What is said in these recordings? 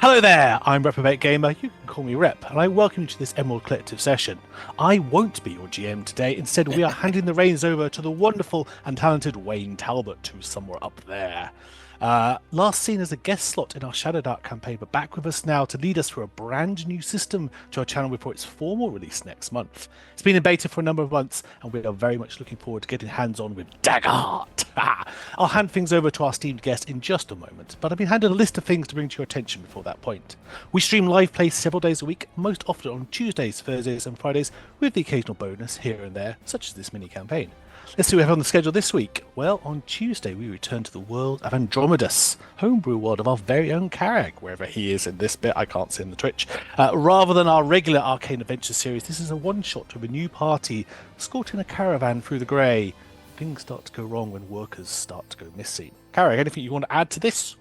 Hello there, I'm Reprobate Gamer, you can call me Rep, and I welcome you to this Emerald Collective session. I won't be your GM today, instead we are handing the reins over to the wonderful and talented Wayne Talbot, who's somewhere up there. Last seen as a guest slot in our Shadow Dark campaign, but back with us now to lead us through a brand new system to our channel before its formal release next month. It's been in beta for a number of months, and we are very much looking forward to getting hands-on with Daggerheart. I'll hand things over to our esteemed guest in just a moment, but I've been handed a list of things to bring to your attention before that point. We stream live plays several days a week, most often on Tuesdays, Thursdays and Fridays, with the occasional bonus here and there, such as this mini-campaign. Let's see what we have on the schedule this week. Well, on Tuesday we return to the world of Andromedus, homebrew world of our very own Carrag, wherever he is in this bit, I can't see in the Twitch. Rather than our regular Arcane Adventure series, this is a one-shot with a new party, escorting a caravan through the grey. Things start to go wrong when workers start to go missing. Carrag, anything you want to add to this?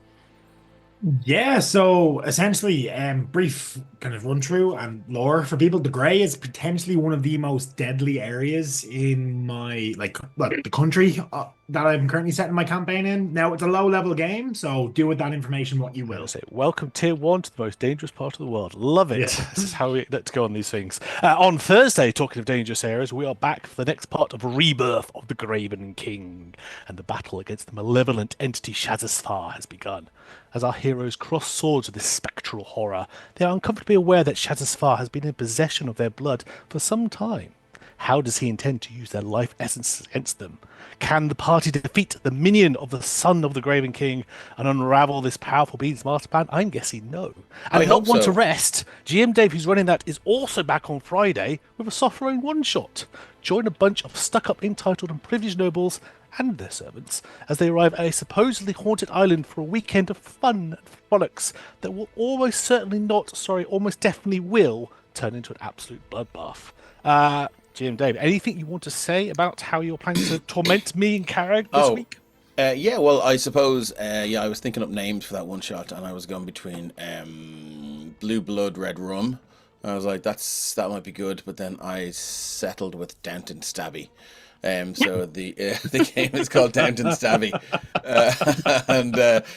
Yeah, so essentially, brief kind of run through and lore for people. The Grey is potentially one of the most deadly areas in my the country that I'm currently setting my campaign in. Now it's a low-level game, so do with that information what you will. Welcome Tier 1 to the most dangerous part of the world. Love it. Yeah. This is how we let to go on these things. On Thursday, talking of dangerous areas, we are back for the next part of Rebirth of the Graven King, and the battle against the malevolent entity Shadowstar has begun. As our heroes cross swords with this spectral horror, they are uncomfortably aware that Shadowstar has been in possession of their blood for some time. How does he intend to use their life essence against them? Can the party defeat the minion of the son of the Graven King and unravel this powerful being's master plan? I'm guessing no. And not want to rest, GM Dave, who's running that, is also back on Friday with a Sorcery one-shot. Join a bunch of stuck-up, entitled and privileged nobles and their servants as they arrive at a supposedly haunted island for a weekend of fun and frolics that will almost definitely will turn into an absolute bloodbath. GM Dave, anything you want to say about how you're planning to torment me and Carrag this week? Yeah, well, I suppose, I was thinking up names for that one shot, and I was going between Blue Blood, Red Rum. I was like, that might be good, but then I settled with Downton Stabby. So the game is called Downton Stabby, and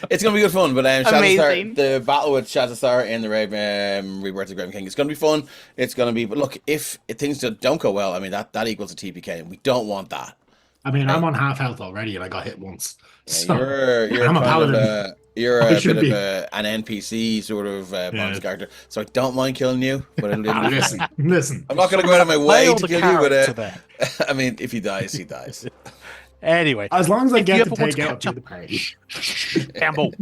it's gonna be good fun. But Shadowstar, the battle with Shadowstar in the Rebirth of the Graven King, it's gonna be fun. It's gonna be, but look, if things don't go well, I mean that equals a TPK, and we don't want that. I mean, I'm on half health already, and I got hit once. Yeah, so I'm a paladin. You're a bit of an NPC sort of bonus character, so I don't mind killing you. But listen. I'm not going to go out of my way to kill you. But I mean, if he dies, he dies. Anyway, as long as I get to take out the party. Gamble.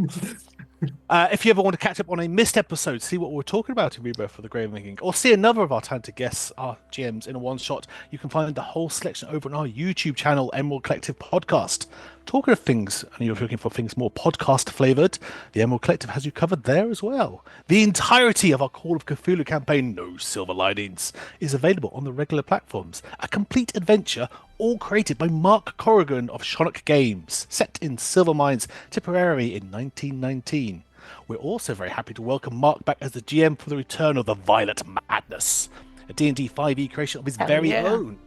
If you ever want to catch up on a missed episode, see what we're talking about in Rebirth for the Graven King, or see another of our talented guests, our GMs, in a one-shot, you can find the whole selection over on our YouTube channel, Emerald Collective Podcast. Talking of things, and you're looking for things more podcast-flavoured, the Emerald Collective has you covered there as well. The entirety of our Call of Cthulhu campaign, No Silver Linings, is available on the regular platforms. A complete adventure, all created by Mark Corrigan of Shonnock Games, set in Silvermines, Tipperary in 1919. We're also very happy to welcome Mark back as the GM for the return of the Violet Madness, a D&D 5e creation of his very own.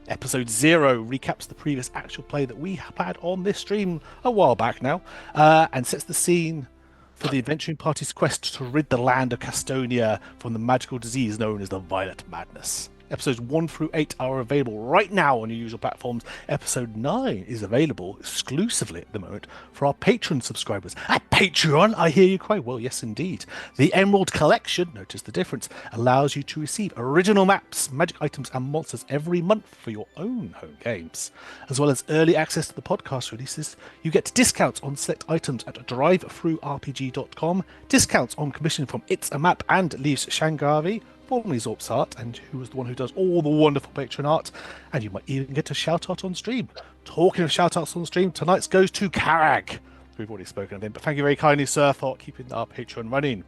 Episode 0 recaps the previous actual play that we had on this stream a while back now, and sets the scene for the adventuring party's quest to rid the land of Castonia from the magical disease known as the Violet Madness. Episodes 1 through 8 are available right now on your usual platforms. Episode 9 is available exclusively at the moment for our Patreon subscribers. At Patreon, I hear you cry. Well, yes, indeed. The Emerald Collection, notice the difference, allows you to receive original maps, magic items, and monsters every month for your own home games. As well as early access to the podcast releases, you get discounts on select items at drivethroughrpg.com, discounts on commission from It's a Map and Leaves Shangavi, formerly Zorp's Art, and who was the one who does all the wonderful Patreon art, and you might even get a shout-out on stream. Talking of shout-outs on stream, tonight's goes to Carrag. We've already spoken of him, but thank you very kindly, sir, for keeping our Patreon running.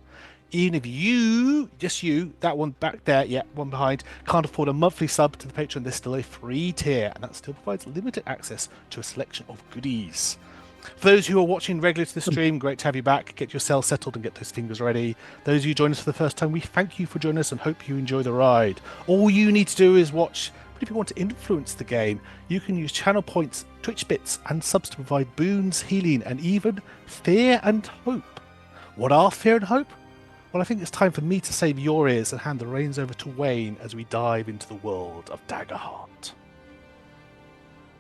Even if you, just you, that one back there, one behind, can't afford a monthly sub to the Patreon, there's still a free tier, and that still provides limited access to a selection of goodies. For those who are watching regularly to the stream, great to have you back. Get yourself settled and get those fingers ready. Those of you joining us for the first time, we thank you for joining us and hope you enjoy the ride. All you need to do is watch, but if you want to influence the game, you can use channel points, Twitch bits, and subs to provide boons, healing, and even fear and hope. What are fear and hope? Well, I think it's time for me to save your ears and hand the reins over to Wayne as we dive into the world of Daggerheart.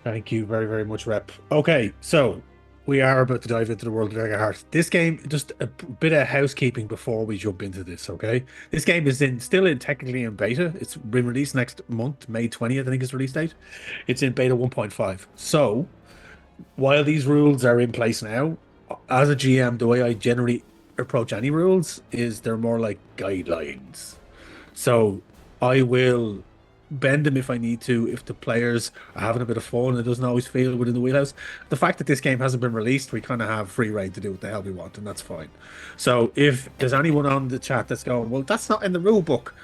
Thank you very, very much, Rep. Okay, so we are about to dive into the world of Daggerheart. This game, just a bit of housekeeping before we jump into this, okay? This game is still technically in beta. It's been released next month, May 20th, I think is release date. It's in beta 1.5. So, while these rules are in place now, as a GM, the way I generally approach any rules is they're more like guidelines. So, I will bend them if I need to, if the players are having a bit of fun and it doesn't always feel within the wheelhouse. The fact that this game hasn't been released, we kind of have free reign to do what the hell we want, and that's fine. So if there's anyone on the chat that's going, well, that's not in the rule book,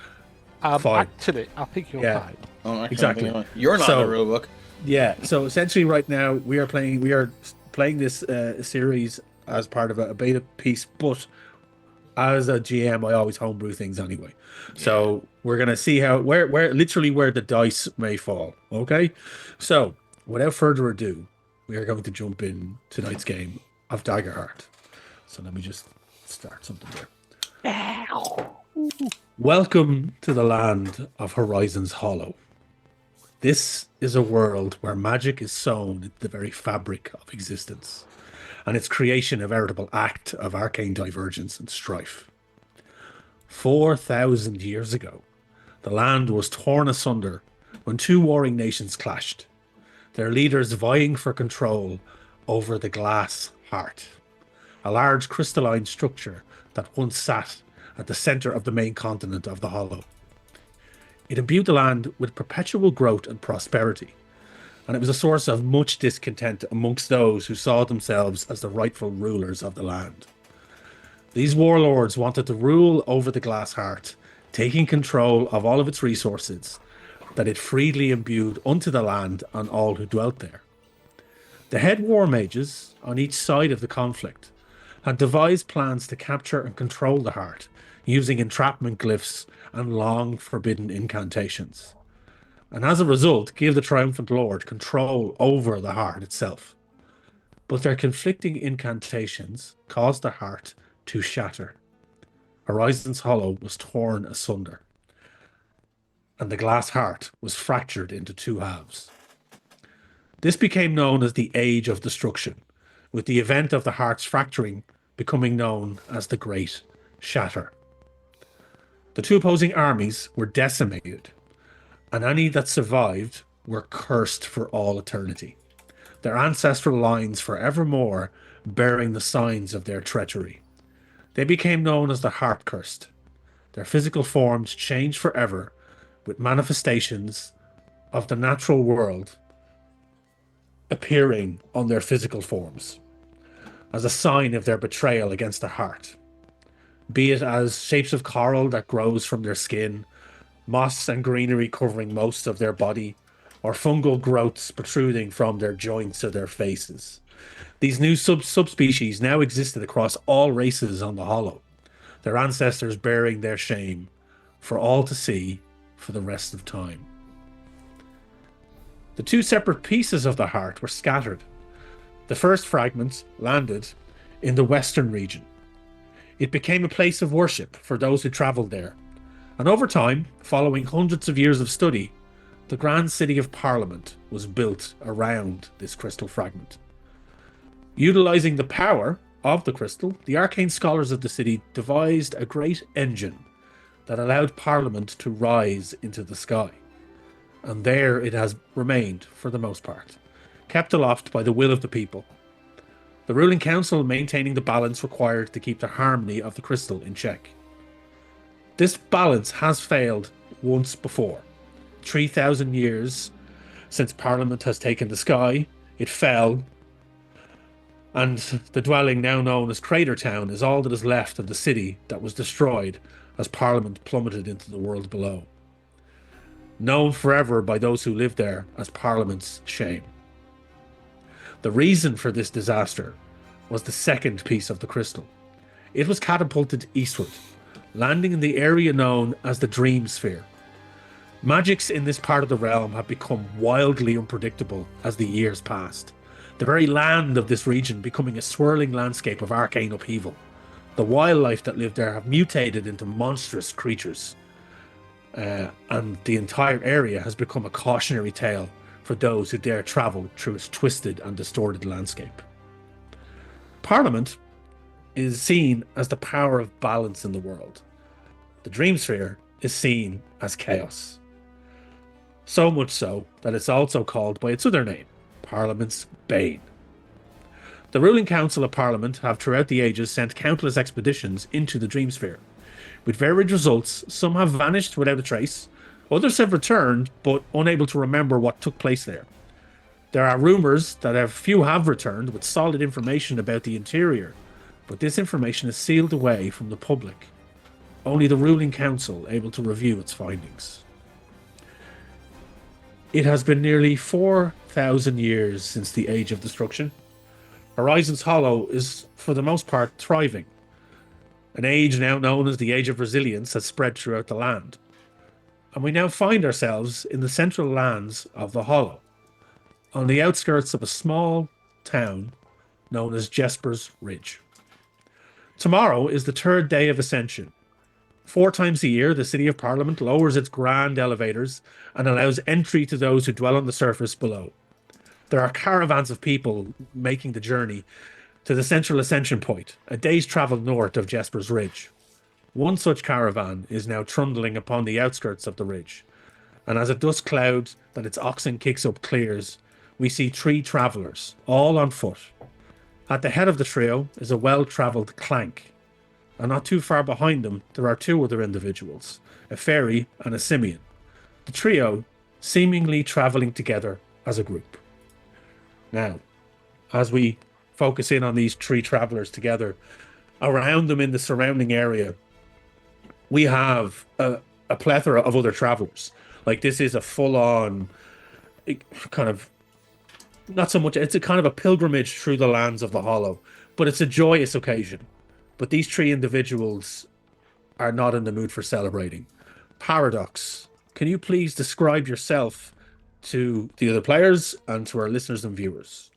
fine. Actually, I think you're fine. Oh, actually, Exactly. You're not in the rule book. Yeah, so essentially right now we are playing this series as part of a beta piece, but as a GM, I always homebrew things anyway. So we're gonna see where the dice may fall. Okay, so without further ado, we are going to jump in tonight's game of Daggerheart. So let me just start something there. Welcome to the land of Horizon's Hollow. This is a world where magic is sown into the very fabric of existence, and its creation a veritable act of arcane divergence and strife. 4,000 years ago, the land was torn asunder when two warring nations clashed, their leaders vying for control over the Glass Heart, a large crystalline structure that once sat at the center of the main continent of the Hollow. It imbued the land with perpetual growth and prosperity, and it was a source of much discontent amongst those who saw themselves as the rightful rulers of the land. These warlords wanted to rule over the Glass Heart, taking control of all of its resources that it freely imbued unto the land and all who dwelt there. The head war mages on each side of the conflict had devised plans to capture and control the heart using entrapment glyphs and long forbidden incantations, and as a result give the triumphant lord control over the heart itself. But their conflicting incantations caused the heart to shatter. Horizon's Hollow was torn asunder, and the Glass Heart was fractured into two halves. This became known as the Age of Destruction, with the event of the heart's fracturing becoming known as the Great Shatter. The two opposing armies were decimated, and any that survived were cursed for all eternity, their ancestral lines forevermore bearing the signs of their treachery. They became known as the Heart Cursed. Their physical forms changed forever, with manifestations of the natural world appearing on their physical forms as a sign of their betrayal against the heart, be it as shapes of coral that grows from their skin, moss and greenery covering most of their body, or fungal growths protruding from their joints of their faces. These new subspecies now existed across all races on the Hollow, their ancestors bearing their shame for all to see for the rest of time. The two separate pieces of the heart were scattered. The first fragment landed in the western region. It became a place of worship for those who travelled there, and over time, following hundreds of years of study, the grand city of Parliament was built around this crystal fragment. Utilizing the power of the crystal, the arcane scholars of the city devised a great engine that allowed Parliament to rise into the sky. And there it has remained for the most part, kept aloft by the will of the people. The ruling council maintaining the balance required to keep the harmony of the crystal in check. This balance has failed once before. 3,000 years since Parliament has taken the sky, it fell, and the dwelling now known as Crater Town is all that is left of the city that was destroyed as Parliament plummeted into the world below. Known forever by those who lived there as Parliament's shame. The reason for this disaster was the second piece of the crystal. It was catapulted eastward, landing in the area known as the Dream Sphere. Magics in this part of the realm have become wildly unpredictable as the years passed, the very land of this region becoming a swirling landscape of arcane upheaval, The wildlife that lived there have mutated into monstrous creatures, and the entire area has become a cautionary tale for those who dare travel through its twisted and distorted landscape. Parliament is seen as the power of balance in the world. The Dreamsphere is seen as chaos. So much so that it's also called by its other name, Parliament's Bane. The ruling council of Parliament have throughout the ages sent countless expeditions into the Dreamsphere. With varied results, some have vanished without a trace, others have returned but unable to remember what took place there. There are rumours that a few have returned with solid information about the interior, but this information is sealed away from the public. Only the ruling council able to review its findings. It has been nearly 4,000 years since the Age of Destruction. Horizons Hollow is, for the most part, thriving. An age now known as the Age of Resilience has spread throughout the land. And we now find ourselves in the central lands of the Hollow, on the outskirts of a small town known as Jesper's Ridge. Tomorrow is the third day of Ascension. 4 times a year, the City of Parliament lowers its grand elevators and allows entry to those who dwell on the surface below. There are caravans of people making the journey to the central ascension point, a day's travel north of Jesper's Ridge. One such caravan is now trundling upon the outskirts of the ridge, and as a dust cloud that its oxen kicks up clears, we see 3 travellers, all on foot. At the head of the trio is a well-travelled Clank, and not too far behind them there are 2 other individuals, a fairy and a simian. The trio seemingly travelling together as a group. Now, as we focus in on these 3 travellers together, around them in the surrounding area, we have a plethora of other travellers. Like, this is a full-on kind of, not so much, it's a kind of a pilgrimage through the lands of the Hollow, but it's a joyous occasion. But these 3 individuals are not in the mood for celebrating. Paradox, can you please describe yourself to the other players and to our listeners and viewers?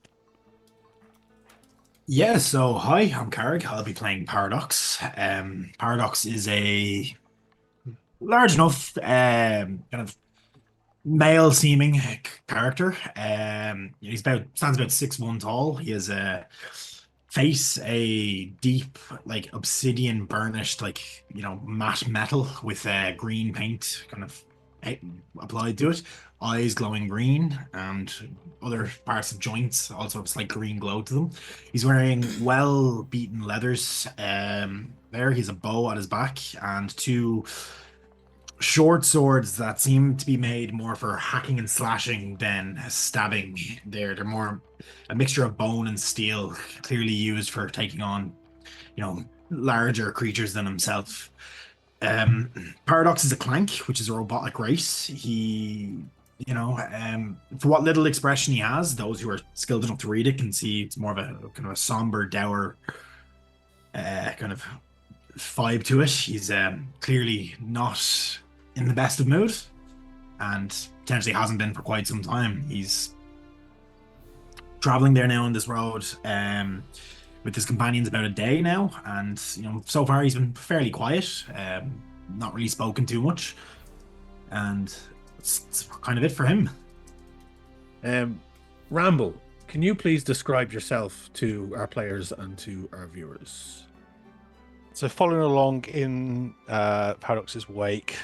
Yeah, so hi, I'm Carrick. I'll be playing Paradox. Paradox is a large enough kind of male-seeming character. He's stands about 6'1" tall. He has a face, a deep, like obsidian burnished, like matte metal with green paint kind of applied to it. Eyes glowing green, and other parts of joints also have a slight green glow to them. He's wearing well beaten leathers. There, he's a bow at his back and 2 short swords that seem to be made more for hacking and slashing than stabbing. They're more a mixture of bone and steel, clearly used for taking on, larger creatures than himself. Paradox is a Clank, which is a robotic race. He, for what little expression he has, those who are skilled enough to read it can see it's more of a kind of a somber, dour kind of vibe to it. He's clearly not in the best of mood, and potentially hasn't been for quite some time. He's traveling there now on this road with his companions about a day now, and so far he's been fairly quiet, not really spoken too much, and it's kind of it for him. Ramble, can you please describe yourself to our players and to our viewers? So following along in Paradox's wake,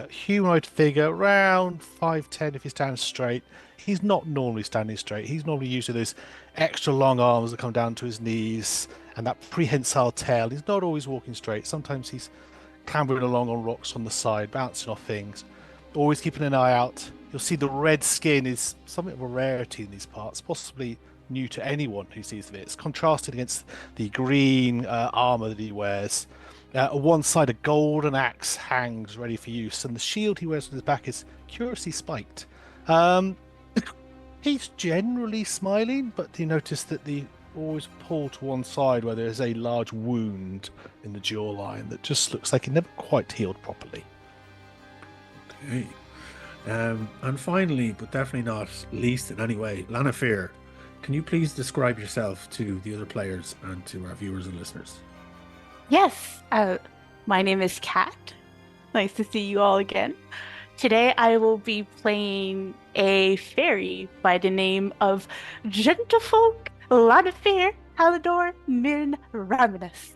humanoid figure, around 5'10" if he stands straight. He's not normally standing straight. He's normally using those extra long arms that come down to his knees and that prehensile tail. He's not always walking straight. Sometimes he's clambering along on rocks on the side, bouncing off things. Always keeping an eye out. You'll see the red skin is something of a rarity in these parts, possibly new to anyone who sees it. It's contrasted against the green armor that he wears. On one side, a golden axe hangs ready for use, and the shield he wears on his back is curiously spiked. He's generally smiling, but you notice that they always pull to one side where there's a large wound in the jawline that just looks like it never quite healed properly. Okay. And finally, but definitely not least in any way, Lanafir, can you please describe yourself to the other players and to our viewers and listeners? Yes, my name is Kat. Nice to see you all again. Today I will be playing a fairy by the name of Gentlefolk Lanafair Halidor Min Raminus.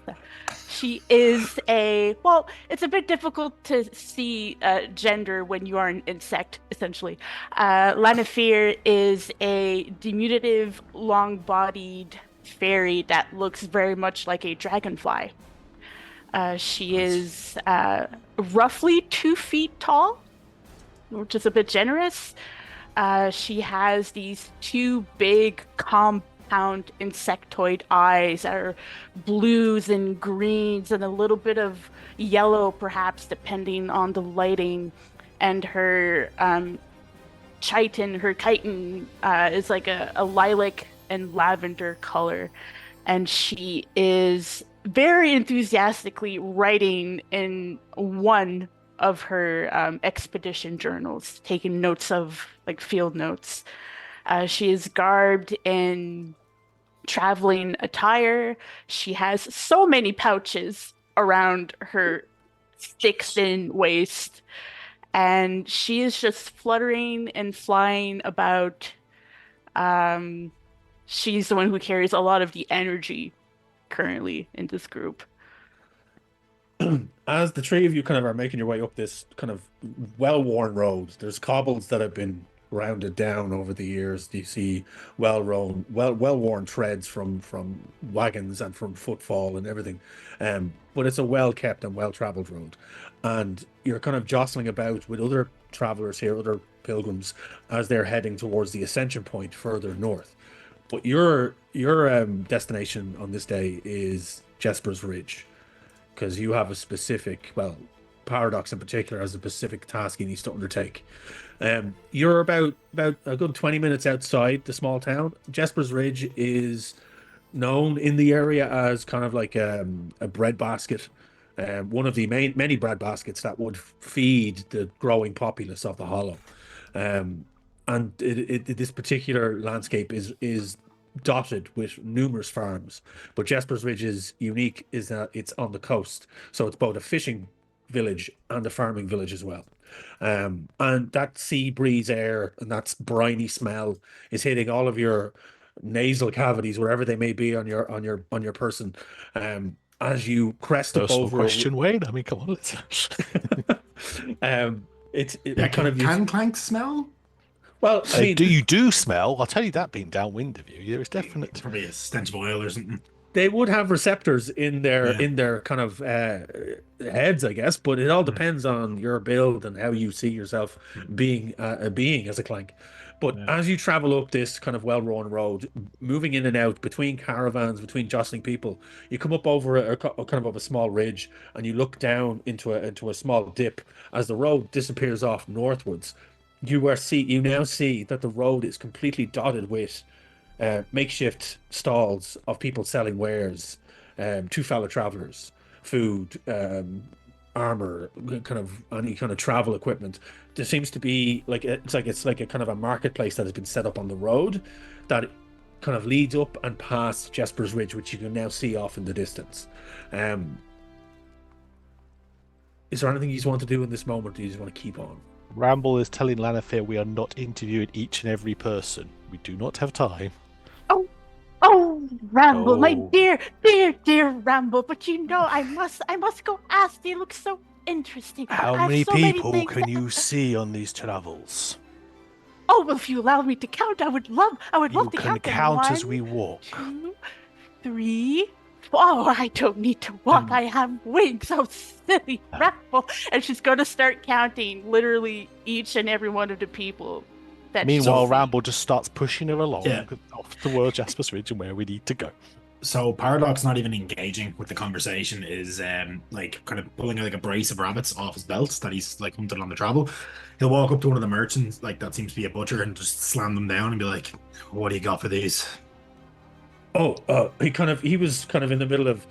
She is well, it's a bit difficult to see gender when you are an insect, essentially. Lanafair is a diminutive, long-bodied fairy that looks very much like a dragonfly. She is roughly 2 feet tall, which is a bit generous. She has these two big compound insectoid eyes that are blues and greens and a little bit of yellow, perhaps, depending on the lighting. And her chitin, is like a lilac and lavender color. And she is very enthusiastically writing in one of her expedition journals, taking notes of like field notes. She is garbed in traveling attire. She has so many pouches around her thick, thin waist, and she is just fluttering and flying about. She's the one who carries a lot of the energy currently in this group. As the three of you kind of are making your way up this kind of well-worn road, there's cobbles that have been rounded down over the years. You see well-worn treads from wagons and from footfall and everything. But it's a well-kept and well-traveled road. And you're kind of jostling about with other travelers here, other pilgrims, as they're heading towards the Ascension point further north. But your destination on this day is Jesper's Ridge, because you have a specific, well, Paradox in particular has a specific task he needs to undertake. You're about a good 20 minutes outside the small town. Jesper's Ridge is known in the area as kind of like a bread basket, one of the many bread baskets that would feed the growing populace of the Hollow. And this particular landscape is dotted with numerous farms, but Jesper's Ridge is unique is that it's on the coast, so it's both a fishing village and a farming village as well. And that sea breeze air and that briny smell is hitting all of your nasal cavities, wherever they may be on your person. As you crest up Personal over question, Wayne. I mean, come on, let's. Can Clank smell? Well, I mean, do you smell? I'll tell you that being downwind of you, there's definitely Probably a stench of oil or something. they would have receptors in their kind of heads, I guess, but it all depends on your build and how you see yourself being a being as a Clank. But as you travel up this kind of well-worn road, moving in and out between caravans, between jostling people, you come up over a kind of a small ridge, and you look down into a small dip. As the road disappears off northwards, you now see that the road is completely dotted with makeshift stalls of people selling wares, two fellow travelers, food, armor, kind of any kind of travel equipment. There seems to be it's like a kind of a marketplace that has been set up on the road that kind of leads up and past Jesper's Ridge, which you can now see off in the distance. Is there anything you just want to do in this moment, or do you just want to keep on? Ramble is telling Lanafair we are not interviewing each and every person. We do not have time. Oh, Ramble, my Oh. dear Ramble, but I must go ask. They look so interesting. I How have many so many people things can that- you see on these travels? Oh, well, if you allow me to count, I would love You to can count them. count as 1, we walk. 2, 3. Oh, I don't need to walk. I have wings. Oh, silly Ramble. And she's going to start counting literally each and every one of the people. Meanwhile, she's Ramble just starts pushing her along Yeah. off towards Jasper's Ridge and where we need to go. So Paradox not even engaging with the conversation, is like kind of pulling like a brace of rabbits off his belt that he's like hunted on the travel. He'll walk up to one of the merchants, like that seems to be a butcher, and just slam them down and be like, "What do you got for these?" He was kind of in the middle of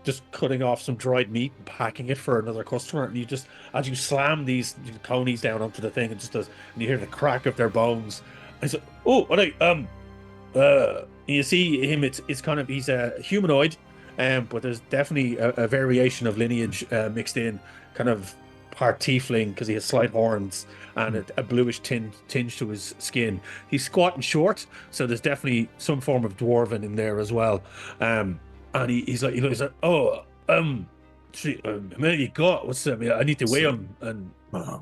just cutting off some dried meat and packing it for another customer, and you just, as you slam these conies down onto the thing, and you hear the crack of their bones. I said, "Oh, what you see him? It's kind of, he's a humanoid, but there's definitely a variation of lineage mixed in, kind of part tiefling because he has slight horns and a bluish tinge to his skin. He's squat and short, so there's definitely some form of dwarven in there as well. And he's like, oh, how many you got? What's that? I need to weigh him. And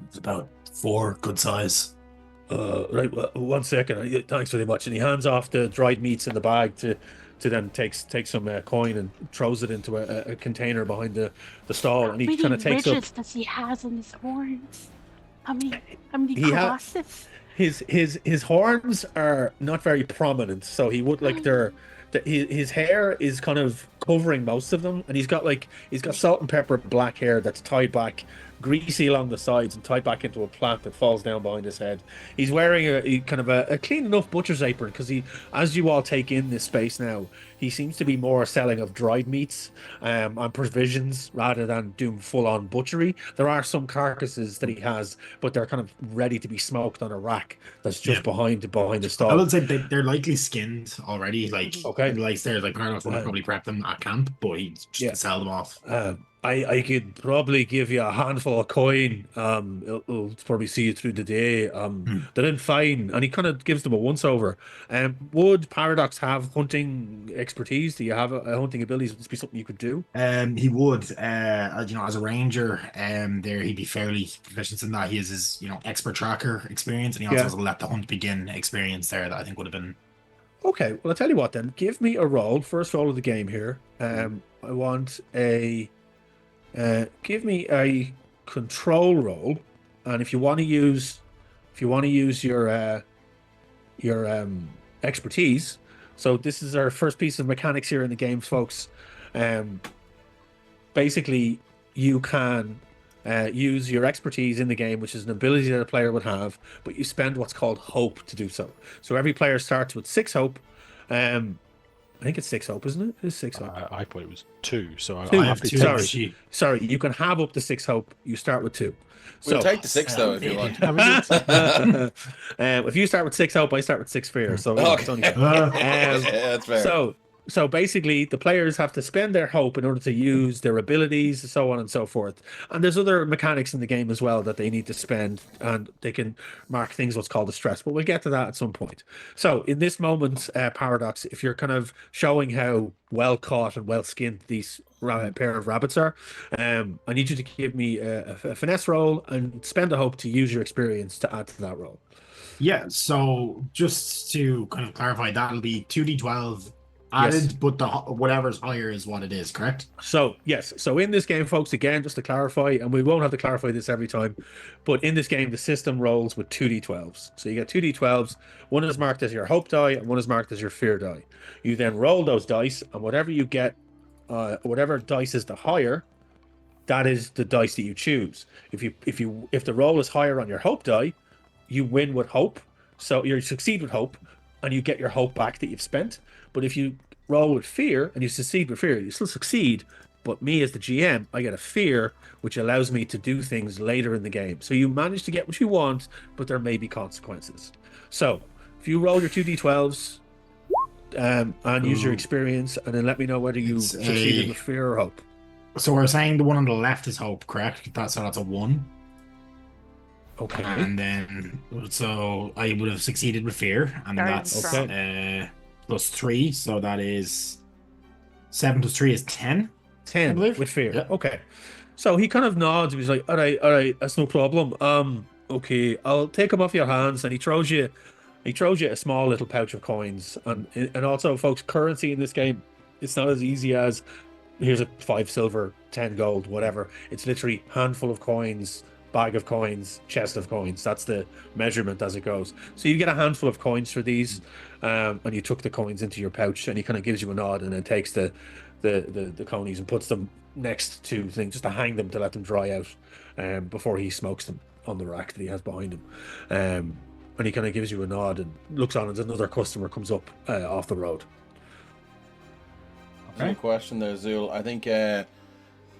it's about 4, good size. right, well, 1 second. Thanks very much. And he hands off the dried meats in the bag to then take some coin and throws it into a container behind the stall. And he kind of takes up. How many ridges does he has on his horns? How many He crosses? His horns are not very prominent, so he would like his hair is kind of covering most of them, and he's got salt and pepper black hair that's tied back, greasy along the sides and tied back into a plait that falls down behind his head. He's wearing a clean enough butcher's apron because as you all take in this space now, he seems to be more selling of dried meats and provisions rather than doing full-on butchery. There are some carcasses that he has, but they're kind of ready to be smoked on a rack that's just behind the stall. I would say they're likely skinned already. Like, okay, like there's like Paradox would probably prep them at camp, but he just sell them off. I could probably give you a handful of coin. It'll probably see you through the day. They're in fine, and he kind of gives them a once over. Would Paradox have hunting expertise? Do you have a hunting ability? Would this be something you could do? He would. As a ranger, there he'd be fairly proficient in that. He has his expert tracker experience, and he also has a let the hunt begin experience there that I think would have been. Okay, well I'll tell you what then. Give me a roll, first roll of the game here. I want a. Give me a control roll, and if you want to use your expertise. So this is our first piece of mechanics here in the game, folks. Basically, you can use your expertise in the game, which is an ability that a player would have, but you spend what's called hope to do so. So every player starts with 6 hope. I think it's 6 hope, isn't it? It is 6 hope. I thought it was 2, so I have have to 2. Sorry, you can have up to 6 hope. You start with 2. We'll take the 6 though if you want. If you start with 6 hope, I start with 6 fear. So it's only that's fair. So basically, the players have to spend their hope in order to use their abilities, so on and so forth. And there's other mechanics in the game as well that they need to spend, and they can mark things what's called a stress. But we'll get to that at some point. So in this moment, Paradox, if you're kind of showing how well caught and well skinned these pair of rabbits are, I need you to give me a finesse roll and spend a hope to use your experience to add to that roll. Yeah. So just to kind of clarify, that'll be 2d12. Added, but whatever's higher is what it is, correct? So, yes. So in this game, folks, again, just to clarify, and we won't have to clarify this every time, but in this game, the system rolls with 2d12s. So you get 2d12s. One is marked as your hope die, and one is marked as your fear die. You then roll those dice, and whatever you get, whatever dice is the higher, that is the dice that you choose. If the roll is higher on your hope die, you win with hope. So you succeed with hope, and you get your hope back that you've spent. But if you roll with fear and you succeed with fear, you still succeed. But me as the GM, I get a fear, which allows me to do things later in the game. So you manage to get what you want, but there may be consequences. So if you roll your 2d12s and use your experience, and then let me know whether you succeeded with fear or hope. So we're saying the one on the left is hope, correct? That's a 1. Okay. And then, so I would have succeeded with fear, and that's plus 3, so that is 7 plus 3 is 10. 10 with fear. Yeah. Okay. So he kind of nods. He's like, all right, that's no problem. Okay, I'll take them off your hands, and he throws you a small little pouch of coins, and also, folks, currency in this game, it's not as easy as here's a 5 silver, 10 gold, whatever. It's literally handful of coins, bag of coins, chest of coins. That's the measurement as it goes. So you get a handful of coins for these, and you tuck the coins into your pouch, and he kind of gives you a nod, and then takes the conies and puts them next to things just to hang them to let them dry out before he smokes them on the rack that he has behind him. And he kind of gives you a nod and looks on as another customer comes up off the road. Okay. Question there, Zul. I think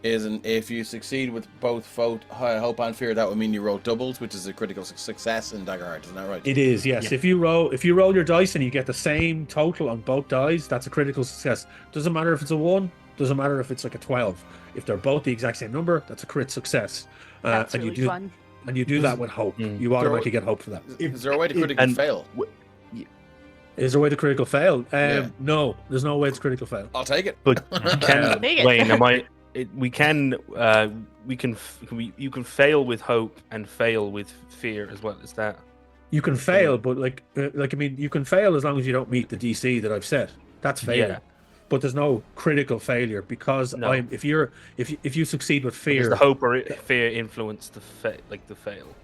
if you succeed with both hope and fear, that would mean you roll doubles, which is a critical success in Daggerheart. Isn't that right? It is, yes. Yeah. If you roll your dice and you get the same total on both dice, that's a critical success. Doesn't matter if it's a 1, Doesn't matter if it's like a 12. If they're both the exact same number, that's a crit success. That's and really you do fun. and you do that with hope. Mm. You automatically get hope for that. Is there a way to critically And- fail? Is there a way to critical fail? Yeah. No, there's no way to critical fail. I'll take it. But can Take it. Wayne, you can fail with hope and fail with fear as well as that. You can fail, but I mean, you can fail as long as you don't meet the DC that I've set. That's failure. Yeah. But there's no critical failure because No. if you succeed with Does fear, the hope or fear influence the fail?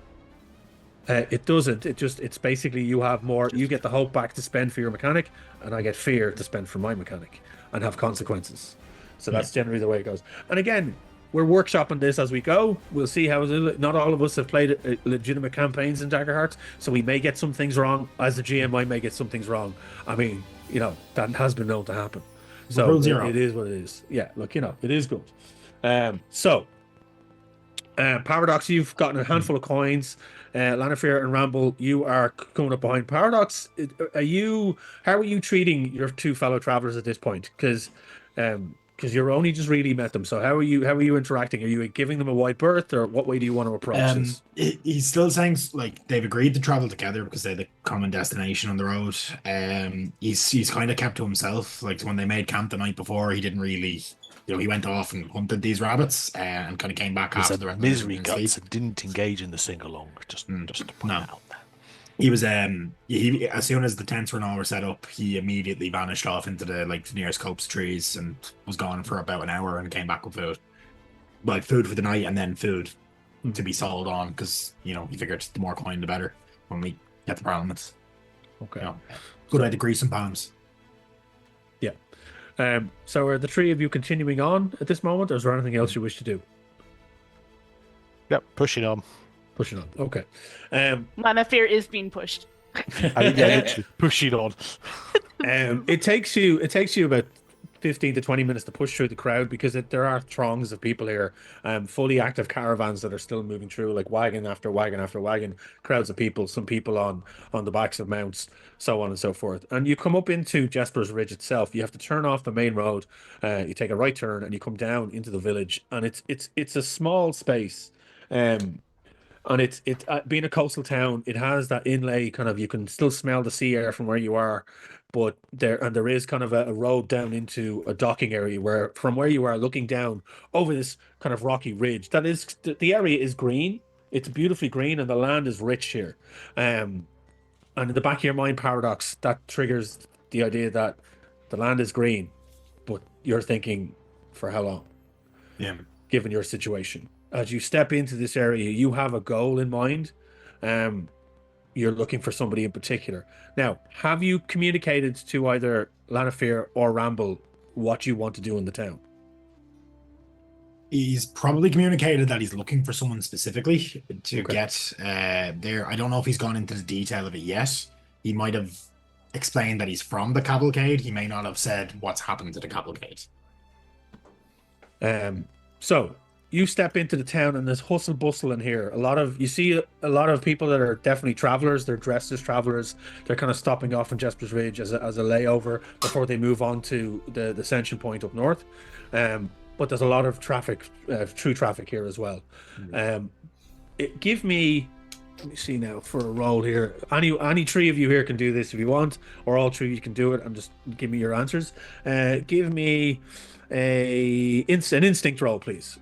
it doesn't. It's basically you have more. You get the hope back to spend for your mechanic, and I get fear to spend for my mechanic, and have consequences. So that's generally the way it goes. And again, we're workshopping this as we go. We'll see how. Not all of us have played legitimate campaigns in Daggerheart, so we may get some things wrong. As the GM, I may get some things wrong. I mean, that has been known to happen. So Rule 0. it is what it is. Yeah, look, it is good. Paradox, you've gotten a handful of coins. Lanafear and Ramble, you are coming up behind. Paradox, how are you treating your two fellow travelers at this point? Because you're only just really met them. So how are you interacting? Are you giving them a wide berth, or what way do you want to approach this? He's still saying like they've agreed to travel together because they had a common destination on the road. He's kind of kept to himself. Like when they made camp the night before, he didn't really, he went off and hunted these rabbits and kind of came back He after said the rest misery of guts and didn't engage in the sing along. Just to point No. that out there. He was he as soon as the tents and all were set up, he immediately vanished off into the nearest copse of trees and was gone for about an hour and came back with food. Like food for the night and then food to be sold on because he figured the more coin the better when we get the parliaments. Okay. Good way to grease some palms. Yeah. So are the three of you continuing on at this moment, or is there anything else you wish to do? Yep, pushing on. Pushing on. Okay. Lanafear is being pushed. Literally pushing on. It takes you about 15 to 20 minutes to push through the crowd because there are throngs of people here, fully active caravans that are still moving through, like wagon after wagon after wagon, crowds of people, some people on the backs of mounts, so on and so forth. And you come up into Jesper's Ridge itself. You have to turn off the main road. You take a right turn and you come down into the village, and it's a small space. And it's being a coastal town, it has that inlay kind of, you can still smell the sea air from where you are, but there is kind of a road down into a docking area where from where you are looking down over this kind of rocky ridge. That is, the area is green. It's beautifully green and the land is rich here. And in the back of your mind, Paradox, that triggers the idea that the land is green, but you're thinking, for how long? Yeah. Given your situation. As you step into this area, you have a goal in mind. You're looking for somebody in particular. Now, have you communicated to either Lanafear or Ramble what you want to do in the town? He's probably communicated that he's looking for someone specifically to Okay. get there. I don't know if he's gone into the detail of it yet. He might have explained that he's from the cavalcade. He may not have said what's happened to the cavalcade. So you step into the town and there's hustle bustle in here. You see a lot of people that are definitely travelers. They're dressed as travelers. They're kind of stopping off in Jesper's Ridge as a layover before they move on to the Ascension point up north. But there's a lot of traffic, true traffic here as well. Give me, let me see now for a roll here. Any three of you here can do this if you want, or all three of you can do it and just give me your answers. Give me an instinct roll, please.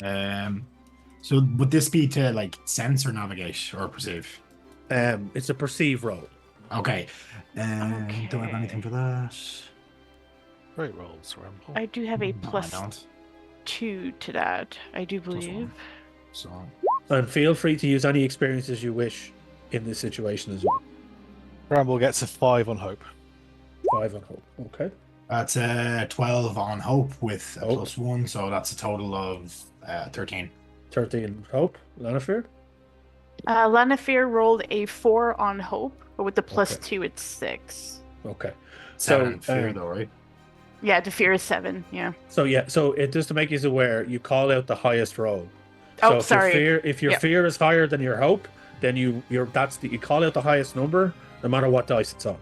So would this be to like sense or navigate or perceive? It's a perceive roll. Okay. Do I have anything for that? Great rolls, Ramble. I do have a No, I plus don't. 2 to that, I do Plus believe. one. So And feel free to use any experiences you wish in this situation as well. Ramble gets a 5 on hope. 5 on hope. Okay. that's 12 on hope with a Hope. +1, so that's a total of 13. 13 hope. Lanafear? Lanafear rolled a 4 on hope, but with the plus Okay. 2, it's 6. Okay. 7 in So, fear, though, right? Yeah, to fear is 7. Yeah. So it just to make you aware, you call out the highest roll. Oh, So if sorry. If your Yep. fear is higher than your hope, then you call out the highest number, no matter what dice it's on.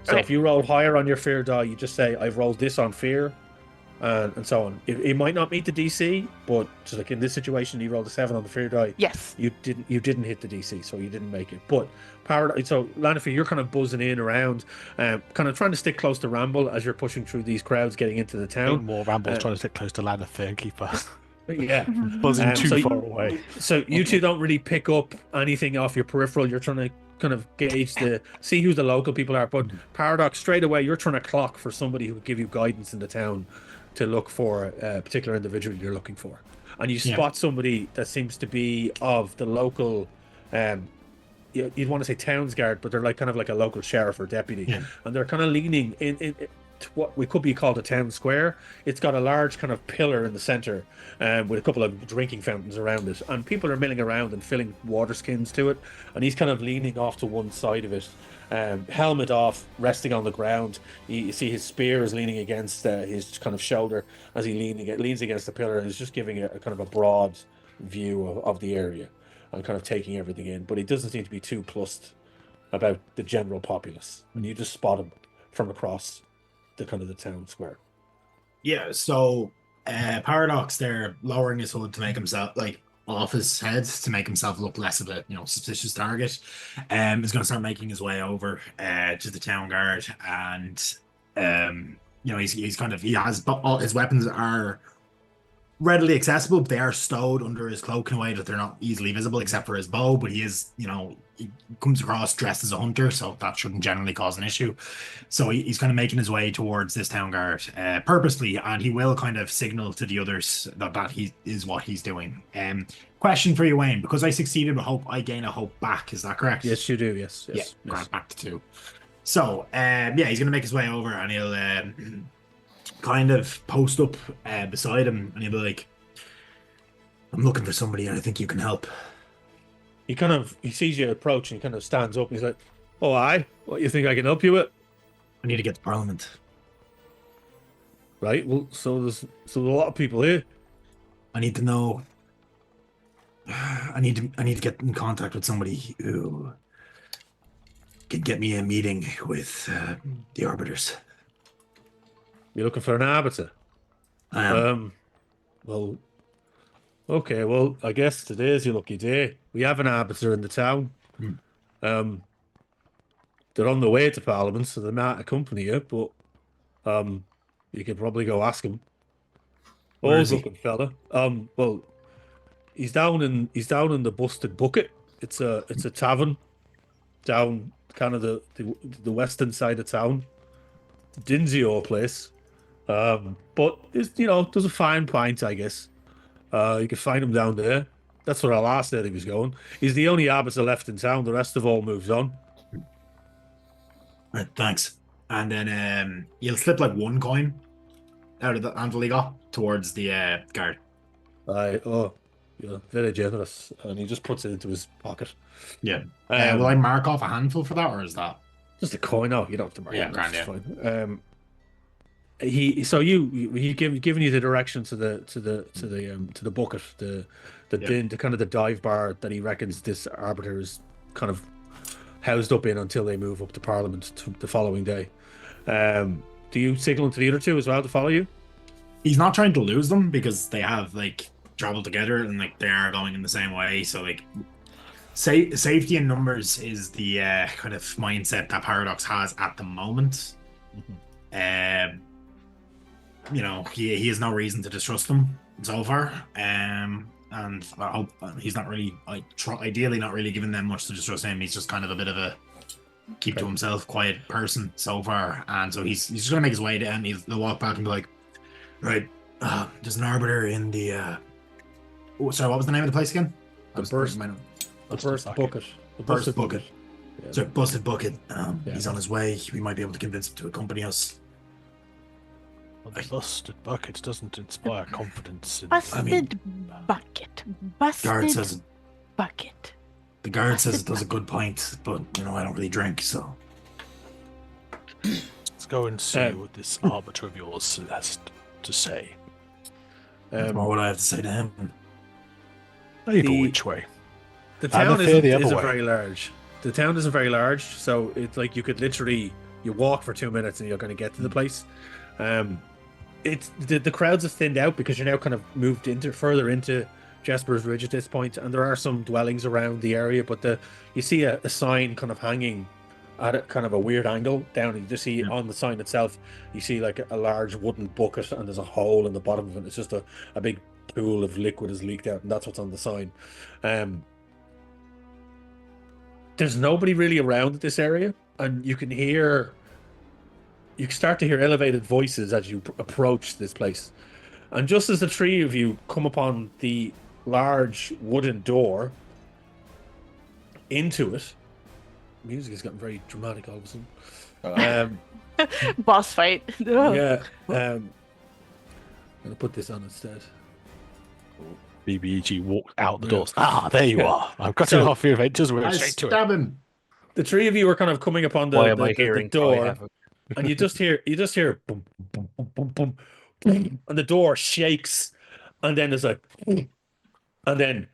So Okay. if you roll higher on your fear die, you just say, "I've rolled this on fear," and so on. It might not meet the DC, but just like in this situation, you rolled a 7 on the fear die. Yes. You didn't hit the DC, so you didn't make it. But so Lanifer, you're kind of buzzing in around, kind of trying to stick close to Ramble as you're pushing through these crowds, getting into the town. More Ramble's trying to stick close to Lanifer and keep us Yeah, buzzing too far away. So you two don't really pick up anything off your peripheral. You're trying to kind of gauge see who the local people are. But Paradox, straight away, you're trying to clock for somebody who would give you guidance in the town to look for a particular individual you're looking for. And you spot somebody that seems to be of the local, you'd want to say towns guard, but they're like kind of like a local sheriff or deputy. Yeah. And they're kind of leaning in to what we could be called a town square. It's got a large kind of pillar in the center with a couple of drinking fountains around it. And people are milling around and filling water skins to it. And he's kind of leaning off to one side of it. Helmet off, resting on the ground. You see his spear is leaning against his kind of shoulder as he leans against the pillar, and is just giving a kind of a broad view of the area and kind of taking everything in. But he doesn't seem to be too plussed about the general populace, and you just spot him from across the kind of the town square. Yeah, so Paradox there lowering his hood to make himself like off his head to make himself look less of a suspicious target. Is going to start making his way over to the town guard, and he's kind of, he has all his weapons are readily accessible, but they are stowed under his cloak in a way that they're not easily visible except for his bow. But he is, he comes across dressed as a hunter, so that shouldn't generally cause an issue. So he's kind of making his way towards this town guard purposely, and he will kind of signal to the others that he is what he's doing. Question for you, Wayne, because I succeeded with hope, I gain a hope back, is that correct? Yes, you do. Yes. Grant back to 2. So he's gonna make his way over, and he'll kind of post up beside him, and he'll be like, I'm looking for somebody and I think you can help. He sees you approach and he kind of stands up and he's like, oh, aye, what you think I can help you with? I need to get to Parliament. Right, well, so there's a lot of people here. I need to know. I need to get in contact with somebody who can get me a meeting with the Arbiters. You're looking for an arbiter? I am. Well, okay, well, I guess today's your lucky day. We have an arbiter in the town. They're on the way to Parliament, so they might accompany you, but you could probably go ask him. Old looking fella. Well, he's down in the Busted Bucket. It's a tavern down kind of the western side of town. Dingy old place. But there's a fine pint, I guess. You can find him down there. That's where I last heard he was going. He's the only arbiter left in town. The rest have all moved on. Right, thanks. And then you'll slip like 1 coin out of the handle he got towards the guard. You're very generous. And he just puts it into his pocket. Yeah. Will I mark off a handful for that, or is that just a coin? No, you don't have to mark. Yeah, it. grand, yeah. Fine. He giving you the direction to the bucket, the kind of the dive bar that he reckons this arbiter is kind of housed up in until they move up to Parliament the following day. Do you signal to the other two as well to follow you? He's not trying to lose them because they have like traveled together and like they are going in the same way. So like safety in numbers is the kind of mindset that Paradox has at the moment. He has no reason to distrust them so far. And I hope he's not really, ideally not really giving them much to distrust him. He's just kind of a bit of a keep to himself, quiet person so far. And so he's just gonna make his way down. He'll walk back and be like, right, there's an arbiter in the sorry, what was the name of the place again? The Burst Bucket. The Burst Bucket. Yeah. So Busted Bucket. He's on his way. We might be able to convince him to accompany us. Well, the Busted Bucket doesn't inspire confidence. Busted Bucket. Busted Guard says Bucket. the guard says it does a good pint, but I don't really drink, so Let's go and see what this arbiter of yours has to say. that's more what I have to say to him. Either which way. The town the other isn't way. very large. The town isn't very large, so it's like you could literally walk for 2 minutes and you're going to get to the place. it's the crowds have thinned out because you're now kind of moved further into Jesper's Ridge at this point, and there are some dwellings around the area, but you see a sign kind of hanging at a kind of a weird angle down. You just see on the sign itself, you see like a large wooden bucket, and there's a hole in the bottom of it. It's just a big pool of liquid has leaked out, and that's what's on the sign. There's nobody really around this area, and you can start to hear elevated voices as you approach this place. And just as the three of you come upon the large wooden door into it, music has gotten very dramatic all of a sudden. Boss fight. Yeah. I'm gonna put this on instead. BBEG walked out the doors. There you are. I've got to off your adventures. We're straight to it. Him. The three of you are kind of coming upon the door, and you just hear boom, boom, boom, boom, boom, boom, and the door shakes, and then there's and then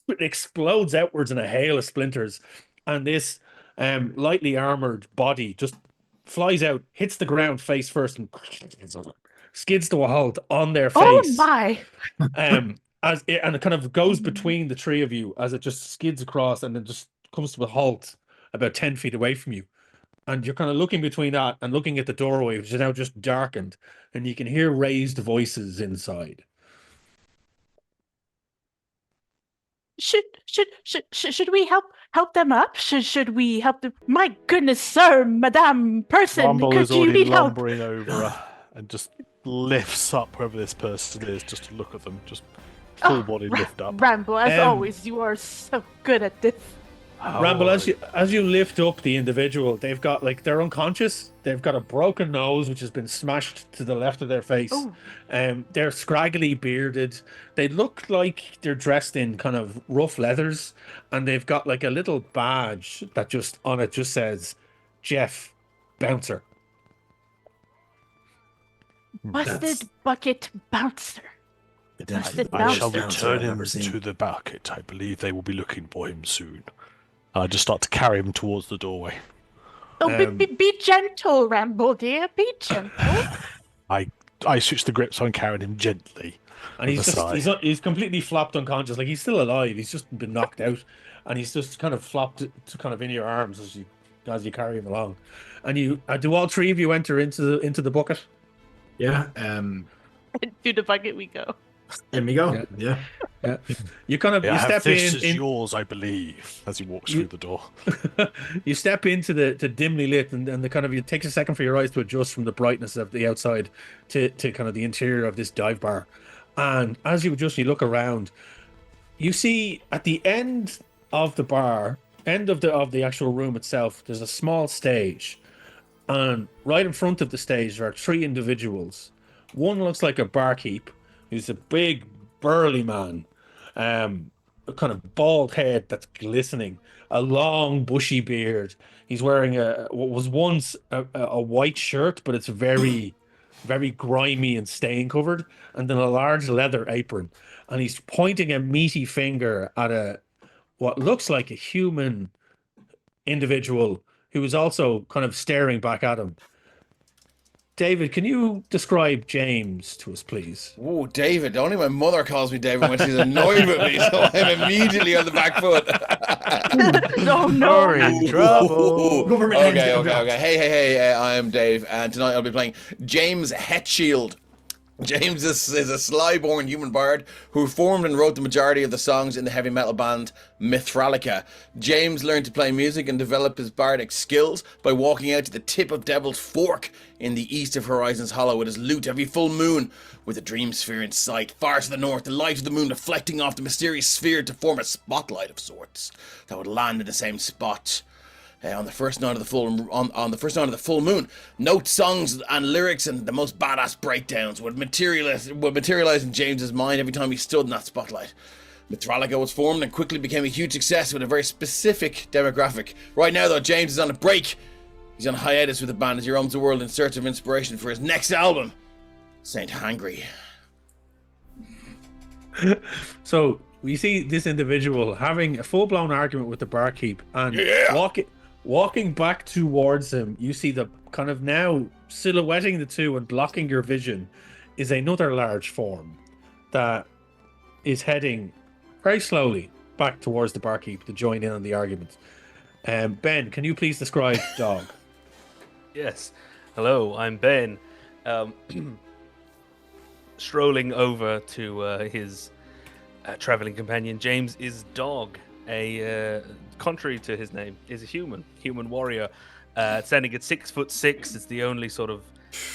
it explodes outwards in a hail of splinters, and this lightly armored body just flies out, hits the ground face first, and skids to a halt on their face. Oh my! And it kind of goes between the three of you as it just skids across, and then just comes to a halt about 10 feet away from you. And you're kind of looking between that and looking at the doorway, which is now just darkened, and you can hear raised voices inside. Should we help them up? Should we help them? My goodness, sir, madame, person, Rumble could is you already need help? lumbering over her and just lifts up whoever this person is just to look at them. Just full body lift up. Ramble, as always, you are so good at this. Ramble, as you lift up the individual, they've got they're unconscious. They've got a broken nose which has been smashed to the left of their face. They're scraggly bearded. They look like they're dressed in kind of rough leathers, and they've got like a little badge that just on it just says Jeff Bouncer. Busted bucket bouncer. I shall return him to the bucket. I believe they will be looking for him soon. I just start to carry him towards the doorway. Oh, be gentle, Ramble, dear. Be gentle. I switch the grip so I'm carrying him gently. And he's completely flopped unconscious. Like, he's still alive. He's just been knocked out, and he's just kind of flopped to kind of in your arms as you carry him along. And you do all three of you enter into the bucket? Yeah. To the bucket we go. In we go. Yeah. You kind of you step this in. This is yours, I believe, as he walks through the door. You step into the dimly lit, and the kind of it takes a second for your eyes to adjust from the brightness of the outside to kind of the interior of this dive bar. And as you adjust, you look around. You see at the end of the bar, end of the actual room itself, there's a small stage, and right in front of the stage there are three individuals. One looks like a barkeep. He's a big, burly man, a kind of bald head that's glistening, a long, bushy beard. He's wearing what was once a white shirt, but it's very, very grimy and stain covered, and then a large leather apron. And he's pointing a meaty finger at what looks like a human individual who is also kind of staring back at him. David, can you describe James to us, please? Oh, David. Only my mother calls me David when she's annoyed with me, so I'm immediately on the back foot. Oh, no. You're in trouble. Okay. Hey, I'm Dave, and tonight I'll be playing James Hetfield. James is a sly-born human bard who formed and wrote the majority of the songs in the heavy metal band Mithralica. James learned to play music and develop his bardic skills by walking out to the tip of Devil's Fork in the east of Horizons Hollow with his lute every full moon, with a dream sphere in sight. Far to the north, the light of the moon reflecting off the mysterious sphere to form a spotlight of sorts that would land in the same spot. On the first night of the full moon, notes, songs, and lyrics, and the most badass breakdowns would materialize in James's mind every time he stood in that spotlight. Mithralica was formed and quickly became a huge success with a very specific demographic. Right now, though, James is on a break. He's on hiatus with the band as he roams the world in search of inspiration for his next album, Saint Hangry. So we see this individual having a full-blown argument with the barkeep and Walking back towards him, you see the kind of now silhouetting the two and blocking your vision is another large form that is heading very slowly back towards the barkeep to join in on the argument. Ben, can you please describe Dog? Yes. Hello, I'm Ben. Strolling over to his traveling companion, James, is Dog. Contrary to his name, is a human warrior, standing at 6'6". It's the only sort of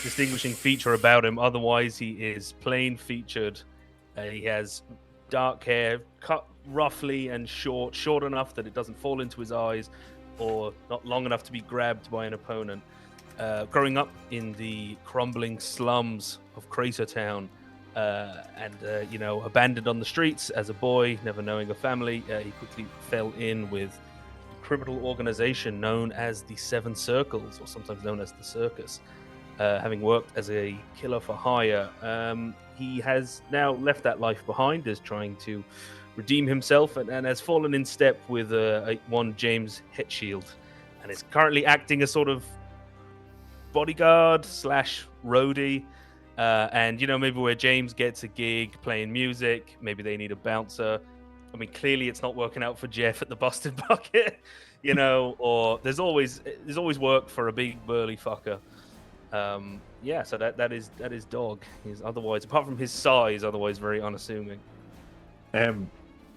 distinguishing feature about him. Otherwise, he is plain featured. He has dark hair, cut roughly and short enough that it doesn't fall into his eyes, or not long enough to be grabbed by an opponent. Growing up in the crumbling slums of Crater Town, and abandoned on the streets as a boy, never knowing a family, he quickly fell in with a criminal organization known as the Seven Circles, or sometimes known as the Circus. Having worked as a killer for hire, he has now left that life behind, is trying to redeem himself, and has fallen in step with one James Hetfield, and is currently acting as sort of bodyguard / roadie. And maybe where James gets a gig playing music, maybe they need a bouncer. I mean, clearly it's not working out for Jeff at the Busted Bucket, or there's always work for a big burly fucker. So that is Dog. He's otherwise, apart from his size, otherwise very unassuming.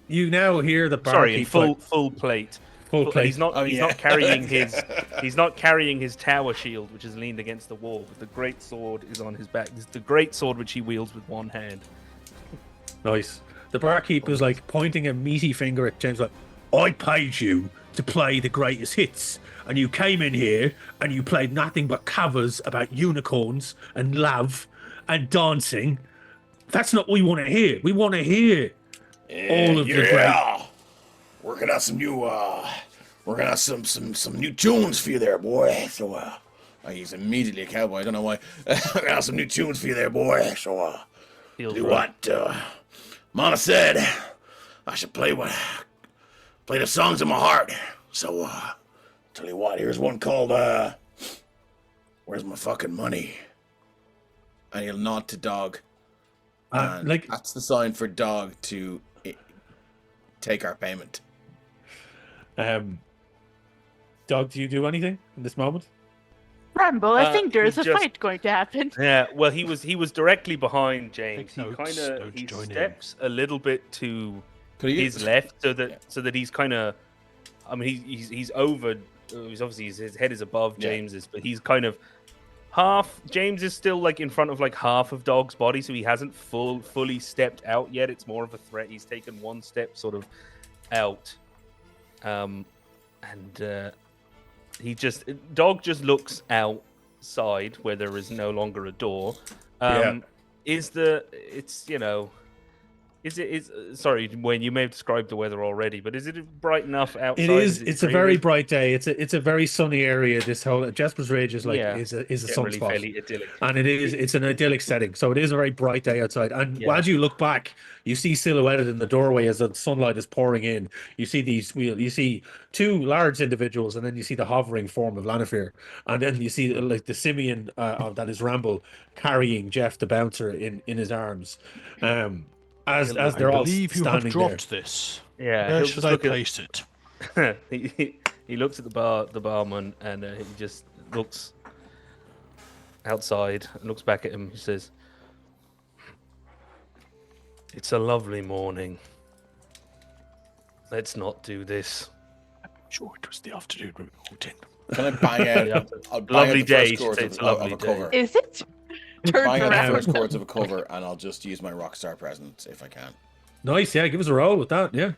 You now hear the barkeep. Sorry, full plate. Full plate. He's not carrying his tower shield, which is leaned against the wall, but the great sword is on his back. It's the great sword which he wields with one hand. Nice. The barkeep is like pointing a meaty finger at James, like, I paid you to play the greatest hits, and you came in here and you played nothing but covers about unicorns and love and dancing. That's not what we want to hear. We want to hear all of the great. Working out some new, some new tunes for you there, boy. So, he's immediately a cowboy. I don't know why. Working out some new tunes for you there, boy. So, do what? Mama said I should play the songs of my heart. So, tell you what. Here's one called "Where's My Fucking Money?" And he'll nod to Dog. That's the sign for Dog to take our payment. Dog, do you do anything in this moment? Rambo, I think there's a fight going to happen. Yeah, well, he was directly behind James. He steps a little bit to his left, so that he's kind of. I mean, he's over. He's obviously his head is above James's, but he's kind of half. James is still like in front of like half of Dog's body, so he hasn't fully stepped out yet. It's more of a threat. He's taken one step sort of out. Dog just looks outside where there is no longer a door. Sorry, Wayne, you may have described the weather already, but is it bright enough outside? It is. It's a very bright day. It's a very sunny area. This whole Jasper's Ridge is is a sunspot, fairly idyllic. And it's an idyllic setting. So it is a very bright day outside. And as you look back, you see silhouetted in the doorway as the sunlight is pouring in. You see two large individuals, and then you see the hovering form of Lanifear, and then you see like the simian that is Ramble carrying Jeff the bouncer in his arms. As they're all standing there. I believe you have dropped this. Yeah. Where should I place it? He looks at the barman, and he just looks outside and looks back at him. He says, "It's a lovely morning. Let's not do this." I'm sure it was the afternoon we walked in. Can I bang out? Lovely day. It's a lovely day. Is it? Bang out the first chords of a cover, and I'll just use my Rockstar presence if I can. Nice, yeah. Give us a roll with that, yeah.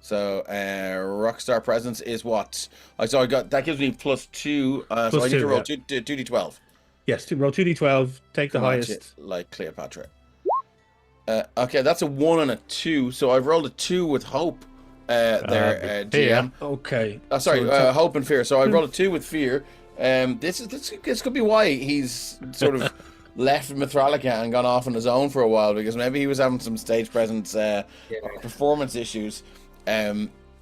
So, Rockstar presence is what? I got that gives me +2. So I need to roll 2d12. Yes, roll 2d12. Take the highest. Like Cleopatra. Okay, that's a 1 and a 2. So I've rolled a 2 with hope. GM. Yeah. Okay. Hope and fear. So I rolled a 2 with fear. This could be why he's sort of left Mithralica and gone off on his own for a while, because maybe he was having some stage presence performance issues.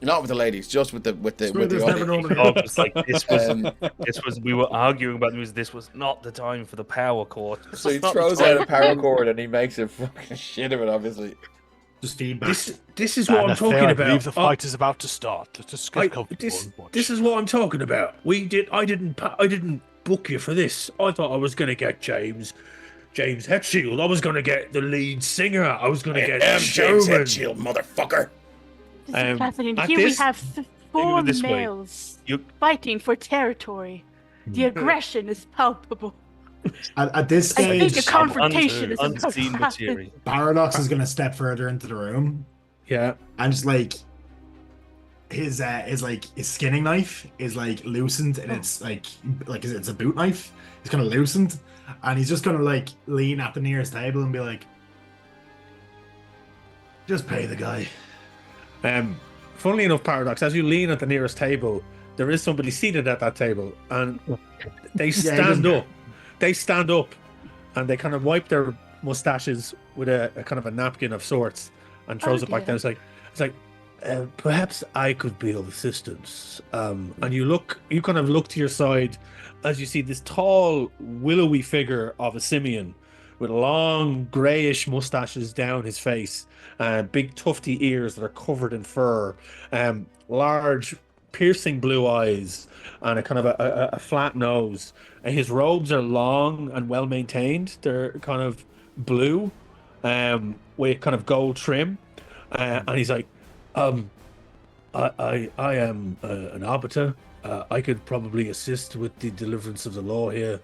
Not with the ladies, just with the Smoothers never audience. normally Dog was like, Um, this was. We were arguing about this. This was not the time for the power cord. So he It's not the throws time out a power cord and he makes a fucking shit of it, obviously. Just feedback. This is what I'm And talking I about. believe the fight is about to start. Let's just get comfortable and watch. This is what I'm talking about. I didn't book you for this. I thought I was going to get James Hetfield. I was going to get the lead singer. I was going to get James showman. Hetfield, motherfucker. This is fascinating. at Here we this- have Think four of it this way. males You- fighting for territory. The aggression is palpable. At this I think stage, a confrontation is about to unseen happen. material. Paradox is going to step further into the room Yeah. and just like his skinning knife is like loosened and it's like it's a boot knife. It's kind of loosened and he's just going to like lean at the nearest table and be like, just pay the guy. Funnily enough, Paradox, as you lean at the nearest table, there is somebody seated at that table, and they stand up. They stand up, and they kind of wipe their mustaches with a kind of a napkin of sorts, and throws it back down. It's like, perhaps I could be of assistance. And you kind of look to your side as you see this tall, willowy figure of a simian with long greyish mustaches down his face, big tufty ears that are covered in fur, large piercing blue eyes, and a kind of a flat nose. And his robes are long and well maintained. They're kind of blue, with kind of gold trim. And he's like, I am an arbiter. I could probably assist with the deliverance of the law here,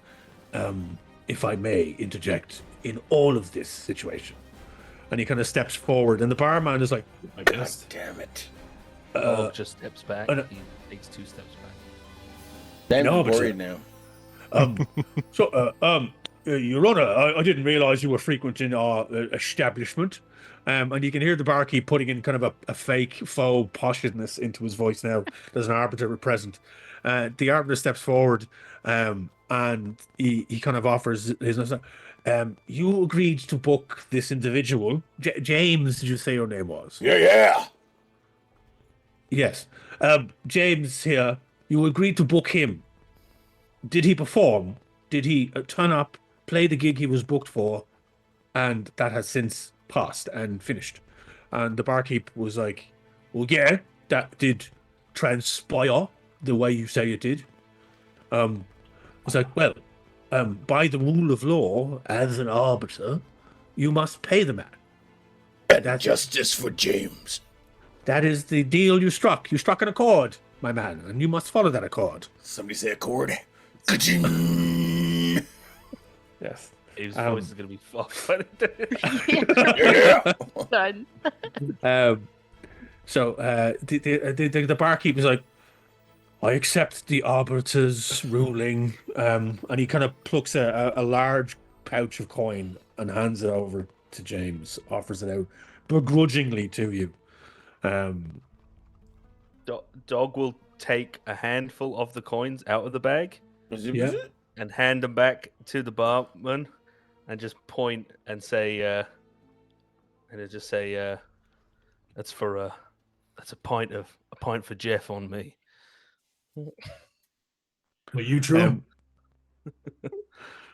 if I may interject in all of this situation. And he kind of steps forward, and the barman is like, I God guess. damn it. Dog just steps back. no. He takes 2 steps back. James No, is but worried now. Your Honor, I didn't realize you were frequenting our establishment. And you can hear the barkeep putting in kind of a fake faux poshness into his voice now. There's an arbiter present. The arbiter steps forward, and he kind of offers his. You agreed to book this individual, James. Did you say your name was? Yeah. Yes. James here. You agreed to book him. Did he perform? Did he turn up, play the gig he was booked for, and that has since passed and finished? And the barkeep was like, well, yeah, that did transpire the way you say it did. I was like, well, by the rule of law, as an arbiter, you must pay the man. That's Justice for James. That is the deal you struck. You struck an accord, my man, and you must follow that accord. Somebody say accord. Ka-ching. Yes. His voice is going to be fucked. Yeah. Done. So the barkeep is like, I accept the arbiter's ruling, and he kind of plucks a large pouch of coin and hands it over to James, offers it out begrudgingly to you. Dog will take a handful of the coins out of the bag Yeah. and hand them back to the barman, and just point and say, that's a pint for Jeff on me. Well, you true.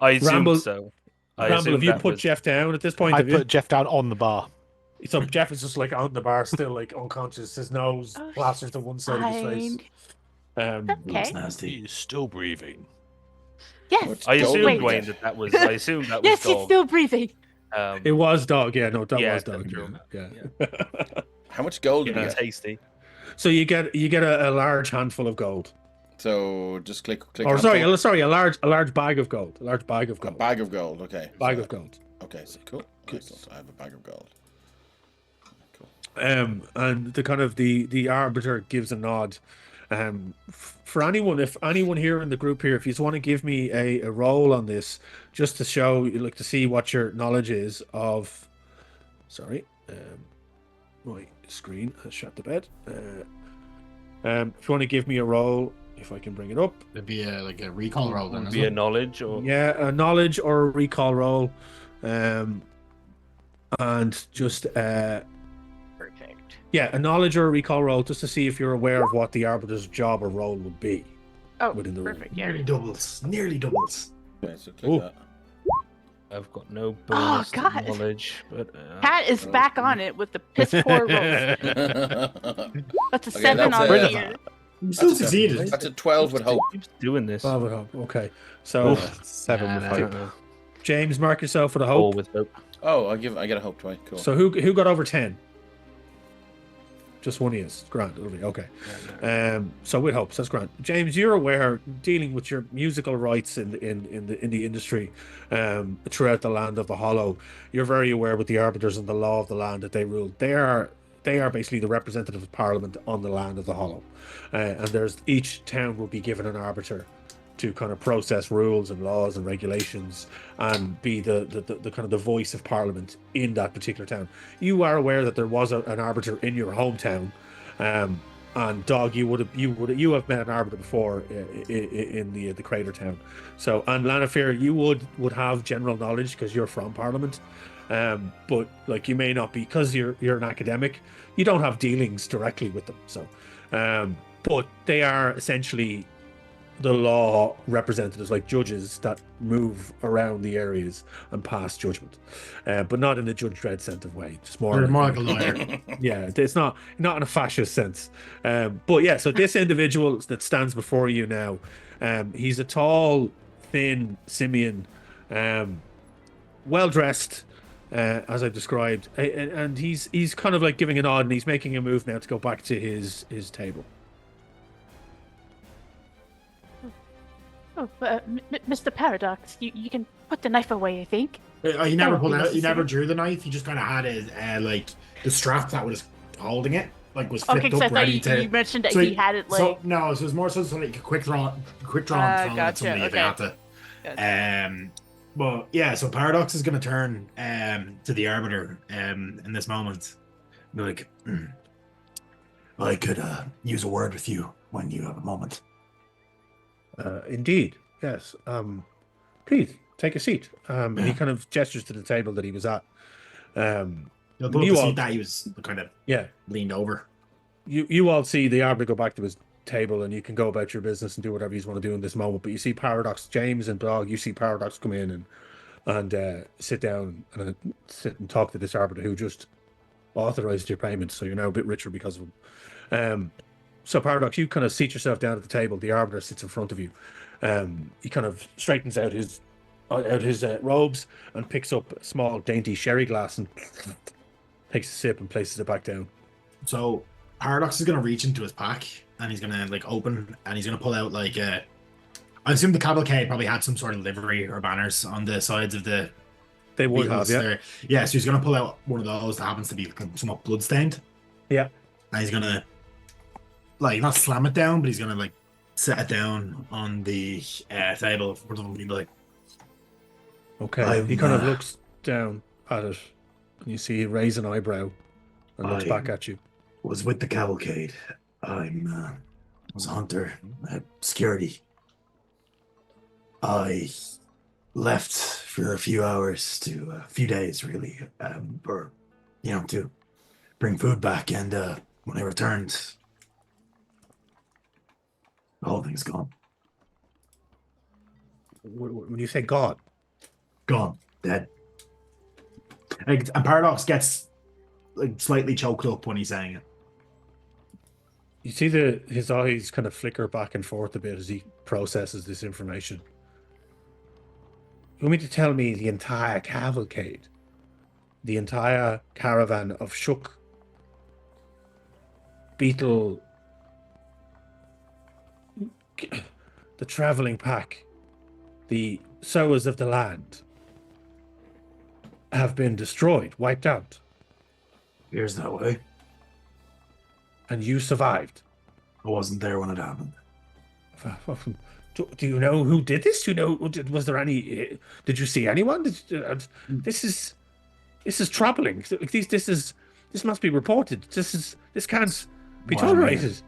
I assume Ramble- so. Ramble, have you put Jeff down at this point? I have you? put Jeff down on the bar. So Jeff is just like on the bar, still like unconscious. His nose Oh, plasters to one side of his face. Okay. nasty. He's still breathing. Yes. I assumed, Wait. Dwayne, that was. I assumed that was Yes, he's dog. still breathing. It was dog. Yeah, no, that Yeah, was dog. that's true. Yeah. How much gold do You you know, get? tasty. So you get a large handful of gold. So just click. Or sorry, handful. a large bag of gold. A large bag of A gold. bag of gold. Okay. Bag So- of gold. Okay, so cool. So I have a bag of gold. Cool. And the kind of the arbiter gives a nod. For anyone, if anyone here in the group here, if you just want to give me a roll on this, just to show, like to see what your knowledge is of. Sorry, my screen has shut the bed. If you want to give me a roll, if I can bring it up. It'd be a recall roll then, Be a knowledge or Yeah, a knowledge or a recall roll, and just Perfect. Yeah, a knowledge or a recall roll just to see if you're aware of what the arbiter's job or role would be. Oh, Within the room. perfect. Yeah. Nearly doubles. Nearly doubles. Okay, so click Ooh. that. I've got no bonus to God. knowledge, but Cat is back on it with the piss poor roll. That's a Okay, 7 that's on a- here. You still That's a- succeeded. That's a 12 with hope. keeps doing this. Oh, with hope. Okay. So, 7 with Nah, hope. nah. James, mark yourself for the All hope. with hope. Oh, I get a hope twice. Cool. So who got over 10? Just one is Grant. Okay. So with hope, so that's Grant. James, you're aware, dealing with your musical rights in the industry, throughout the land of the Hollow. You're very aware with the arbiters and the law of the land that they rule. They are basically the representative of Parliament on the land of the Hollow, and each town will be given an arbiter to kind of process rules and laws and regulations and be the kind of the voice of Parliament in that particular town. You are aware that there was an arbiter in your hometown, and Dog, you have met an arbiter before in the Crater town. So, and Lanafir, you would have general knowledge because you're from Parliament, but like you may not be because you're an academic. You don't have dealings directly with them. So, but they are essentially the law representatives, like judges that move around the areas and pass judgment, but not in a Judge Dredd sense of way. Just more You're like, more like a lawyer. yeah, it's not in a fascist sense. But yeah, so this individual that stands before you now, he's a tall, thin simian, well dressed, as I've described, and he's kind of like giving a nod, and he's making a move now to go back to his table. Oh, Mr. Paradox, you can put the knife away, I think. He never Oh, pulled out. He necessary. never drew the knife. He just kind of had his like the strap that was holding it, like was Okay, flipped because I up, thought ready to. you mentioned that So he had it like. So no, so it was more so like a quick draw and throw at Gotcha, somebody if they okay. had to. Gotcha. But yeah, so Paradox is going to turn to the Arbiter in this moment. Be like, I could use a word with you when you have a moment. Indeed, yes. Please take a seat. And he kind of gestures to the table that he was at. He'll pull up You the all- seat that he was kind of Yeah, leaned over. you all see the arbiter go back to his table, and you can go about your business and do whatever you want to do in this moment. But you see Paradox, James and Dog. You see Paradox come in and sit down and sit and talk to this arbiter who just authorized your payment, so you're now a bit richer because of him. So Paradox, you kind of seat yourself down at the table. The arbiter sits in front of you. He kind of straightens out his robes and picks up a small, dainty sherry glass and takes a sip and places it back down. So Paradox is going to reach into his pack and he's going to like open and he's going to pull out like I assume the cavalcade probably had some sort of livery or banners on the sides of the They would vehicles have, yeah. there. Yeah, so he's going to pull out one of those that happens to be somewhat bloodstained. Yeah. And he's going to like not slam it down, but he's going to like set it down on the table in front of him and be like, Okay. He kind of looks down at it, and you see he raise an eyebrow and looks back at you. was with the cavalcade. I'm was a hunter at security. I left for a few hours to a few days really, or to bring food back. And when I returned, the whole thing's gone. When you say God, Gone, dead. And Paradox gets like slightly choked up when he's saying it. you see his eyes kind of flicker back and forth a bit as he processes this information. You want me to tell me the entire cavalcade, the entire caravan of Shook, Beetle, the traveling pack, the sowers of the land, have been destroyed, wiped out, Here's that way. and you survived? I wasn't there when it happened. Do you know who did this? Do you know? Was there any? Did you see anyone? This is troubling. This must be reported. This can't be Well, tolerated.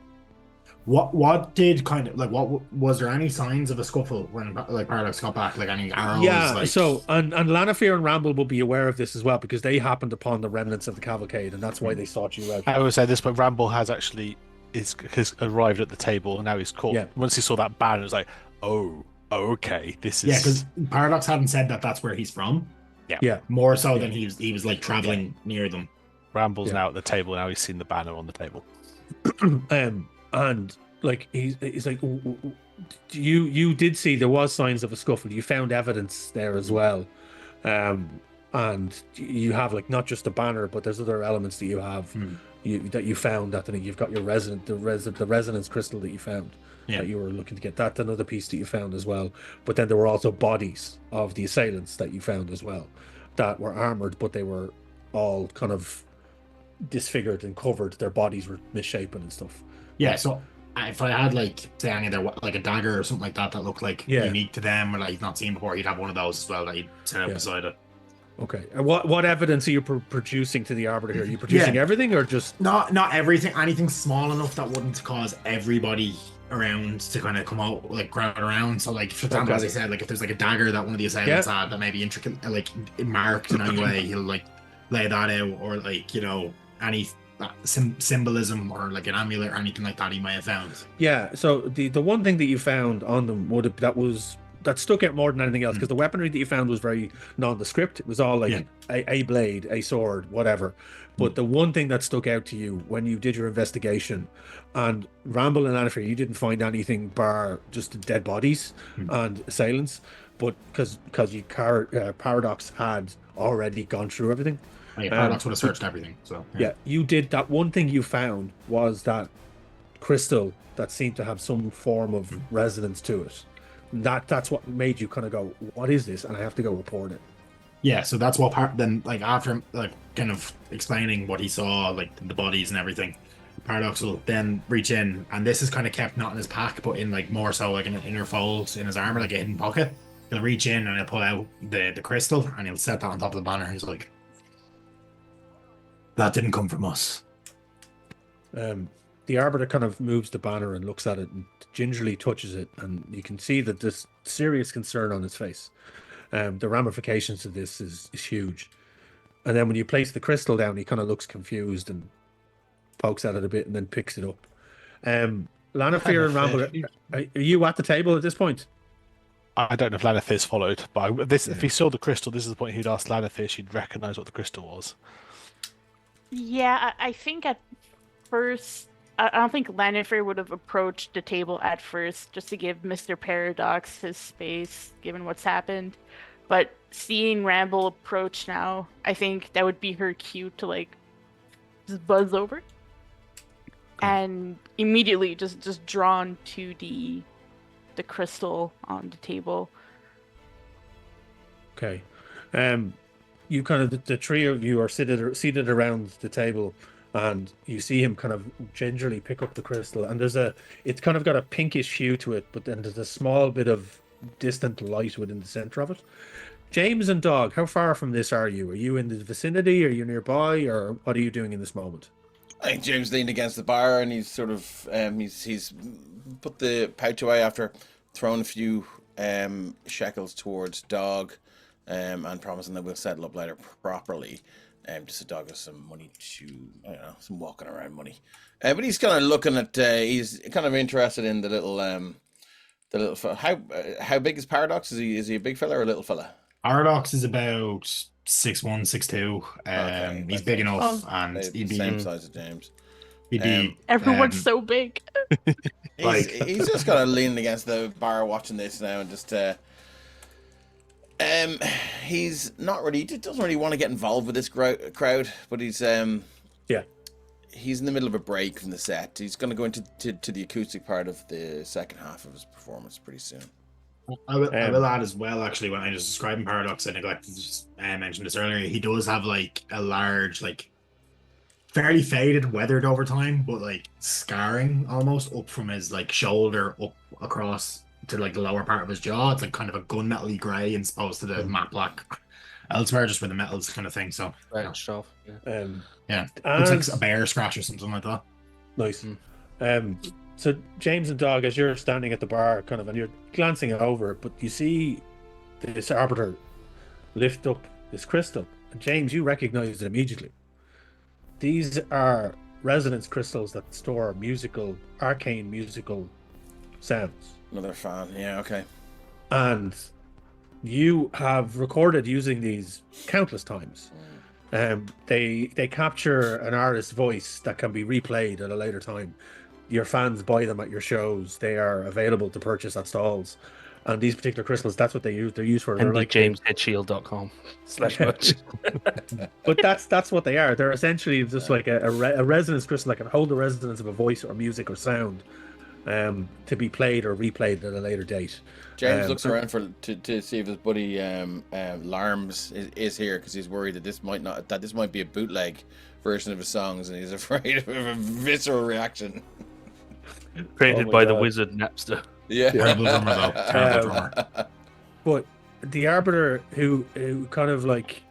What did kind of like what was there any signs of a scuffle when like Paradox got back? Like any arrows? Yeah, like... so and Lanafear and Ramble will be aware of this as well because they happened upon the remnants of the cavalcade, and that's why they sought you out. I would say this, but Ramble has actually has arrived at the table, and now he's caught. Yeah. Once he saw that banner, it was like, oh, okay, this is. Yeah, because Paradox hadn't said that that's where he's from. Yeah. More so than he was like traveling near them. Ramble's now at the table. Now he's seen the banner on the table. And like he's like, you did see there was signs of a scuffle. You found evidence there as well, and you have like not just a banner, but there's other elements that you have that you found. That you've got your the resonance crystal that you found. Yeah. That you were looking to get. That's another piece that you found as well. But then there were also bodies of the assailants that you found as well, that were armored, but they were all kind of disfigured and covered. Their bodies were misshapen and stuff. Yeah, so if I had like say any of their like a dagger or something like that looked like unique to them or like you've not seen before, you'd have one of those as well that you'd set out beside it. Okay. And what evidence are you producing to the Arbiter here? Are you producing everything or just not everything? Anything small enough that wouldn't cause everybody around to kind of come out like crowd around. So like for example, as I said, like if there's like a dagger that one of the assailants had that may be intricate, like marked in any way, he'll like lay that out, or like any symbolism or like an amulet or anything like that he may have found. Yeah. So the one thing that you found on them that stuck out more than anything else, because the weaponry that you found was very nondescript. It was all like a blade, a sword, whatever. But the one thing that stuck out to you when you did your investigation, and Ramble and Lanafear, you didn't find anything bar just dead bodies and assailants, but because Paradox had already gone through everything. Paradox would have searched everything. So you did. That one thing you found was that crystal that seemed to have some form of resonance to it. That's what made you kind of go, what is this? And I have to go report it. Yeah, so that's what then like after like kind of explaining what he saw, like the bodies and everything, Paradox will then reach in, and this is kind of kept not in his pack, but in like more so like in an inner fold in his armor, like a hidden pocket. He'll reach in and he'll pull out the crystal and he'll set that on top of the banner. He's like, that didn't come from us. The Arbiter kind of moves the banner and looks at it and gingerly touches it, and you can see that there's serious concern on his face. The ramifications of this is huge. And then when you place the crystal down, he kind of looks confused and pokes at it a bit and then picks it up. Lanafear and Ramble, are you at the table at this point? I don't know if Lanafear's followed, but if he saw the crystal, this is the point he'd ask Lanafear. She'd recognise what the crystal was. Yeah, I think at first, I don't think Lanafear would have approached the table at first just to give Mr. Paradox his space, given what's happened. But seeing Ramble approach now, I think that would be her cue to like just buzz over, and immediately just drawn to the crystal on the table. Okay. You kind of the three of you are seated around the table, and you see him kind of gingerly pick up the crystal, and it's kind of got a pinkish hue to it, but then there's a small bit of distant light within the center of it. James and Dog, how far from this are you? Are you in the vicinity? Are you nearby? Or what are you doing in this moment? I think James leaned against the bar and he's sort of he's put the pouch away after throwing a few shekels towards Dog, and promising that we'll settle up later properly. Just so Dog has some money some walking around money. But he's kind of looking at he's kind of interested in the little how big is Paradox? Is he a big fella or a little fella? Paradox is about 6'1", 6'2". He's big enough, and he'd be same size as James. He'd be everyone's so big. He's just kind of leaning against the bar watching this now, and just he's not really, he doesn't really want to get involved with this crowd, but he's he's in the middle of a break from the set. He's going to go into the acoustic part of the second half of his performance pretty soon. I will add as well, actually, when I was describing Paradox, I neglected to just mention this earlier. He does have like a large, like fairly faded, weathered over time, but like scarring almost up from his like shoulder up across to like the lower part of his jaw. It's like kind of a gunmetal-y grey as opposed to the matte black elsewhere, just where the metals kind of thing. So scratched off. Looks like a bear scratch or something like that. Nice. So James and Dog, as you're standing at the bar, kind of, and you're glancing over, but you see this arbiter lift up this crystal, and James, you recognize it immediately. These are resonance crystals that store arcane musical sounds. Another fan. Yeah. Okay. And you have recorded using these countless times. They capture an artist's voice that can be replayed at a later time. Your fans buy them at your shows. They are available to purchase at stalls. And these particular crystals, that's what they use. They're used for. They're And like jamesheadshield.com/much. But that's what they are. They're essentially just like a resonance crystal that can hold the resonance of a voice or music or sound, to be played or replayed at a later date. James looks around to see if his buddy Larms is here, because he's worried that this might be a bootleg version of his songs, and he's afraid of a visceral reaction. Created by the wizard Napster. Yeah. Terrible drummer, though. Terrible drummer. But the arbiter who kind of like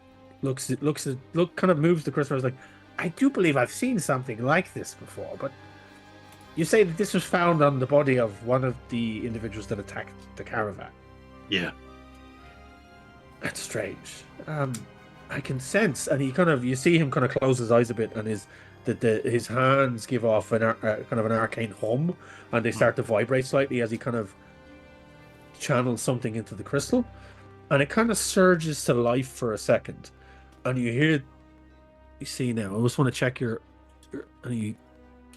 kind of moves the crystal, is like, I do believe I've seen something like this before, but you say that this was found on the body of one of the individuals that attacked the caravan. Yeah. That's strange. I can sense, and you see him kind of close his eyes a bit, and his hands give off kind of an arcane hum, and they start to vibrate slightly as he kind of channels something into the crystal, and it kind of surges to life for a second, and you see now. I just want to check your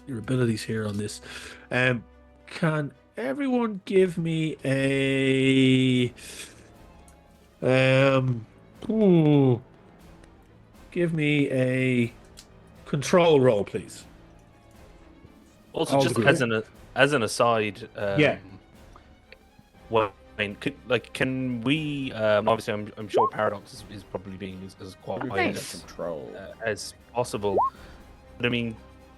abilities here on this. Can everyone give me a control roll, please? Also, I'll just agree. as an aside, Yeah. Well, I mean, can we? Obviously, I'm sure Paradox is probably being as quiet Nice. Control. as possible. But I mean,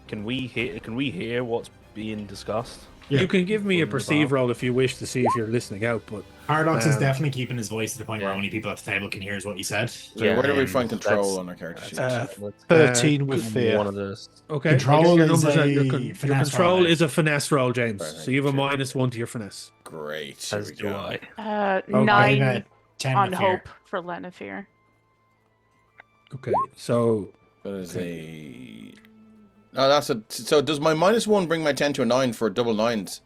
can we hear what's being discussed? Yeah. You can give me a From the perceive bar. roll if you wish to see if you're listening out, but Paradox is Um, definitely keeping his voice to the point where yeah. only people at the table can hear what he said. So where do we find control that's- on our character sheet? That's 13 with fear. one of those. okay. Control your is numbers a your finesse control roll, is a finesse roll, James. Perfect. So you have a -1 to your finesse. Great. Here As we do go. I. I 9 got 10 on with fear. hope for Lenafear. Okay, so That is a. No, that's a. So does my -1 bring my 10 to a 9 for double nines?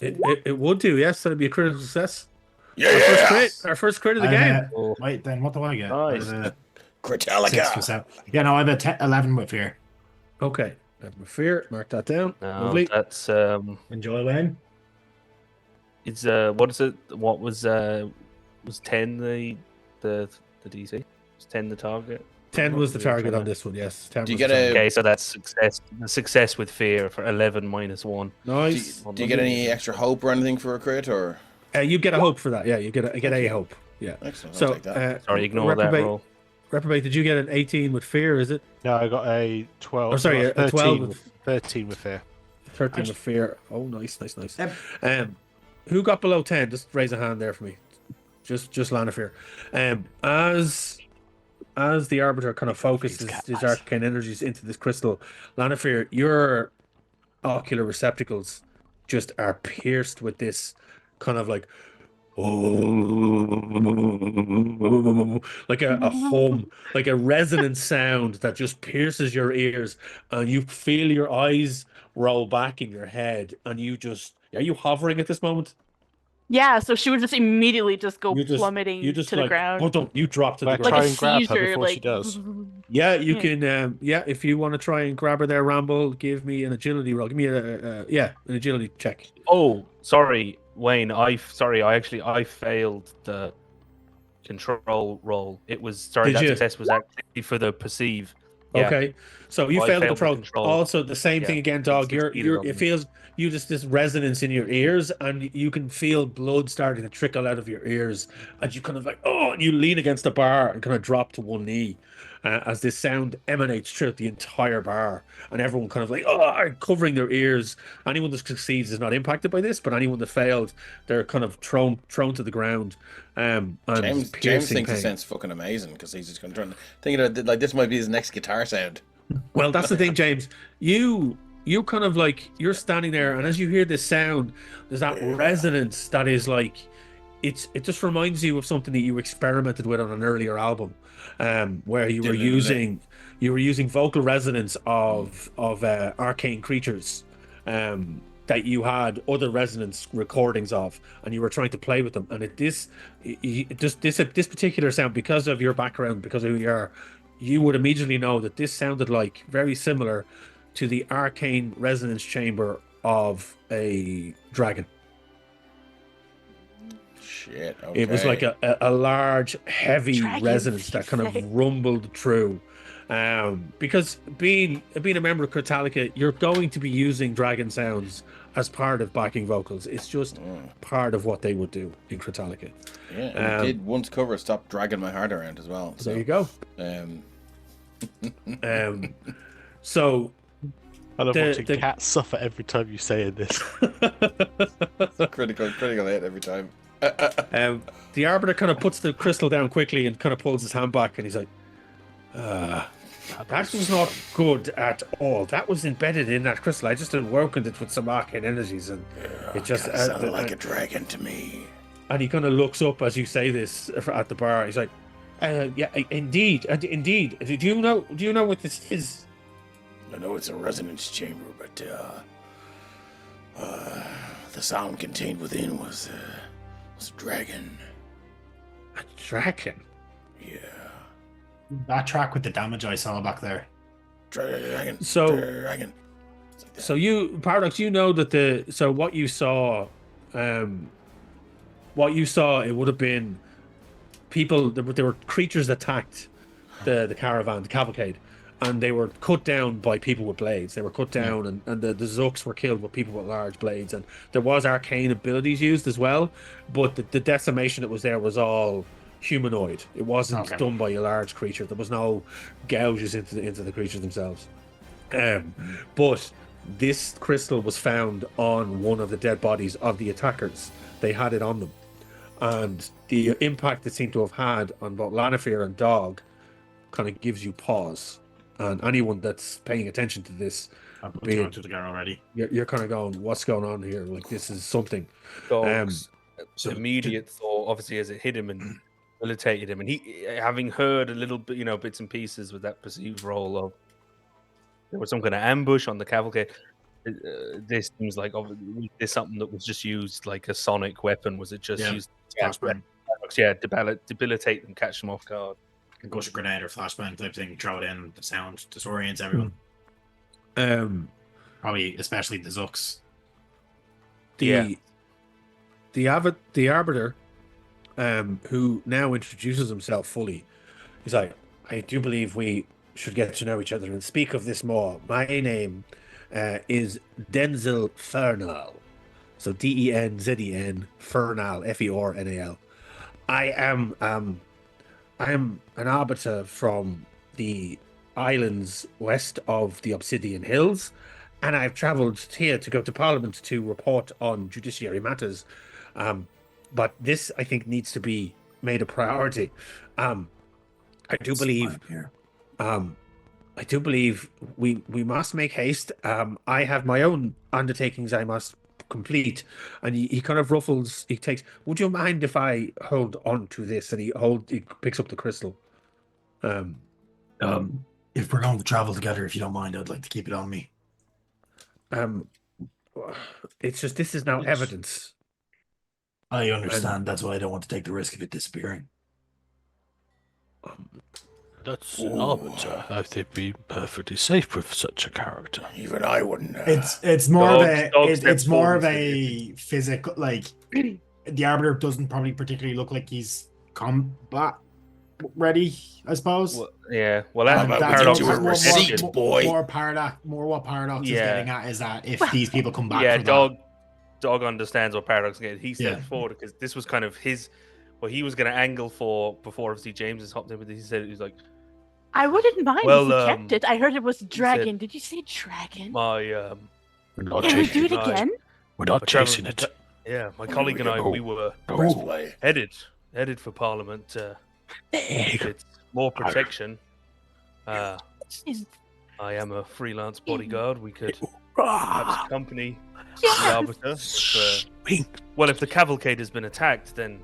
it would do, yes. That'd be a critical success. Yeah. Our first crit of the game. Wait, then what do I get? Nice. There's a 6 Critalica. for 7. Yeah, no, I have a 11 with fear. Okay, I have my fear. Mark that down. No, Lovely. that's Enjoy, Wayne. it's what is it? What was 10 the DC? Was 10 the target? 10 was the target on this one. Yes. 10 Do you was get the a- target. Okay, so that's success. The success with fear for 11 -1. Nice. Do you get any extra hope or anything for a crit, or? You get a hope for that. Yeah, you get a hope. Yeah. Excellent. I'll So, take that. Sorry, ignore that roll. Reprobate, did you get an 18 with fear? Is it No, I got a 12. Oh, sorry, no, a 12 with- 13 with fear. 13 with fear? Oh, nice. Yep. Who got below 10? Just raise a hand there for me. Just land of fear. As the arbiter kind of focuses his arcane energies into this crystal, Lanafir, your ocular receptacles just are pierced with this kind of like like a hum, like a resonant sound that just pierces your ears, and you feel your eyes roll back in your head, and are you hovering at this moment? Yeah, so she would just immediately just go You just- plummeting You just to the like, ground. oh, don't you drop to the Like, ground. Like try a and grab her seizure, before she like does. Yeah, you Yeah. can. If you want to try and grab her there, Ramble, give me an agility roll. Give me an agility check. Oh, sorry, Wayne. I failed the control roll. It was Did that you? success was actually for the perceive. Yeah. Okay, so you I failed the failed the control. control. Also, the same Yeah, thing again, dog. it's You're succeeded on it me. feels you just this resonance in your ears, and you can feel blood starting to trickle out of your ears, and you kind of like and you lean against the bar and kind of drop to one knee, as this sound emanates throughout the entire bar, and everyone kind of like covering their ears. Anyone that succeeds is not impacted by this, but anyone that failed, they're kind of thrown to the ground. And James piercing thinks it pain. sounds fucking amazing because he's just going to thinking like this might be his next guitar sound. Well, that's the thing, James. You you kind of like you're standing there, and as you hear this sound, there's that resonance that is like it just reminds you of something that you experimented with on an earlier album, where you were using vocal resonance of arcane creatures, that you had other resonance recordings of, and you were trying to play with them. And this particular sound, because of your background, because of who you are, you would immediately know that this sounded like very similar to the arcane resonance chamber of a dragon. Shit. Okay. It was like a large, heavy Dragons, resonance that kind you of rumbled through. Because being a member of Critallica, you're going to be using dragon sounds as part of backing vocals. It's just part of what they would do in Critallica. Yeah, and it did once cover Stop Dragging My Heart Around as well. So there you go. So I love watching cats suffer every time you say this. critical hit every time. The Arbiter kind of puts the crystal down quickly and kind of pulls his hand back, and he's like, that was not good at all. That was embedded in that crystal. I just awoken it with some arcane energies, and it just sounded like a dragon to me. And he kind of looks up as you say this at the bar. He's like, yeah, indeed. Do you know what this is? I know it's a resonance chamber, but the sound contained within was a dragon. A dragon? Yeah. That track with the damage I saw back there. Dragon. So you, Paradox, you know that what you saw, it would have been people. There were creatures that attacked the caravan, the cavalcade, and they were cut down by people with blades. They were cut down, and the Zooks were killed with people with large blades. And there was arcane abilities used as well, but the decimation that was there was all humanoid. It wasn't done by a large creature. There was no gouges into the creatures themselves. But this crystal was found on one of the dead bodies of the attackers. They had it on them, and the impact it seemed to have had on both Lanafir and Dog kind of gives you pause. And anyone that's paying attention to this, I've put two together already. You're kind of going, "What's going on here? Like, this is something." Dog's immediate thought, obviously, as it hit him and debilitated him, and he, having heard a little bit, bits and pieces with that perceived role of there was some kind of ambush on the cavalcade. This seems like there's something that was just used like a sonic weapon. Was it just used? Debilitate them, catch them off guard. A gush grenade or flashbang type thing, throw it in, the sound disorients everyone. Probably especially the Zooks. The Arbiter, who now introduces himself fully, he's like, I do believe we should get to know each other and speak of this more. My name is Denzel Fernal. So Denzen, Fernal, Fernal. I am an arbiter from the islands west of the Obsidian Hills, and I've travelled here to go to Parliament to report on judiciary matters. But this, I think, needs to be made a priority. I do believe we must make haste. I have my own undertakings I must complete. And he kind of ruffles. He takes. Would you mind if I hold on to this? And he picks up the crystal. If we're going to travel together, if you don't mind, I'd like to keep it on me. It's just this is now evidence. I understand. That's why I don't want to take the risk of it disappearing. That's an arbiter. I think it'd be perfectly safe with such a character. Even I wouldn't. It's more of a physical, like the arbiter doesn't probably particularly look like he's combat ready, I suppose. Well, that's Paradox. More what Paradox is getting at is that if these people come back, Dog understands what Paradox is getting. He stepped forward because this was kind of what he was going to angle for before obviously James has hopped in with it. He said he was like, I wouldn't mind if you kept it. I heard it was dragon. Did you say dragon? We're not Can we do it again? We're not chasing it. Yeah, my colleague and I, we were headed for Parliament. It's more protection. I am a freelance bodyguard. We could perhaps accompany the Arbiter. If the cavalcade has been attacked, then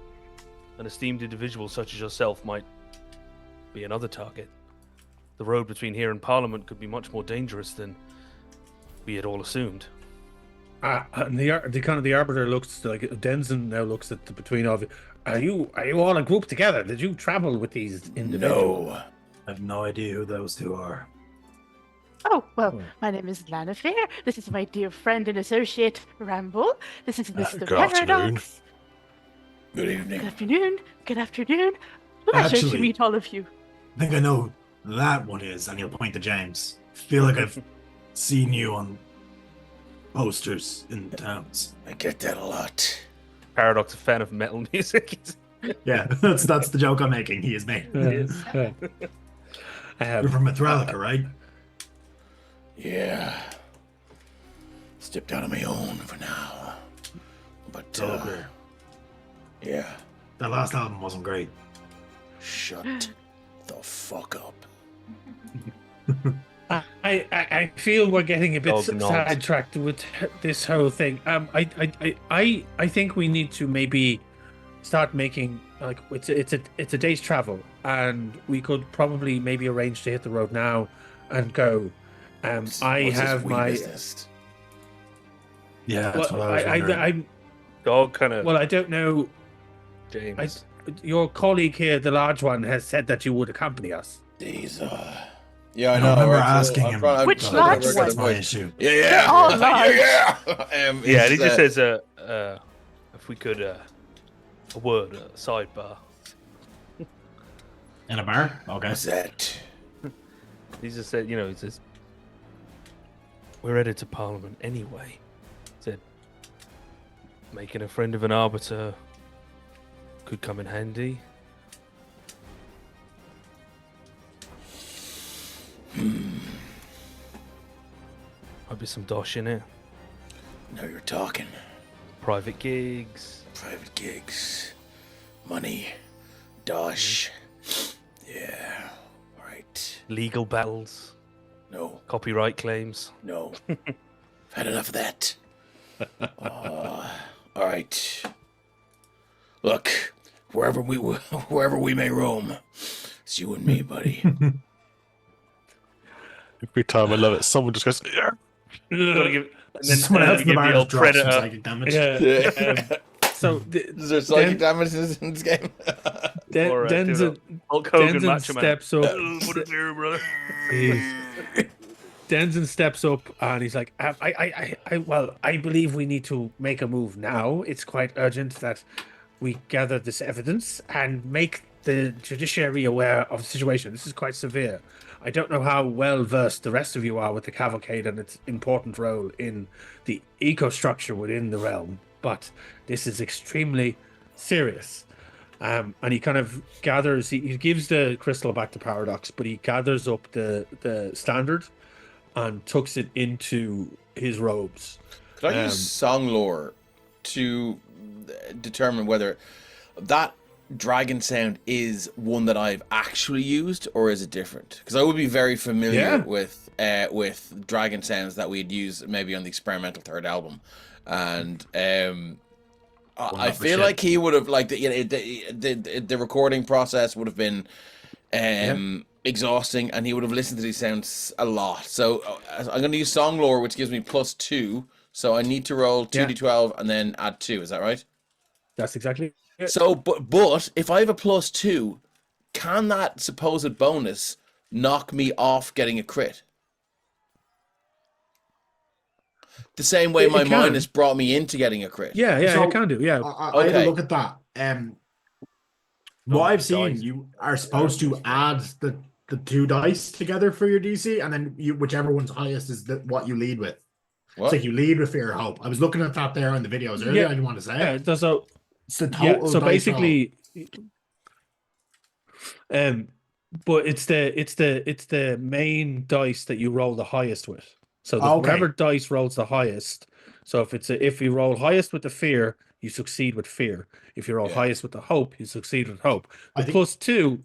an esteemed individual such as yourself might be another target. The road between here and Parliament could be much more dangerous than we had all assumed. And the Arbiter looks like Denzin now looks at the between of you. Are you all a group together? Did you travel with these individuals? No. I have no idea who those two are. Oh, well, my name is Lana Fair. This is my dear friend and associate, Ramble. This is Mr. good Paradox. afternoon. Good evening. Good afternoon. Good afternoon. Pleasure to Actually- meet all of you. I think I know who that one is, and he'll point to James. Feel like I've seen you on posters in towns. I get that a lot. Paradox, a fan of metal music. Yeah, that's the joke I'm making. He is me. You're You're from Mithralica, right? Yeah. Stepped out on my own for now. But, Okay. yeah. That last album wasn't great. Shut the fuck up. I feel we're getting a bit Dog nods. sidetracked with this whole thing. I think we need to maybe start making like it's a day's travel, and we could probably maybe arrange to hit the road now and go. I What's have this wee my business? Yeah, that's well, what I was wondering. I'm Dog kind of well. I don't know. James. Your colleague here, the large one, has said that you would accompany us. These, yeah, I I know. remember right, so asking I'm him. trying- I'm Which trying to large work one? out That's the my point. issue. Yeah. They're all large. Yeah. Yeah, he it's, just says, if we could, a word, a sidebar. In a bar? Okay. What's that? He just said, he says, we're headed to Parliament anyway. Said, making a friend of an arbiter could come in handy. Might be some dosh in it. Now you're talking. Private gigs. Private gigs. Money. Dosh. Yeah. All right. Legal battles. No. Copyright claims. No. I've had enough of that. All right. Look, wherever we may roam, it's you and me, buddy. Every time I love it, someone just goes, yeah. Gotta give, and then, Someone else in the give bar the just old drops some predator. psychic damage. Yeah. So Is there psychic damage in this game? Or, Denzin Hulk Hogan, Denzin Macho Man. steps up. Put it there, brother. Denzin steps up and he's like, I believe we need to make a move now. It's quite urgent that we gather this evidence and make the judiciary aware of the situation. This is quite severe. I don't know how well versed the rest of you are with the cavalcade and its important role in the eco-structure within the realm, but this is extremely serious. And he kind of gathers, he gives the crystal back to Paradox, but he gathers up the standard and tucks it into his robes. Could I use song lore to determine whether that dragon sound is one that I've actually used, or is it different? Because I would be very familiar with dragon sounds that we'd use maybe on the experimental third album, and I feel like he would have like the recording process would have been exhausting, and he would have listened to these sounds a lot. So I'm going to use song lore, which gives me +2. So I need to roll 2d12 and then add 2. Is that right? That's exactly it. So, but if I have a +2, can that supposed bonus knock me off getting a crit? The same way It my can. minus brought me into getting a crit. Yeah, So, it can do. Yeah, I had Okay. a look at that. What I've seen, you are supposed to add the 2 dice together for your DC, and then whichever one's highest is what you lead with. What? It's like you lead with fear or hope. I was looking at that there in the videos earlier. Yeah. I didn't want to say yeah. it. So It's the yeah, total. so dice basically, but it's the main dice that you roll the highest with. So whatever dice rolls the highest. So if you roll highest with the fear, you succeed with fear. If you roll highest with the hope, you succeed with hope. I The think- +2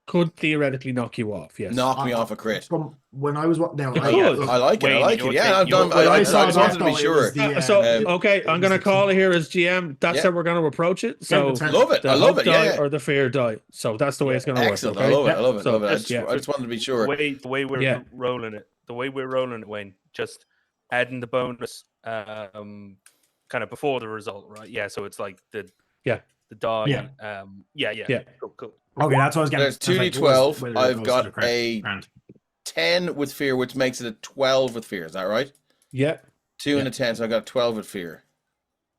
could theoretically knock you off. Yes. Knock me off a crit. From when I was now, You I, could. I like it. I Wayne, like you're it. Yeah, taking- you're- I I just saw wanted that, to be though, it sure. was the, So it I'm was going to the call it key. here as GM. That's Yeah. how we're going to approach it. So that's right. Love it. the I love hope it. die Yeah, yeah. or the fear die. So that's the way it's going to work. Excellent. Okay? I love it. Yeah. I love it. So, I love it. yeah. I just wanted to be sure. The way we're Yeah. rolling it, Wayne, just adding the bonus kind of before the result, right? Yeah, so it's like the die. Yeah. Yeah. Cool. Okay, that's what I was getting. There's I was like, 2d12. whether it I've goes got to the correct a round. 10 with fear, which makes it a 12 with fear. Is that right? Yeah. 2 and a 10, so I got 12 with fear.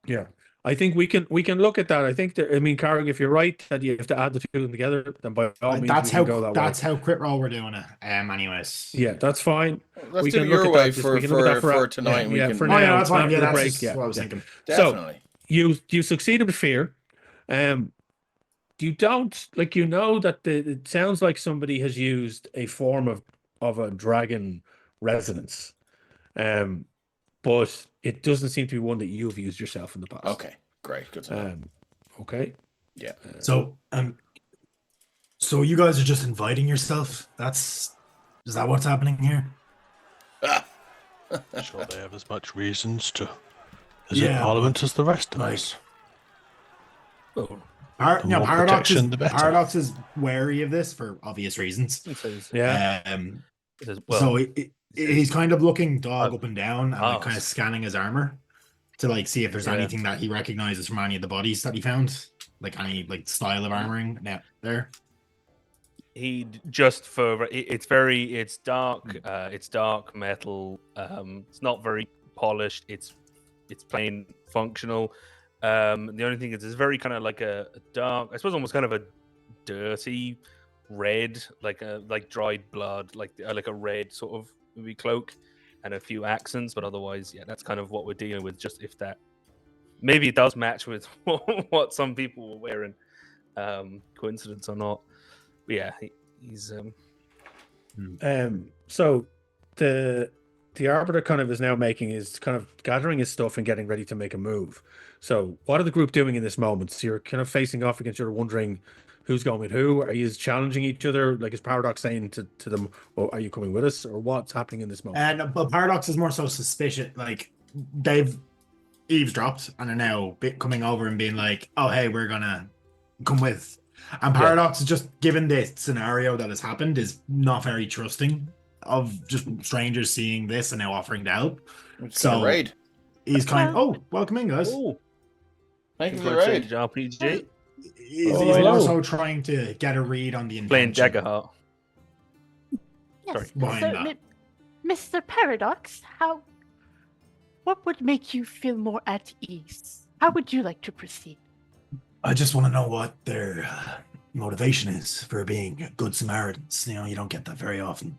Yeah. I think we can look at that. I think that, I mean, Carrick, if you're right that you have to add the two of them together, then by all means That's we can go that way. how crit roll we're doing it. Anyways. Yeah, that's fine. Let's We do can it look your at way that. for We can look at that for tonight. Yeah, we can for Oh, now. yeah, that's fine. after Yeah, the that's break. just what I was thinking. definitely. You succeeded with fear. You don't like that it sounds like somebody has used a form of a dragon resonance, but it doesn't seem to be one that you've used yourself in the past. Okay, great, good to know. Okay. Yeah. So you guys are just inviting yourself? Is that what's happening here? Sure, they have as much reasons to Yeah, visit Parliament as the rest of like- us. Oh, The more protection, the better. Paradox is wary of this for obvious reasons. It says, yeah. it says, So well, he's kind of looking dog up and down and like, Oh. kind of scanning his armor to like see if there's Yeah. anything that he recognizes from any of the bodies that he found, like any like style of armoring. Now there. he just for it's dark metal. It's not very polished. It's plain functional. The only thing is it's very kind of like a dark, I suppose almost kind of a dirty red, like dried blood, like a red sort of maybe cloak and a few accents, but otherwise, yeah, that's kind of what we're dealing with. Just if that maybe it does match with what some people were wearing, coincidence or not. But yeah, he's So the arbiter kind of is now gathering his stuff and getting ready to make a move. So what are the group doing in this moment? So you're kind of facing off against each other, wondering who's going with who. Are you challenging each other? Like, is Paradox saying to them, well, are you coming with us? Or what's happening in this moment? And but Paradox is more so suspicious. Like they've eavesdropped and are now coming over and being like, "Oh, hey, we're gonna come with." And Paradox is just given the scenario that has happened is not very trusting of just strangers seeing this and now offering to help. So raid. he's kind of welcome in, guys. Thank you for the raid. RPG He's hello. also trying to get a read on the playing intention Daggerheart. Yes. behind So, that. Mr. Paradox, what would make you feel more at ease? How would you like to proceed? I just want to know what their motivation is for being good Samaritans. You know, you don't get that very often.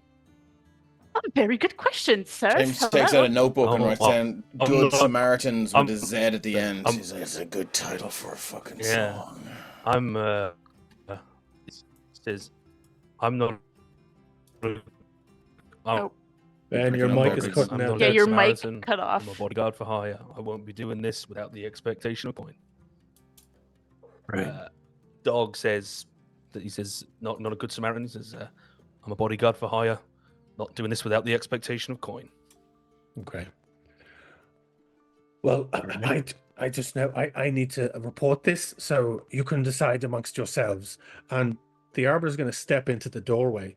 Oh, very good question, sir. James Hello. takes out a notebook and Oh, writes well, down I'm "Good not- Samaritans" I'm- with a Z at the end. I'm- He's like, "It's a good title for a fucking Yeah. song." I'm it says I'm not. Oh. And your Freaking mic unbothered. is cutting I'm out. not Yeah, a your Samaritan. mic cut off. I'm a bodyguard for hire. I won't be doing this without the expectation of coin. Right. Dog says that he says not a good Samaritan. He says I'm a bodyguard for hire. Not doing this without the expectation of coin. Okay. Well, I just know I need to report this, so you can decide amongst yourselves. And the arbiter is going to step into the doorway,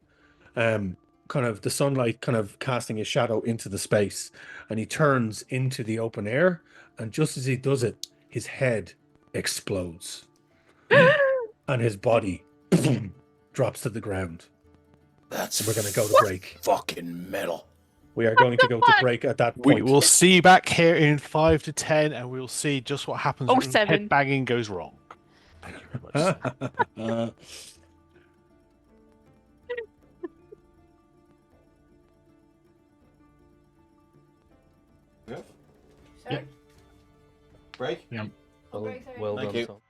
kind of the sunlight kind of casting a shadow into the space, and he turns into the open air. And just as he does it, his head explodes, and his body drops to the ground. That's We're going to go to break. fucking metal. We are going to go to break at that point. We will see you back here in 5 to 10, and we'll see just what happens when 07. head banging goes wrong. Thank you very much. Break. Well Thank done, you. Tom.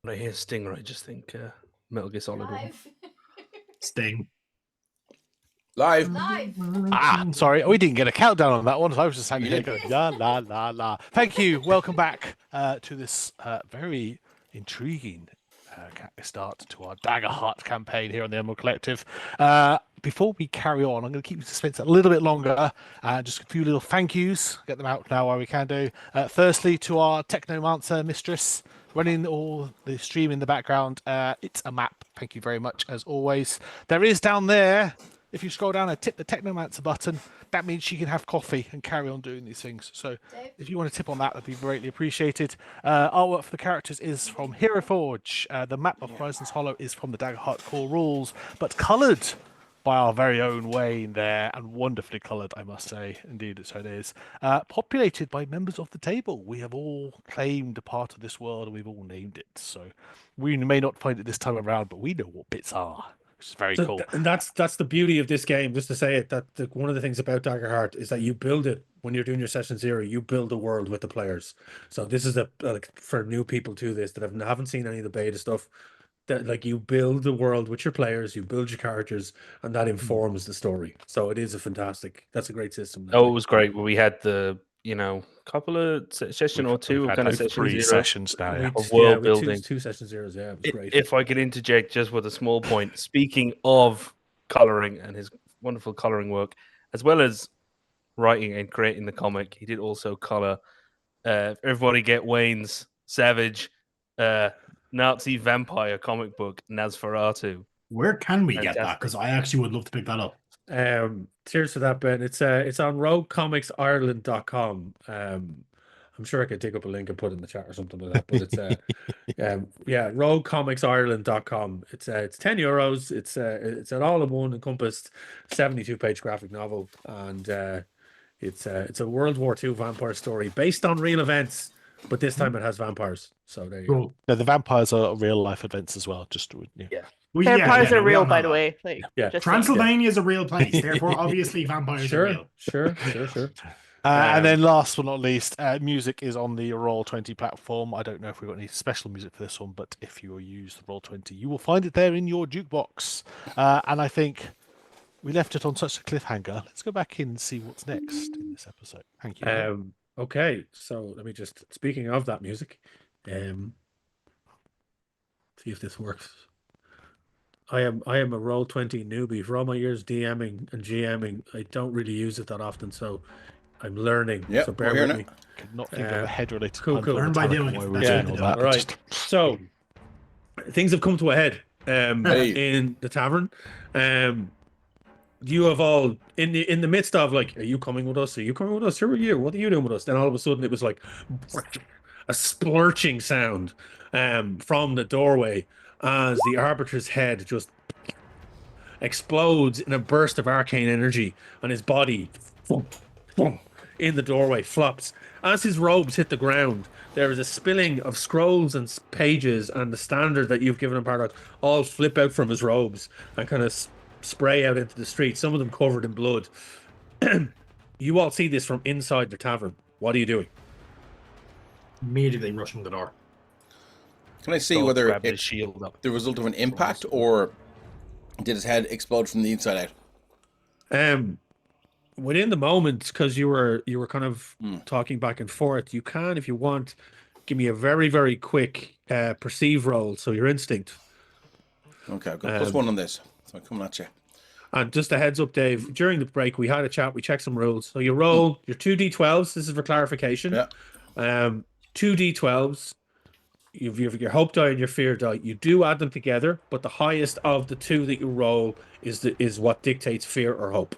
When I hear Stinger, I just think Metal Gear Solid 1. Live. Sting. Live. Live. Sorry, we didn't get a countdown on that one. So I was just hanging here going, la, la, la, la. Thank you. Welcome back to this very intriguing start to our Daggerheart campaign here on the Emerald Collective. Before we carry on, I'm going to keep you suspense a little bit longer. Just a few little thank yous. Get them out now while we can do. Firstly, to our Technomancer mistress, running all the stream in the background. It's a map. Thank you very much, as always. There is down there, if you scroll down and tip the Technomancer button, that means she can have coffee and carry on doing these things. So if you want to tip on that, that'd be greatly appreciated. Artwork for the characters is from Hero Forge. The map of Horizons Hollow is from the Daggerheart core rules, but coloured by our very own Wayne there, and wonderfully coloured, I must say. Indeed, so it is. Populated by members of the table. We have all claimed a part of this world, and we've all named it. So we may not find it this time around, but we know what bits are, which is very cool. And that's the beauty of this game, just to say it, that one of the things about Daggerheart is that you build it when you're doing your session 0, you build the world with the players. So this is like for new people to this that haven't seen any of the beta stuff, that like you build the world with your players, you build your characters, and that informs the story. So it is that's a great system. Oh, it was great. We had the couple of session or two of kind of session 0 sessions now. Yeah. of world building. Two session zeros, yeah, it was great. If I could interject just with a small point, speaking of coloring and his wonderful coloring work, as well as writing and creating the comic, he did also color. Everybody get Wayne's savage Nazi vampire comic book Nosferatu. Where can we get that? Because I actually would love to pick that up. Cheers for that, Ben. It's on roguecomicsIreland.com. I'm sure I could dig up a link and put it in the chat or something like that. But it's roguecomicsIreland.com. It's €10. It's an all-in-one encompassed 72-page graphic novel, and it's a World War II vampire story based on real events, but this time it has vampires. So there you go. No, the vampires are real life events as well. Just yeah. Well, Vampires are we all real, know by the that. way. Like, Yeah. just Transylvania is a real place, therefore, obviously, vampires are real. Sure. and then last but not least, music is on the Roll20 platform. I don't know if we've got any special music for this one, but if you use the Roll20, you will find it there in your jukebox. And I think we left it on such a cliffhanger. Let's go back in and see what's next in this episode. Thank you. Okay, so let me just, speaking of that music, see if this works. I am a Roll20 newbie. For all my years DMing and GMing, I don't really use it that often, so I'm learning. Yep, so bear we're with hearing me. Could not think of a head related. Cool. Learn by doing it. That's Yeah, what we do. that. all right. So things have come to a head in the tavern. You have all in the midst of like, are you coming with us? Are you coming with us? Who are you? What are you doing with us? Then all of a sudden it was like a splurching sound from the doorway as the Arbiter's head just explodes in a burst of arcane energy, and his body in the doorway flops. As his robes hit the ground, there is a spilling of scrolls and pages, and the standard that you've given him part of all flip out from his robes and kind of spray out into the street, some of them covered in blood. You all see this from inside the tavern. What are you doing? Immediately rushing the door. Can I see Dog whether grabbed his it's shield up. the result of an impact or did his head explode from the inside out? Within the moment, because you were kind of talking back and forth, you can, if you want, give me a very, very quick perceive roll, so your instinct. Okay, I've got +1 on this. So I'm coming at you. And just a heads up, Dave, during the break, we had a chat, we checked some rules. So you roll your 2d12s, this is for clarification. Yeah. 2d12s, you've your hope die and your fear die. You do add them together, but the highest of the two that you roll is what dictates fear or hope.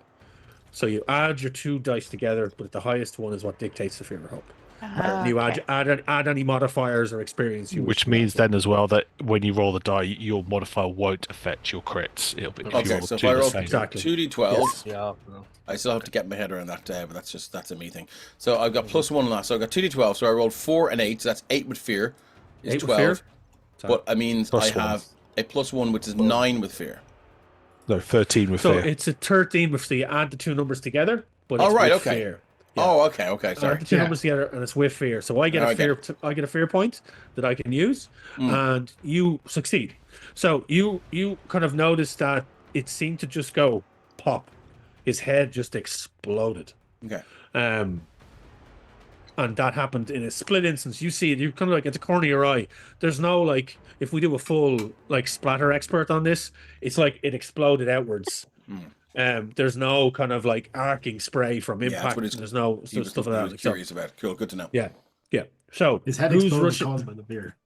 So you add your 2 dice together, but the highest one is what dictates the fear or hope. And you add any modifiers or experience you Which means then as well that when you roll the die, your modifier won't affect your crits. It'll be Okay, so if I roll Exactly. 2d12s, Yeah. I still have to get my head around that, but that's a me thing. So I've got +1 on that. So I've got 2d12, so I rolled 4 and 8, so that's 8 with fear. Is 8 with fear? 12. But I means I +1. have a +1, which is 9 with fear. No, 13 with So fear. it's a 13 with, so you add the 2 numbers together, but it's Oh, right, with okay. fear. Oh, okay. Add Sorry. the two numbers together, and it's with fear. So I get a fear. I get a fear point that I can use, and you succeed. So you kind of notice that it seemed to just go pop. His head just exploded. Okay. And that happened in a split instance. You see it, you kind of like at the corner of your eye. There's no like, if we do a full like splatter expert on this, it's like it exploded outwards. There's no kind of like arcing spray from impact. There's no stuff like that. I was curious about. Cool, good to know. Yeah. So His head who's exploded rushing? caused by the beer.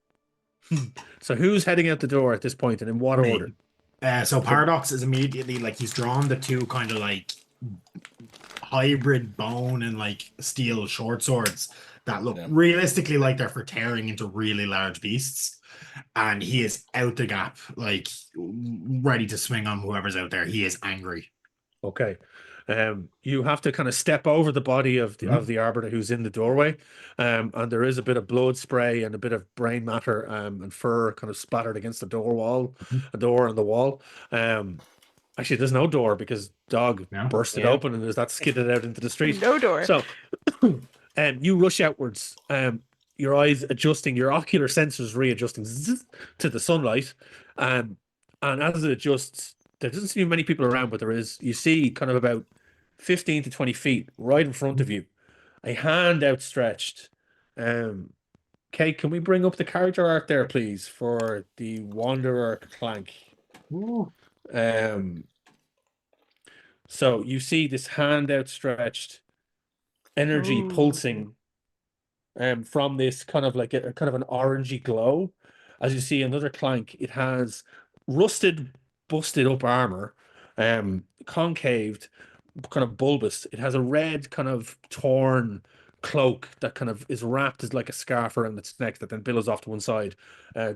So who's heading out the door at this point, and in what Me. order? So Paradox is immediately like he's drawn the two kind of like hybrid bone and like steel short swords that look realistically like they're for tearing into really large beasts, and he is out the gap, like ready to swing on whoever's out there. He is angry. Okay. You have to kind of step over the body of the arbiter who's in the doorway, and there is a bit of blood spray and a bit of brain matter and fur kind of splattered against the a door on the wall. Actually, there's no door because dog burst it open and there's that skidded out into the street. No door. So, you rush outwards. Your eyes adjusting, your ocular sensors readjusting to the sunlight, and as it adjusts, there doesn't seem many people around, but there is. You see, kind of about 15 to 20 feet right in front of you, a hand outstretched. Kate, can we bring up the character art there, please, for the Wanderer Clank? Ooh. So you see this hand outstretched, energy pulsing from this kind of like a kind of an orangey glow. As you see another Clank, it has rusted, busted up armor, concaved, kind of bulbous. It has a red kind of torn cloak that kind of is wrapped as like a scarf around its neck that then billows off to one side,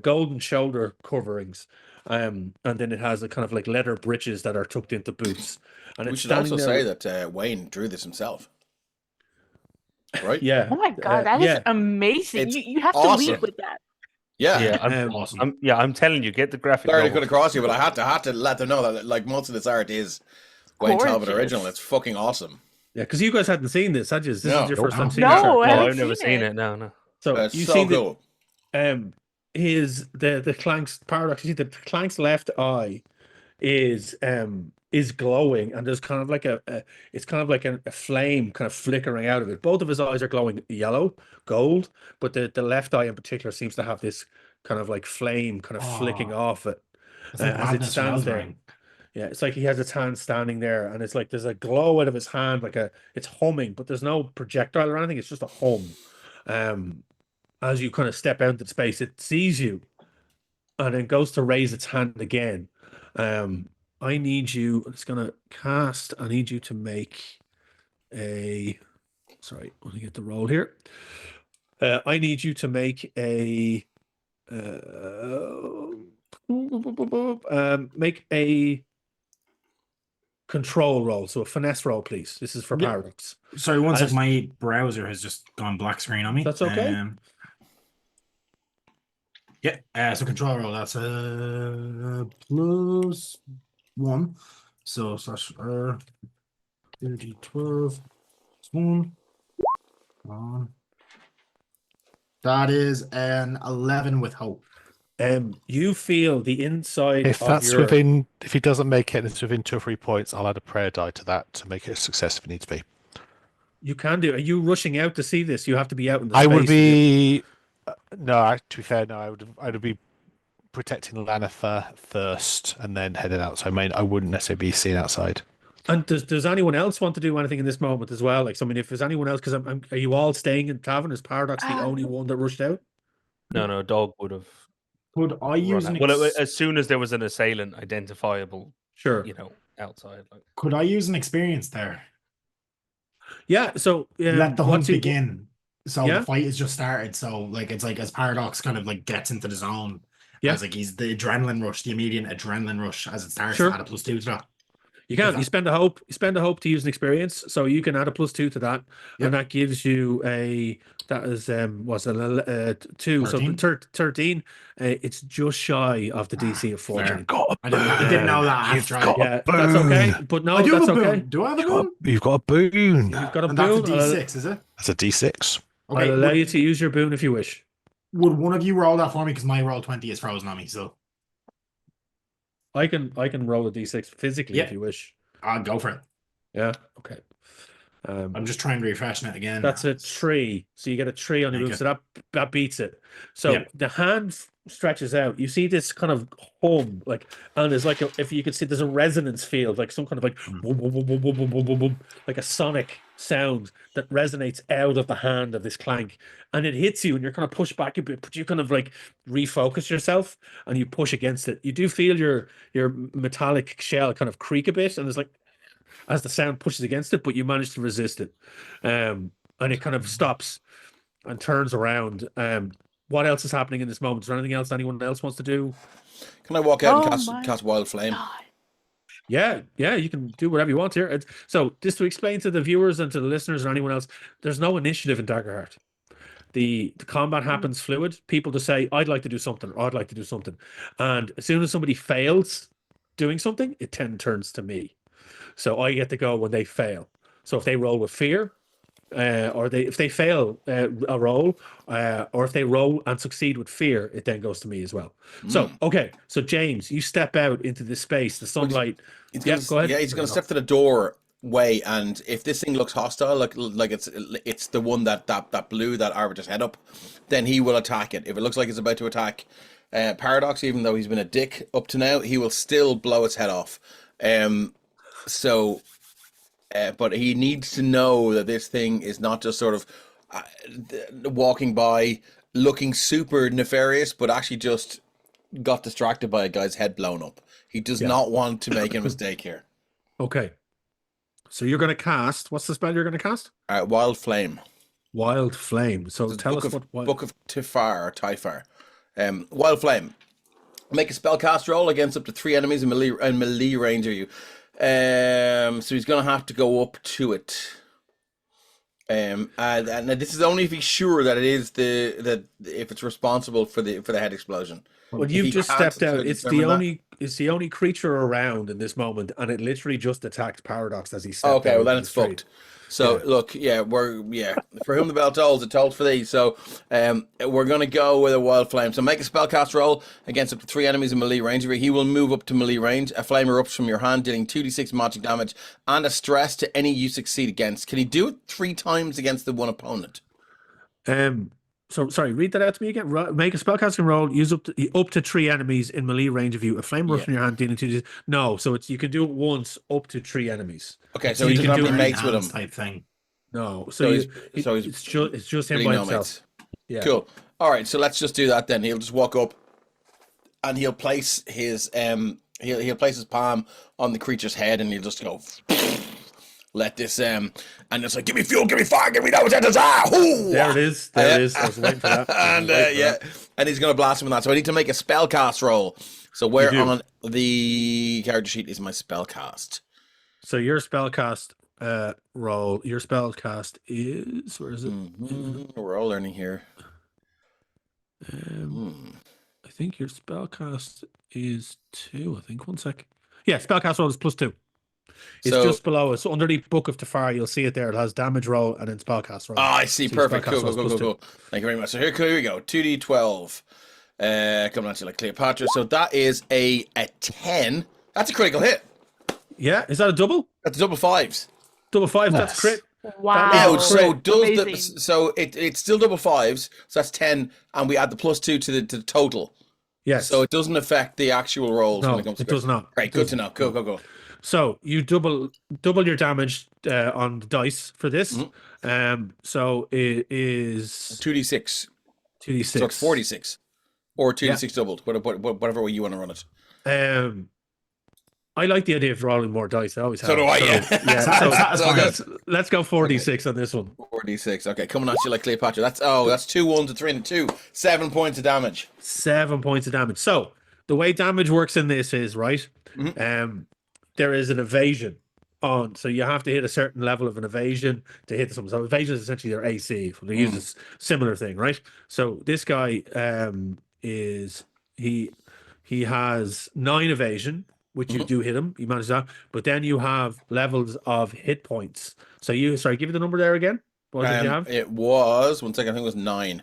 golden shoulder coverings, and then it has a kind of like leather breeches that are tucked into boots. And We it's should also standing there say that Wayne drew this himself, right? Yeah. Oh my god, that is amazing. It's You have awesome. to lead with that. Yeah. Awesome. I'm telling you, get the graphic Sorry to novel. cut across you, but I had to let them know that like most of this art is Wayne Talbot Gorgeous. original. It's fucking awesome. Yeah, because you guys hadn't seen this, had you? This No. is your first time No. seeing No, this art. I No, haven't I've never seen seen it. it. No. So It's you so see cool. the Clank's paradox. You see the Clank's left eye is glowing, and there's kind of like it's kind of like a flame kind of flickering out of it. Both of his eyes are glowing yellow, gold, but the left eye in particular seems to have this kind of like flame kind of flicking off it It's like as it Madness from stands there. Eldraine. Yeah, it's like he has his hand standing there, and it's like there's a glow out of his hand, like it's humming, but there's no projectile or anything. It's just a hum. As you kind of step out into space, it sees you, and then goes to raise its hand again. I need you. It's gonna cast. I need you to make a. Sorry, let me get the roll here. I need you to make a. Make a control roll, so a finesse roll, please. This is for Yeah. Paradox. Sorry, one sec. My browser has just gone black screen on me. That's okay. So control roll. That's a +1. So slash 2d12 1. That is an 11 with hope. You feel the inside If of that's your... within, if he doesn't make it, and it's within 2 or 3 points, I'll add a prayer die to that to make it a success if it needs to be. You can do. Are you rushing out to see this? You have to be out in the I space. would be. No, to be fair, no, I would be protecting Lanifer first and then heading out. So I wouldn't necessarily be seen outside. And does anyone else want to do anything in this moment as well? Like, so, I mean, if there's anyone else, because are you all staying in tavern? Is Paradox the only one that rushed out? No, dog would have. Could I use an as soon as there was an assailant identifiable, Sure. Outside. Like. Could I use an experience there? Yeah. So let the hunt begin. So Yeah. the fight has just started. So like it's like as Paradox kind of like gets into the zone. Yeah. As like he's the adrenaline rush, the immediate adrenaline rush as it starts. Sure. Add a +2 to that. You can. You spend a hope. You spend a hope to use an experience, so you can add a +2 to that, and that gives you a. That is what's it? 2. 13? So 13. It's just shy of the DC of 14. You've got a I boon. didn't know that. I have You've tried. got Yeah, a boon. that's okay. But no, I do that's have a okay. boon. Do I have a You've got, boon? you've got a boon. You've got a And boon. that's a D6, is it? That's a D6. Okay. I'll allow you to use your boon if you wish. Would one of you roll that for me? Because my roll 20 is frozen on me. So I can roll a D6 physically if you wish. I'll go for it. Yeah. Okay. I'm just trying to refresh it again. That's a 3. So you get a 3 on your move. Okay. So that beats it. So the hand stretches out. You see this kind of hum, like, and there's like if you can see, there's a resonance field, like some kind of like boom, boom, boom, boom, boom, boom, boom, boom, boom, like a sonic sound that resonates out of the hand of this clank, and it hits you, and you're kind of pushed back a bit, but you kind of like refocus yourself, and you push against it. You do feel your metallic shell kind of creak a bit, and it's like as the sound pushes against it, but you manage to resist it, and it kind of stops and turns around. What else is happening in this moment? Is there anything else anyone else wants to do? Can I walk out Oh and cast Wild Flame? God. Yeah, you can do whatever you want here. So just to explain to the viewers and to the listeners or anyone else, there's no initiative in Daggerheart. The combat happens fluid. People just say, I'd like to do something, or I'd like to do something. And as soon as somebody fails doing something, it turns to me. So I get to go when they fail. So if they roll with fear, or if they fail a roll, or if they roll and succeed with fear, it then goes to me as well. So okay, so James, you step out into this space, the sunlight. Go ahead. Yeah, he's going to step to the doorway, and if this thing looks hostile, like it's the one that blew that Arbiter's head up, then he will attack it. If it looks like it's about to attack Paradox, even though he's been a dick up to now, he will still blow its head off. But he needs to know that this thing is not just sort of walking by looking super nefarious, but actually just got distracted by a guy's head blown up. He does not want to make a mistake here. Okay. So you're going to cast, what's the spell you're going to cast? Wild Flame. Wild Flame. So tell us what... Book of Tifar or Typhar. Wild Flame. Make a spellcast roll against up to 3 enemies in melee range of you. So he's going to have to go up to it. And this is only if he's sure that it is if it's responsible for the head explosion. Well, you've just stepped out. It's the only creature around in this moment, and it literally just attacked Paradox as he stepped out. Okay, well then it's fucked. So look, for whom the bell tolls, it tolls for thee. So we're gonna go with a Wild Flame. So make a spellcast roll against up to 3 enemies in melee range. He will move up to melee range. A flame erupts from your hand, dealing 2d6 magic damage and a stress to any you succeed against. Can he do it 3 times against the one opponent? So sorry, read that out to me again. Make a spellcasting roll. Use up to 3 enemies in melee range of you. A flame erupts from your hand, dealing 2d6. No, so you can do it once up to 3 enemies. Okay, so you can do mates with him type thing. No, it's just him really by no himself. mates. Yeah. Cool. All right, so let's just do that then. He'll just walk up, and he'll place his he'll place his palm on the creature's head, and he'll just go let this and it's like, give me fuel, give me fire, give me that. There it is. I was waiting for that. And he's gonna blast him with that. So I need to make a spellcast roll. So where on the character sheet is my spellcast? So your spellcast roll. Your spellcast is, where is it? We're all learning here. I think your spellcast is 2. I think 1 sec. Yeah, spellcast roll is +2. It's just below us. So underneath Book of Tifar, you'll see it there. It has damage roll and then spellcast roll. I see. So perfect. Cool. Thank you very much. So here we go. 2d12. Coming at you like Cleopatra. So that is a 10. That's a critical hit. Yeah, is that a double? That's double 5s. Double 5. That's crit. Wow. Now, so Amazing. it's still double 5s. So that's 10, and we add the +2 to the total. Yes. So it doesn't affect the actual rolls when it comes to does not. Great. Good to know. Go. So you double your damage on the dice for this. So it is 2d6. 2d6. So it's 46, or 2d6 doubled. Whatever way you want to run it. I like the idea of rolling more dice. I always have. So do I. Let's go 4d6 on this one. 4d6. Okay, coming at you like Cleopatra. That's 2 1s, a 3 and a 2. 7 points of damage. 7 points of damage. So the way damage works in this is right. there is an evasion on. So you have to hit a certain level of an evasion to hit something. So evasion is essentially their AC. They use a similar thing, right? So this guy is he has 9 evasion, which you do hit him. You manage that, but then you have levels of hit points. So give me the number there again. What did you have? It was 1 second. I think it was 9.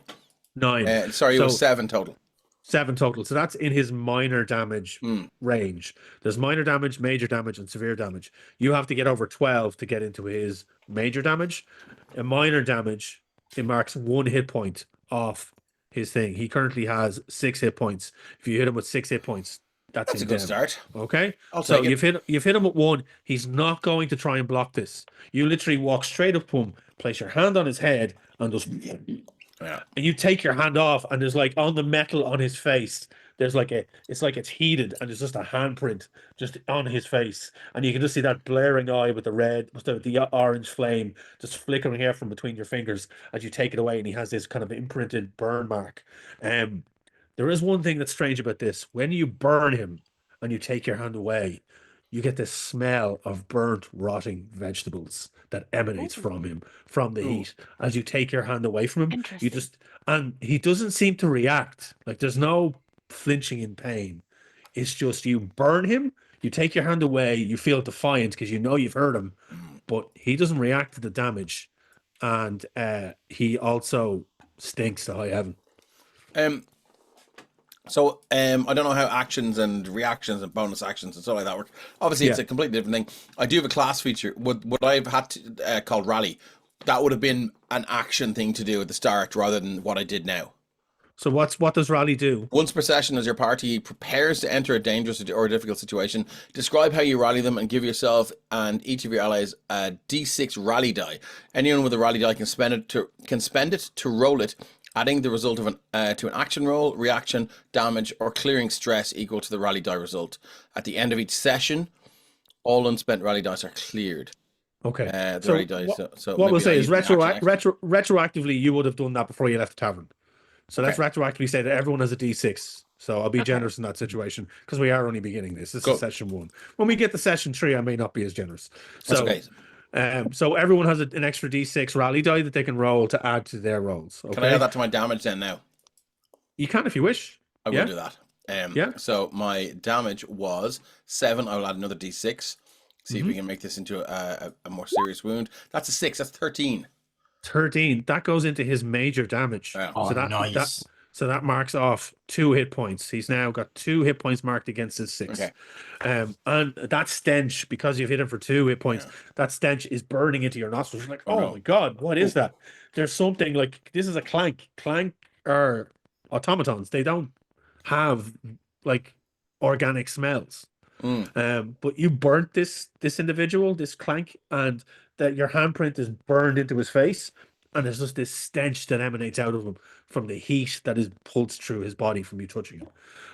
9. Sorry, it was 7 total. 7 total. So that's in his minor damage range. There's minor damage, major damage, and severe damage. You have to get over 12 to get into his major damage. A minor damage, it marks 1 hit point off his thing. He currently has 6 hit points. If you hit him with 6 hit points, that's a good start. Okay, So you've hit him with 1. He's not going to try and block this. You literally walk straight up to him, place your hand on his head, and just and you take your hand off, and there's like on the metal on his face, there's like it's like it's heated, and there's just a handprint just on his face, and you can just see that blaring eye with the orange flame just flickering out from between your fingers as you take it away, and he has this kind of imprinted burn mark. There is one thing that's strange about this. When you burn him and you take your hand away, you get this smell of burnt, rotting vegetables that emanates from him, from the heat. As you take your hand away from him, and he doesn't seem to react. Like, there's no flinching in pain. It's just you burn him, you take your hand away, you feel defiant because you know you've hurt him, but he doesn't react to the damage. And he also stinks to high heaven. So I don't know how actions and reactions and bonus actions and stuff like that work. Obviously, it's a completely different thing. I do have a class feature. Would I have had to called Rally? That would have been an action thing to do at the start rather than what I did now. So what does Rally do? Once per session, as your party prepares to enter a dangerous or difficult situation, describe how you rally them and give yourself and each of your allies a D6 rally die. Anyone with a rally die can spend it to roll it, adding the result of to an action roll, reaction, damage, or clearing stress equal to the rally die result. At the end of each session, all unspent rally dice are cleared. Okay. Rally dice, what we'll say is retroactively, you would have done that before you left the tavern. So let's retroactively say that everyone has a D6. So I'll be generous in that situation because we are only beginning this. This is session 1. When we get to session 3, I may not be as generous. So, that's okay. So everyone has an extra D6 rally die that they can roll to add to their rolls. Okay? Can I add that to my damage then now? You can if you wish. I will do that. So my damage was 7. I will add another D6. See if we can make this into a more serious wound. That's a 6. That's 13. 13. That goes into his major damage. Oh, nice. So that marks off 2 hit points. He's now got 2 hit points marked against his 6. Okay. And that stench, because you've hit him for 2 hit points, that stench is burning into your nostrils. You're like, oh my God, what is that? There's something like, this is a clank. Clank are automatons. They don't have like organic smells. But you burnt this individual, this clank, and that your handprint is burned into his face, and there's just this stench that emanates out of him from the heat that is pulsed through his body from you touching him.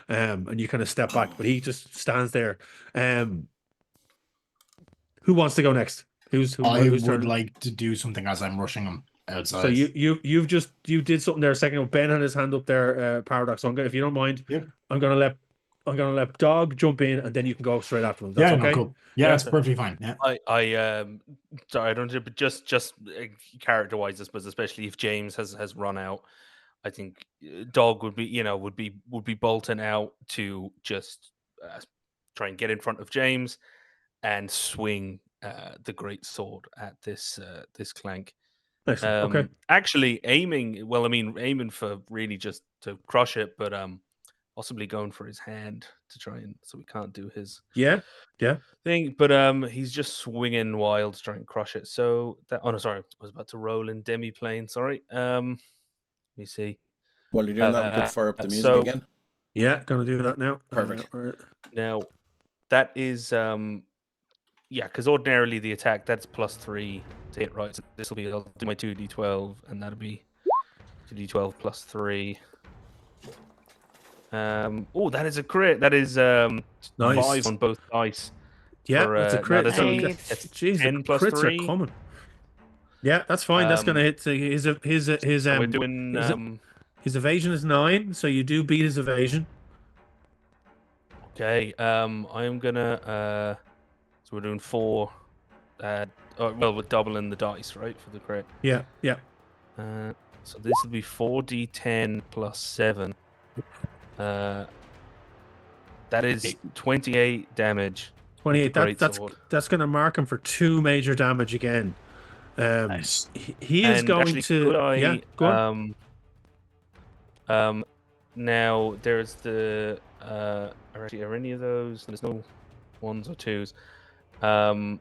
And you kind of step back, but he just stands there. Who wants to go next? Who's I would like to do something as I'm rushing him outside. So you did something there a second ago. Ben had his hand up there, Paradox. So if you don't mind, I'm gonna let Dog jump in, and then you can go straight after him. That's okay? No, cool. Yeah, that's perfectly fine. Yeah. Sorry, I don't know, but just character wise, I suppose, especially if James has run out, I think Dog would be bolting out to just try and get in front of James and swing the great sword at this clank. Okay. Actually, aiming for really just to crush it, but possibly going for his hand to try and so we can't do his thing. But he's just swinging wild to try and crush it. So that sorry, I was about to roll in demi-plane. Sorry. Let me see. While you're doing that, we could fire up the music again. Yeah, gonna do that now. Perfect. Now that is because ordinarily the attack that's +3 to hit, right? So this will be, I'll do my 2d12, and that'll be 2d12 +3. That is a crit. That is nice. 5 on both dice. Yeah, that's a crit. Jeez, 10 plus crits 3 are common. Yeah, that's fine. That's gonna hit. His we're doing his evasion is 9, so you do beat his evasion. Okay. I am gonna we're doing 4. Well, we're doubling the dice, right, for the crit. Yeah. So this will be 4d10 plus 7. That is 28 damage. 28. That's Greatsword. that's going to mark him for 2 major damage again. Nice. He is And going actually, to. could I, yeah, go on. Now there's the. Are any of those? There's no 1s or 2s.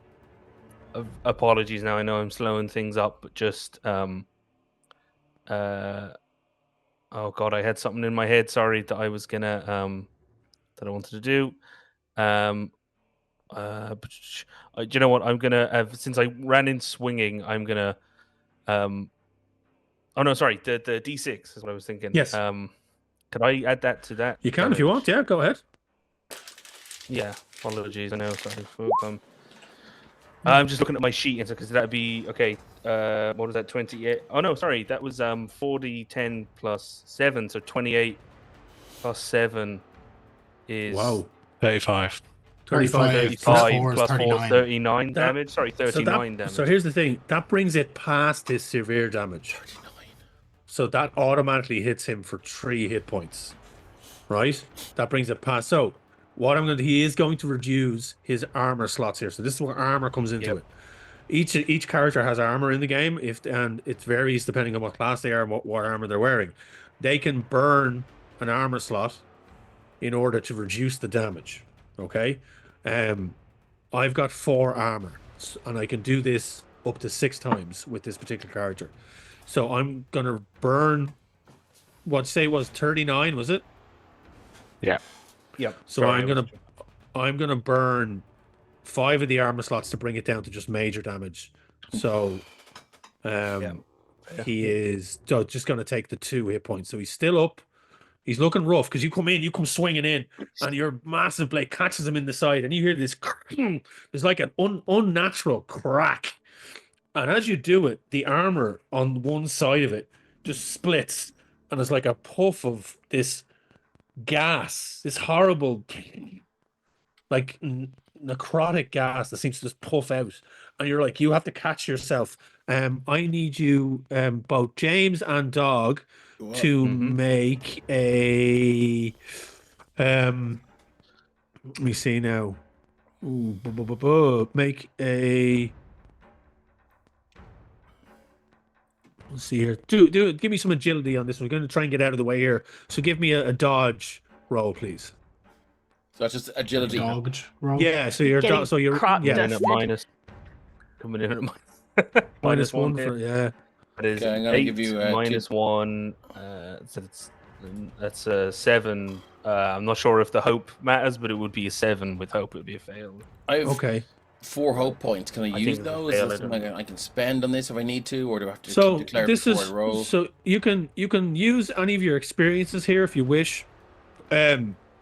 Apologies. Now I know I'm slowing things up, but just. Oh God, I had something in my head. Sorry, that I was gonna. That I wanted to do. But do you know what? I'm gonna since I ran in swinging, I'm gonna. Oh no, sorry. The D6 is what I was thinking. Yes. Could I add that to that? You can if you want. Yeah, go ahead. Yeah. Apologies. I know. Sorry. I'm just looking at my sheet, because that'd be okay. What was that? 28. Oh no, sorry. That was 40, 10 plus 7, so 28 plus 7 is Wow. 35. 35. 35 plus 4, 39. 39 damage. Sorry, 39 damage. So here's the thing. That brings it past his severe damage. 39. So that automatically hits him for 3 hit points. Right? That brings it past. So what I'm going to do, he is going to reduce his armor slots here. So this is where armor comes into it. Each character has armor in the game, and it varies depending on what class they are and what armor they're wearing. They can burn an armor slot in order to reduce the damage. Okay? I've got 4 armor, and I can do this up to 6 times with this particular character. So I'm gonna burn. What say was 39? Was it? Yeah. Yep. So I'm gonna burn 5 of the armor slots to bring it down to just major damage. So, he is just gonna take the 2 hit points. So he's still up. He's looking rough because you come swinging in, and your massive blade catches him in the side, and you hear this. There's like an unnatural crack, and as you do it, the armor on one side of it just splits, and there's like a puff of this gas, this horrible, like necrotic gas that seems to just puff out, and you're like, you have to catch yourself. I need you, both James and Dog, to make a let me see now. Make a, let's see here. Do give me some agility on this one. We're going to try and get out of the way here. So give me a dodge roll, please. So that's just agility. Dodge roll. Yeah, so you're Getting crop yeah, dusted. Coming in at minus -1 1 for, hit. yeah. That is Okay, I'm gonna 8 give you, minus 1. So that's a 7. I'm not sure if the hope matters, but it would be a 7 with hope. It would be a fail. I have Okay. 4 hope points. Can I I use think it's a those? fail, Is that something I can spend on this if I need to, or do I have to So declare this before is I roll? so you can use any of your experiences here if you wish.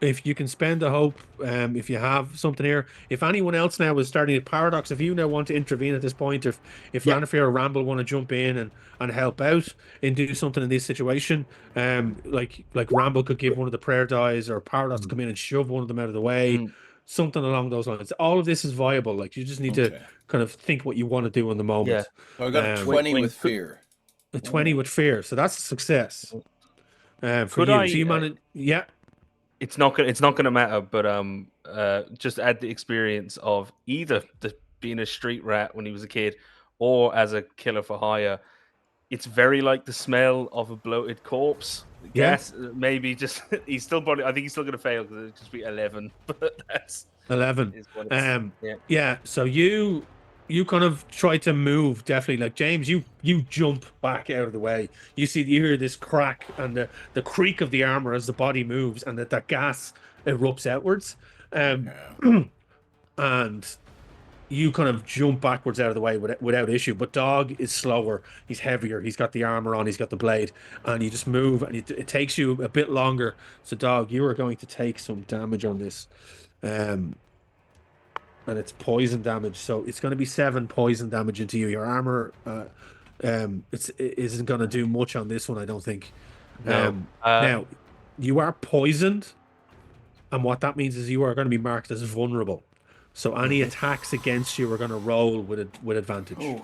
If you can spend a hope, if you have something here. If anyone else now is starting a paradox, if you now want to intervene at this point, if Lanafir or Ramble want to jump in and help out and do something in this situation, like Ramble could give one of the prayer dies, or Paradox come in and shove one of them out of the way, something along those lines. All of this is viable. Like, you just need to kind of think what you want to do in the moment. Yeah. So I got a 20 with fear. A 20 with fear, so that's a success. For Could you. I, So you manage, yeah. It's not gonna matter, but just add the experience of either being a street rat when he was a kid, or as a killer for hire. It's very like the smell of a bloated corpse. Yeah. Gas, maybe just he's still probably. I think he's still gonna fail because it'll just be 11. But that's 11. is what it's, Yeah. So you kind of try to move, definitely. Like James, you jump back out of the way. You hear this crack and the creak of the armor as the body moves, and that gas erupts outwards. And you kind of jump backwards out of the way without issue. But Dog is slower. He's heavier. He's got the armor on. He's got the blade, and you just move, and it takes you a bit longer. So Dog, you are going to take some damage on this. And it's poison damage, so it's going to be 7 poison damage into you. Your armor, it isn't going to do much on this one, I don't think. No. Now, you are poisoned, and what that means is you are going to be marked as vulnerable. So any attacks against you are going to roll with advantage. Ooh.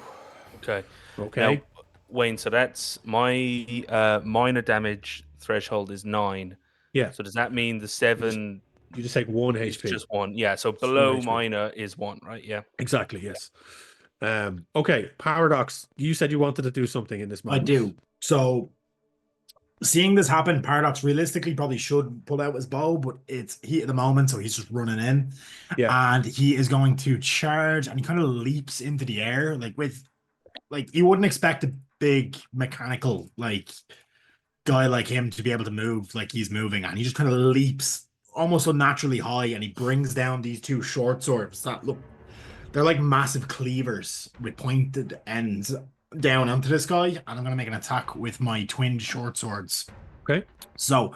Okay. Okay. Now, Wayne, so that's my minor damage threshold is 9. Yeah. So does that mean the 7 You just take 1 is HP. just 1? Yeah. So one below HP. minor is 1, right? Yeah. Exactly. Yes. Okay. Paradox. You said you wanted to do something in this moment. I do. So, seeing this happen, Paradox realistically probably should pull out his bow, but it's heat at the moment, so he's just running in. Yeah. And he is going to charge, and he kind of leaps into the air, you wouldn't expect a big mechanical guy like him to be able to move like he's moving, and he just kind of leaps almost unnaturally high, and he brings down these 2 short swords that look, they're like massive cleavers with pointed ends down onto this guy, and I'm gonna make an attack with my twin short swords. Okay. So,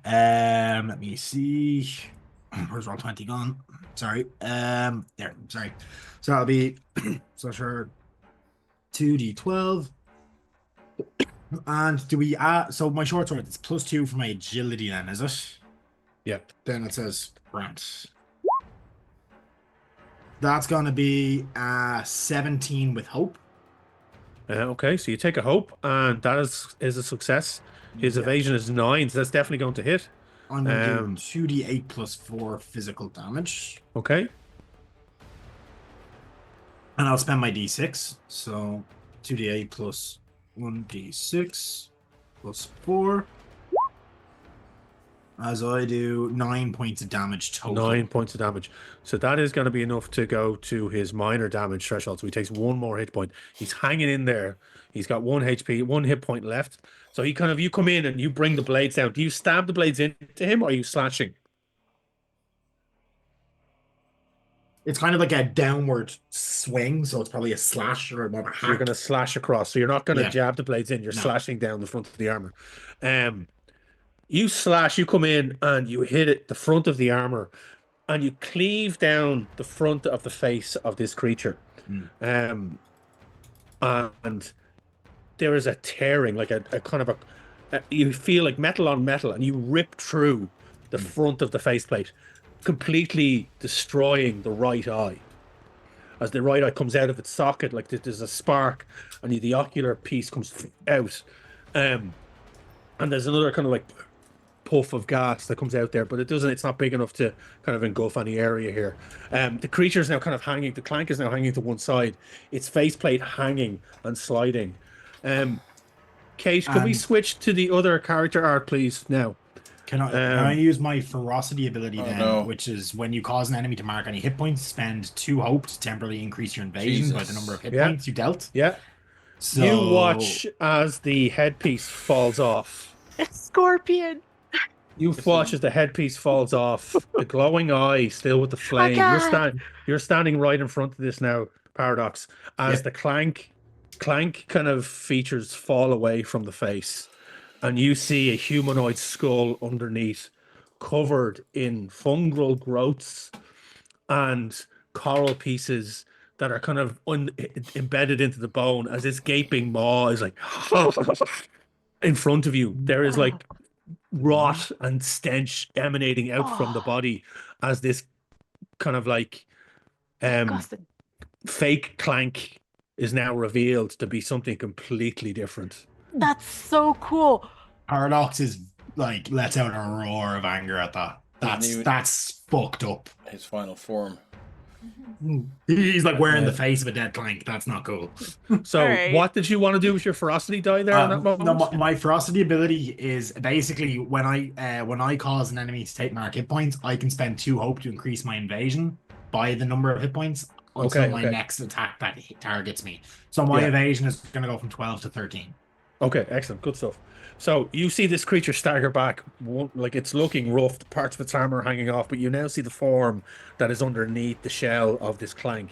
let me see. Where's roll 20 gone? Sorry. There. Sorry. So that'll be so sure 2d12. And do we add? So my short sword is +2 for my agility. Then is it? Yeah. Then it says grant. That's gonna be 17 with hope. Okay, so you take a hope, and that is a success. His evasion is 9, so that's definitely going to hit. I'm gonna do 2d8 +4 physical damage. Okay. And I'll spend my d6. So 2d8 plus 1d6 +4. As I do 9 points of damage total. 9 points of damage. So that is going to be enough to go to his minor damage threshold. So he takes 1 more hit point. He's hanging in there. He's got 1 HP, 1 hit point left. So you come in and you bring the blades down. Do you stab the blades into him, or are you slashing? It's kind of like a downward swing, so it's probably a slash or more of a hack. You're going to slash across. So you're not going to Yeah. jab the blades in. You're No. slashing down the front of the armor. You slash, you come in and you hit it, the front of the armor, and you cleave down the front of the face of this creature. And there is a tearing, like a kind of you feel like metal on metal, and you rip through the front of the faceplate, completely destroying the right eye. As the right eye comes out of its socket, like there's a spark, and the ocular piece comes out. And there's another kind of like puff of gas that comes out there, but it's not big enough to kind of engulf any area here. The creature is now kind of hanging, the clank is now hanging to one side, its faceplate hanging and sliding. Kate, can we switch to the other character art, please, now? Can I use my ferocity ability then, no. which is when you cause an enemy to mark any hit points, spend 2 hope to temporarily increase your invasion by the number of hit points you dealt. Yeah. So You watch as the headpiece falls off. It's Scorpion. You watch as the headpiece falls off. The glowing eye still with the flame. God. You're standing right in front of this now, Paradox, as the clank kind of features fall away from the face, and you see a humanoid skull underneath, covered in fungal growths and coral pieces that are kind of embedded into the bone, as this gaping maw is like in front of you. There is like rot and stench emanating out from the body as this kind of like Disgusting. fake clank is now revealed to be something completely different. That's so cool. Paradox is like lets out a roar of anger at that. That's fucked up. His final form. He's like wearing the face of a dead clank. That's not cool. So Alright. what did you want to do with your ferocity die there in that moment? No, my ferocity ability is basically when I cause an enemy to take mark hit points, I can spend 2 hope to increase my invasion by the number of hit points until my next attack that targets me. So my evasion is going to go from 12 to 13. Okay, excellent, good stuff. So you see this creature stagger back, like it's looking rough, the parts of its armor hanging off, but you now see the form that is underneath the shell of this clank.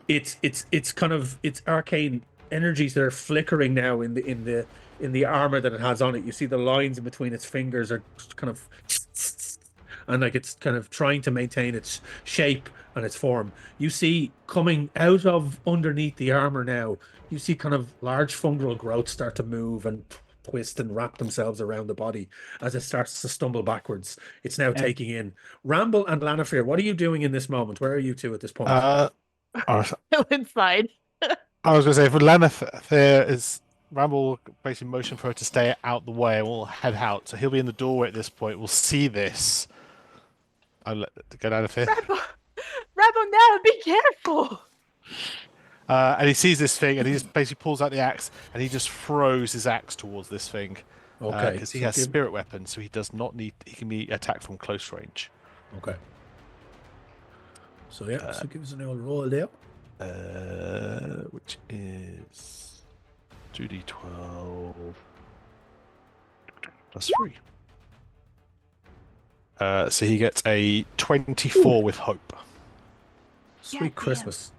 It's kind of arcane energies that are flickering now in the armor that it has on it. You see the lines in between its fingers are kind of, and like it's kind of trying to maintain its shape and its form. You see coming out of underneath the armor now, you see kind of large fungal growths start to move and twist and wrap themselves around the body as it starts to stumble backwards. It's now taking in. Ramble and Lanafir, what are you doing in this moment? Where are you two at this point? I Inside. was going to say, for Lana, there is Ramble basically motion for her to stay out the way, and we'll head out. So he'll be in the doorway at this point. We'll see this. I'll go down here. Rabbo, now be careful. And he sees this thing, and he just basically pulls out the axe, and he just throws his axe towards this thing. Okay. Because he has spirit weapons, so he does not need. He can be attacked from close range. Okay. So yeah, so give us an old roll there. Which is 2d12 plus 3. So he gets a 24 with hope. Sweet Yeah, Christmas.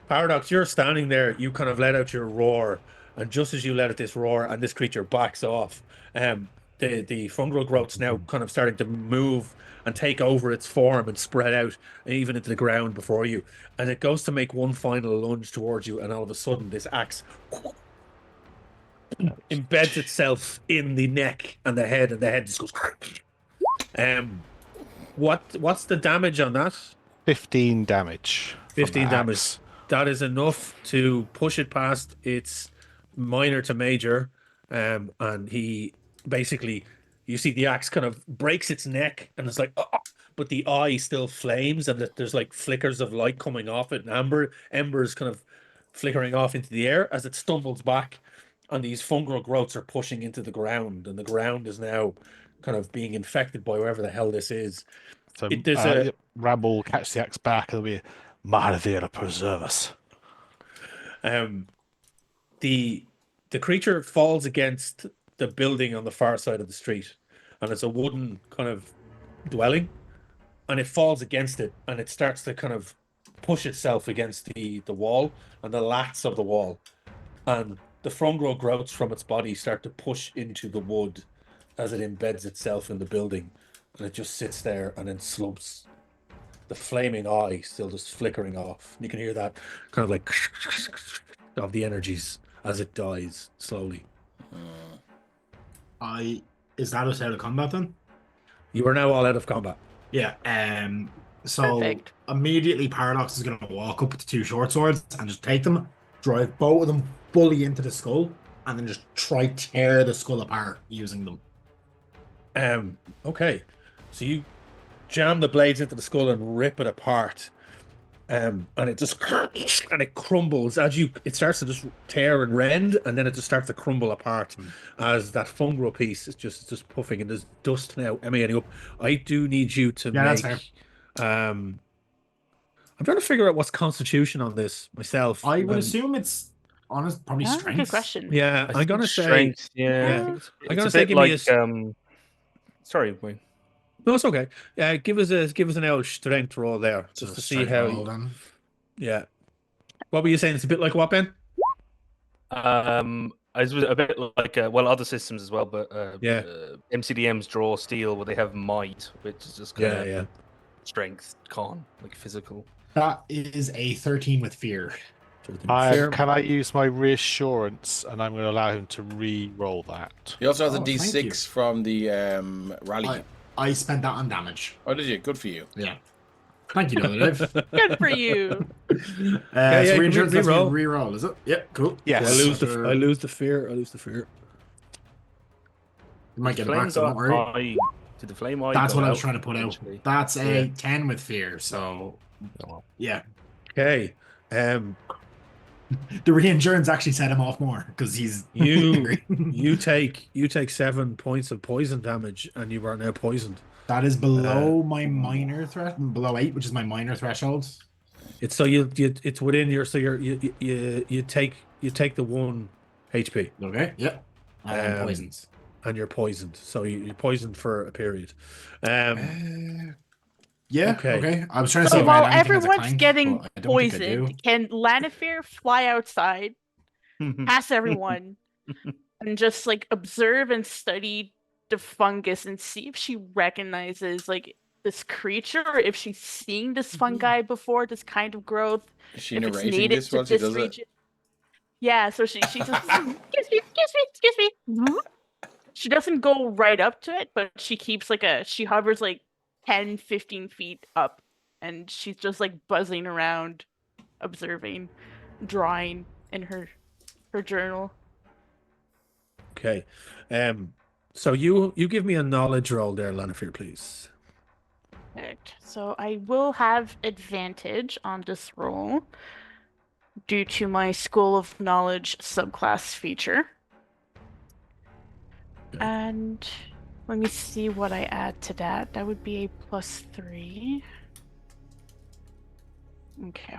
Paradox, you're standing there, you kind of let out your roar, and just as you let out this roar and this creature backs off, the fungal growth's now kind of starting to move and take over its form and spread out even into the ground before you. And it goes to make one final lunge towards you, and all of a sudden this axe embeds itself in the neck and the head just goes. What's the damage on that? 15 damage. 15 from the damage. axe. That is enough to push it past its minor to major. And he basically, you see the axe kind of breaks its neck, and it's like, but the eye still flames, and there's like flickers of light coming off it, and embers kind of flickering off into the air as it stumbles back. And these fungal growths are pushing into the ground, and the ground is now kind of being infected by wherever the hell this is. So There's Ramble will catch the axe back, and it'll be Mahavira preserve us. The creature falls against the building on the far side of the street, and it's a wooden kind of dwelling, and it falls against it, and it starts to kind of push itself against the wall and the lats of the wall, and the fungal growths from its body start to push into the wood as it embeds itself in the building, and it just sits there and then slumps. The flaming eye still just flickering off. You can hear that kind of like of the energies as it dies slowly. Is that us out of combat then? You are now all out of combat. Yeah. So Perfect. immediately Paradox is going to walk up with the two short swords and just take them, drive both of them fully into the skull, and then just try tear the skull apart using them. Okay. So you jam the blades into the skull and rip it apart. And it just and it crumbles as it starts to just tear and rend, and then it just starts to crumble apart as that fungal piece is just puffing, and there's dust now emanating up. I do need you to That's make. fair. I'm trying to figure out what's constitution on this myself. I would assume it's honest, probably Ah, strength. good question. Yeah, I'm gonna say. Strength, yeah. I'm It's gonna a say bit give me like sorry, Wayne. No, it's okay. Give us an old strength roll there, just to see how. Yeah. What were you saying? It's a bit like what, Ben? It's a bit like other systems as well, but MCDMs draw steel where they have might, which is just kind of strength, con, like physical. That is a 13 with fear. Can I use my reassurance, and I'm going to allow him to re-roll that. You also have the thank you. D6 from the rally. I spent that on damage. Oh, did you? Good for you. Yeah. Thank you, Liv. Good for you. So reinsurance lets me re-roll, is it? Yeah, cool. Yes. I lose the fear. You might get it back, Flames so don't worry. eye. Did the flame eye? That's go what I was out trying to put out. eventually? That's a 10 with fear, so yeah. Okay. The reinsurance actually set him off more because he's You take 7 points of poison damage, and you are now poisoned. That is below my minor threat, below 8, which is my minor threshold. It's so it's within your you take the 1 HP. Okay, yeah. Poisons. And you're poisoned. So you're poisoned for a period. Yeah. Okay. I was trying to say So if I while had anything as a everyone's clank, getting but I don't think I do. poisoned, can Lanafir fly outside, pass everyone, and just like observe and study the fungus and see if she recognizes like this creature, or if she's seen this fungi before, this kind of growth, Is she if it's narrating native this to while she this does region? Yeah, so she just excuse me. She doesn't go right up to it, but she keeps she hovers like 10, 15 feet up, and she's just like buzzing around, observing, drawing in her journal. Okay. So you give me a knowledge roll there, Lanafir, please. Perfect. So I will have advantage on this roll due to my School of Knowledge subclass feature. Okay. And let me see what I add to that. That would be a +3. Okay.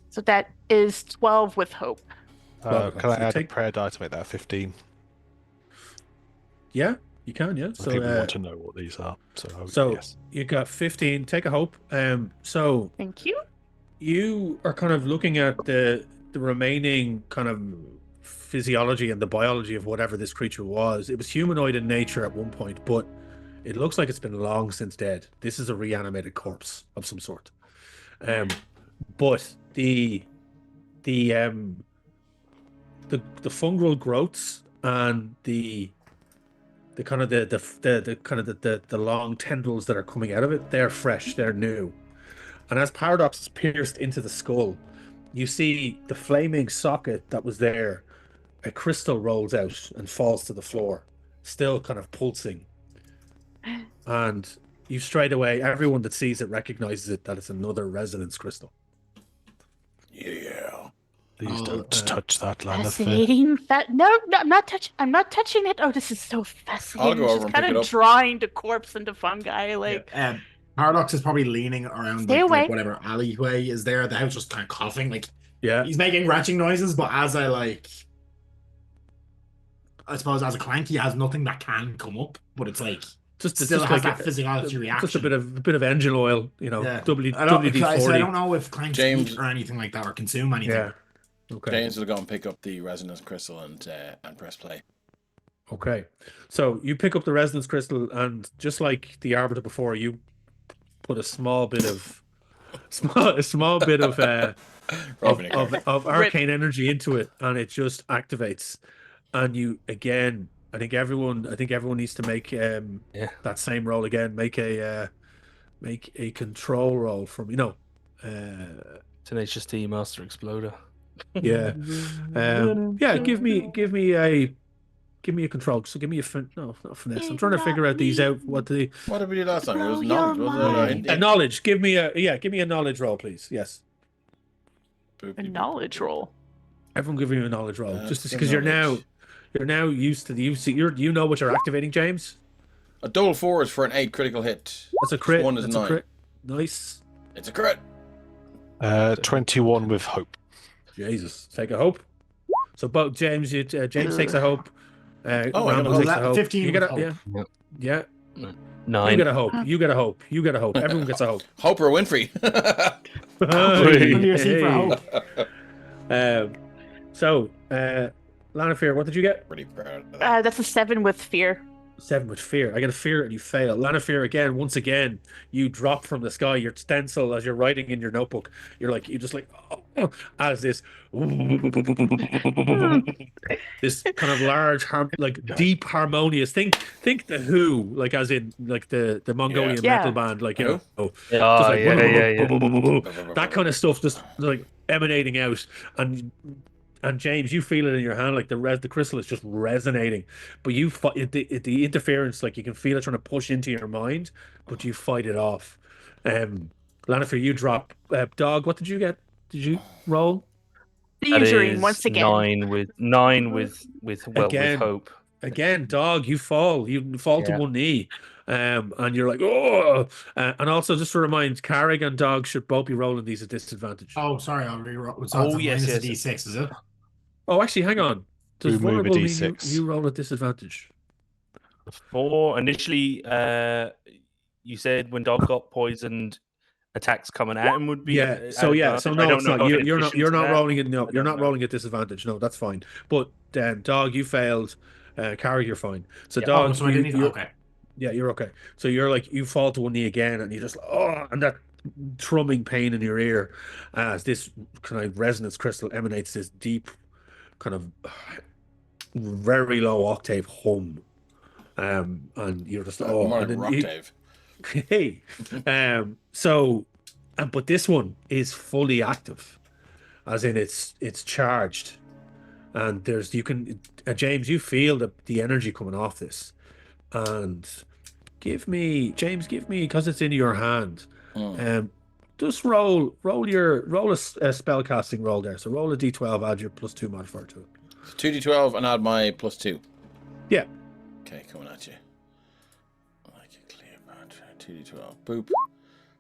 So that is 12 with hope. Well, Can I so add a take- prayer die to make that 15? Yeah, you can. Yeah. So people want to know what these are. So yes. You got 15. Take a hope. So Thank you. you are kind of looking at the remaining kind of physiology and the biology of whatever this creature was. It was humanoid in nature at one point, but it looks like it's been long since dead. This is a reanimated corpse of some sort. But the fungal growths and the kind of the long tendrils that are coming out of it, they're fresh, they're new. And as Paradox is pierced into the skull, you see the flaming socket that was there, a crystal rolls out and falls to the floor, still kind of pulsing. And you straight away, everyone that sees it recognizes it, that it's another resonance crystal. Yeah. Please don't touch that, Lanafir. Fascinating. No, I'm not touching. I'm not touching it. Oh, this is so fascinating. go over She's and kind pick it of up. drawing the corpse into fungi. Like, Paradox is probably leaning around Stay away. like whatever alleyway is there. The house just kind of coughing. Like Yeah. he's making retching noises, but as I suppose as a clank, he has nothing that can come up. But it's like It's still just has like that physiology reaction. Just a bit of engine oil, you know. Yeah. WD-40. So I don't know if clanks James- eat or anything like that or consume anything. Yeah. Okay. James will go and pick up the resonance crystal and press play. Okay. So you pick up the resonance crystal, and just like the arbiter before, you put a small bit of of arcane energy into it, and it just activates. And you again, I think everyone needs to make that same roll again. Make a control roll from Tenacious D Master Exploder. yeah give me a control. So give me not finesse. I'm trying to figure out these out. What did we do last time? It was Blow knowledge. your Was it? mind. knowledge. Give me a knowledge roll, please. Yes. a knowledge roll. Everyone give you a knowledge roll. Just Some because you're now used to the you know what you're activating, James. A double 4 is for an 8 critical hit. That's a crit. One is That's 9. a crit. Nice. It's a crit. 21 with hope. Jesus. Take a hope. So both James takes a hope. Oh, I got a Rambo hope. takes a hope. 15 You with get a hope. yeah. 9. You get a hope. You get a hope. You get a hope. Everyone gets a hope. Hope or Winfrey. Under your seat for hope. So, Lanafir, what did you get? Pretty proud of that. That's a 7 with fear. 7 with fear. I get a fear and you fail. Lanafir, again, once again, you drop from the sky. Your stencil as you're writing in your notebook. You're just like, oh, as this kind of large, deep harmonious. Think the Who, like as in like the Mongolian Yeah. metal band, like Who? that kind of stuff, just like emanating out. And James, you feel it in your hand, like the crystal is just resonating, but you fight the interference, like you can feel it trying to push into your mind, but you fight it off. Lanafir, you drop. Dog, what did you get? Did you roll? That Usury is once again. 9 with Again. hope. Again, Dog, you fall to Yeah. one knee, and you're like, oh. And also, just to remind, Carrig and Dog should both be rolling these at disadvantage. Oh, sorry, I'll reroll. So Oh, it's yes, minus yes. a D6, is it? Oh, actually, hang on. Does Remove a vulnerable mean D6. you roll at disadvantage? 4 initially. You said when Dog got poisoned, attacks coming at him would be. Yeah. So at no, advantage. it's not. You're not. You're not rolling it. No, I you're don't not know. rolling at disadvantage. No, that's fine. But Dog, you failed. Carrig, you're fine. So Yeah. Dog, Oh, so I didn't even. Okay. Yeah, you're okay. So you're like you fall to one knee again, and you just and that thrumming pain in your ear as this kind of resonance crystal emanates this deep, kind of very low octave hum. And you're just More and like then rock Dave. hey, so, but this one is fully active, as in it's charged, and there's you can James, you feel the energy coming off this, and James, give me because it's in your hand. Just roll a spell casting roll there. So roll a d12, add your +2 modifier to it. 2d12 and add my +2. Yeah. Okay, coming at you. Like a Cleopatra. 2d12. Boop.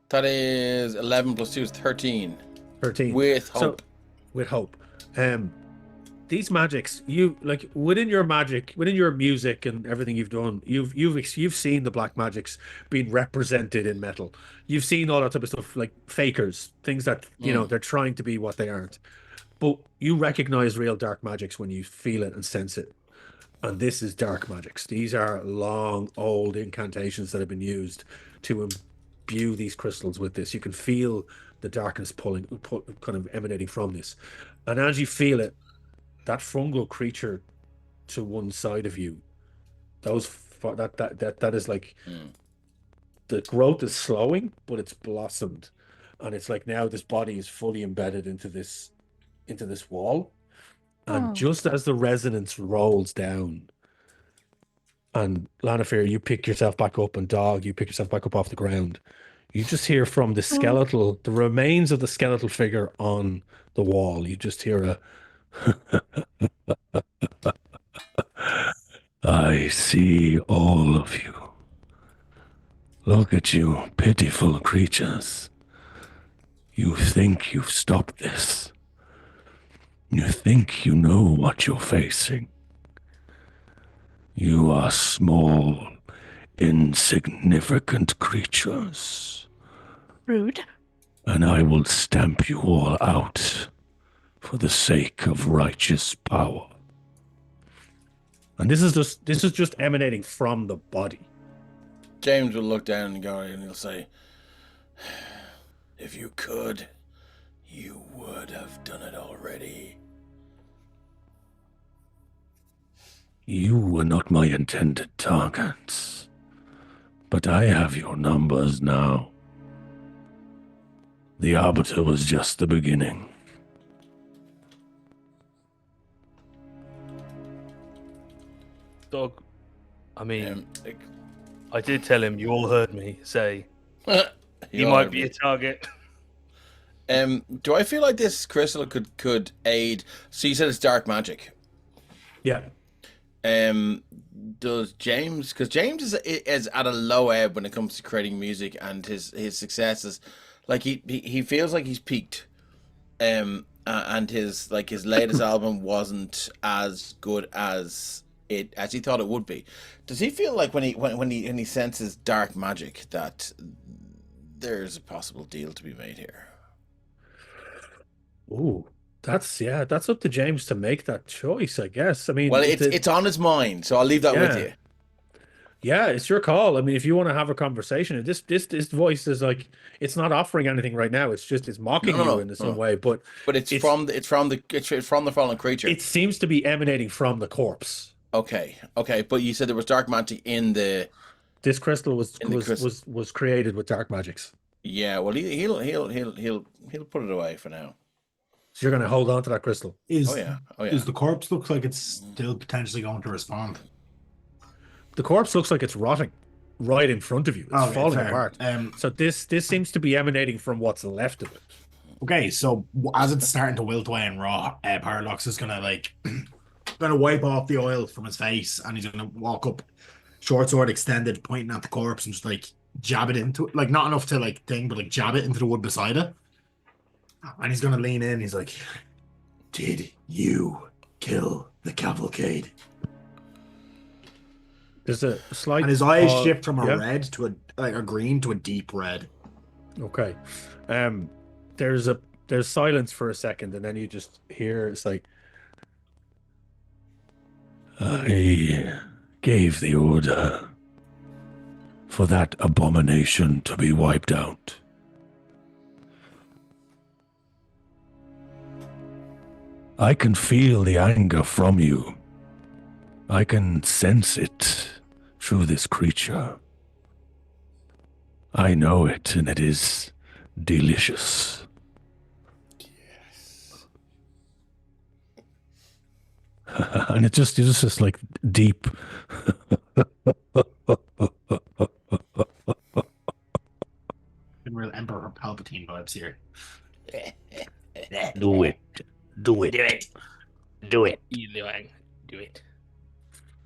That is 11 + 2 is 13. 13. With hope. So, with hope. These magics, you like within your music and everything you've done, you've seen the black magics being represented in metal. You've seen all that type of stuff, like fakers, things that they're trying to be what they aren't. But you recognize real dark magics when you feel it and sense it. And this is dark magics. These are long, old incantations that have been used to imbue these crystals with this. You can feel the darkness kind of emanating from this. And as you feel it, that fungal creature to one side of you, that is like the growth is slowing, but it's blossomed, and it's like now this body is fully embedded into this wall, and just as the resonance rolls down, and Lanafir, you pick yourself back up, and Dog, you pick yourself back up off the ground. You just hear from the remains of the skeletal figure on the wall. You just hear a I see all of you. Look at you, pitiful creatures. You think you've stopped this. You think you know what you're facing. You are small, insignificant creatures. Rude. And I will stamp you all out for the sake of righteous power. And this is just emanating from the body. James will look down and go, and he'll say, "If you could, you would have done it already." You were not my intended targets, but I have your numbers now. The Arbiter was just the beginning. Dog, I mean, I did tell him, you all heard me say, he might be a target. Do I feel like this crystal could aid? So you said it's dark magic. Yeah. Does James? Because James is at a low ebb when it comes to creating music, and his successes. Like he feels like he's peaked. And his latest album wasn't as good as he thought it would be. Does he feel like when he senses dark magic that there's a possible deal to be made here? Ooh, that's up to James to make that choice, I guess. I mean, well, it's on his mind, so I'll leave that with you. Yeah, it's your call. I mean, if you want to have a conversation, this voice is like, it's not offering anything right now. It's mocking you in some way, but it's from the fallen creature. It seems to be emanating from the corpse. Okay, but you said there was dark magic in the. This crystal was created with dark magics. Yeah, well, he'll put it away for now. So you're going to hold on to that crystal. Is the corpse looks like it's still potentially going to respond? The corpse looks like it's rotting right in front of you. It's falling apart. So this seems to be emanating from what's left of it. Okay, so as it's starting to wilt away and raw, Paradox is gonna wipe off the oil from his face, and he's gonna walk up, short sword extended, pointing at the corpse, and just jab it into it, not enough to but jab it into the wood beside it. And he's gonna lean in. He's like, "Did you kill the cavalcade?" There's a slight, and his eyes shift from a red to a green to a deep red. Okay, there's silence for a second, and then you just hear it's like, "I gave the order. for that abomination to be wiped out. I can feel the anger from you. I can sense it through this creature. I know it, and it is delicious. Yes. And it's just like deep. Real Emperor Palpatine vibes here. Do it. Do it. Do it. Do it. Do it.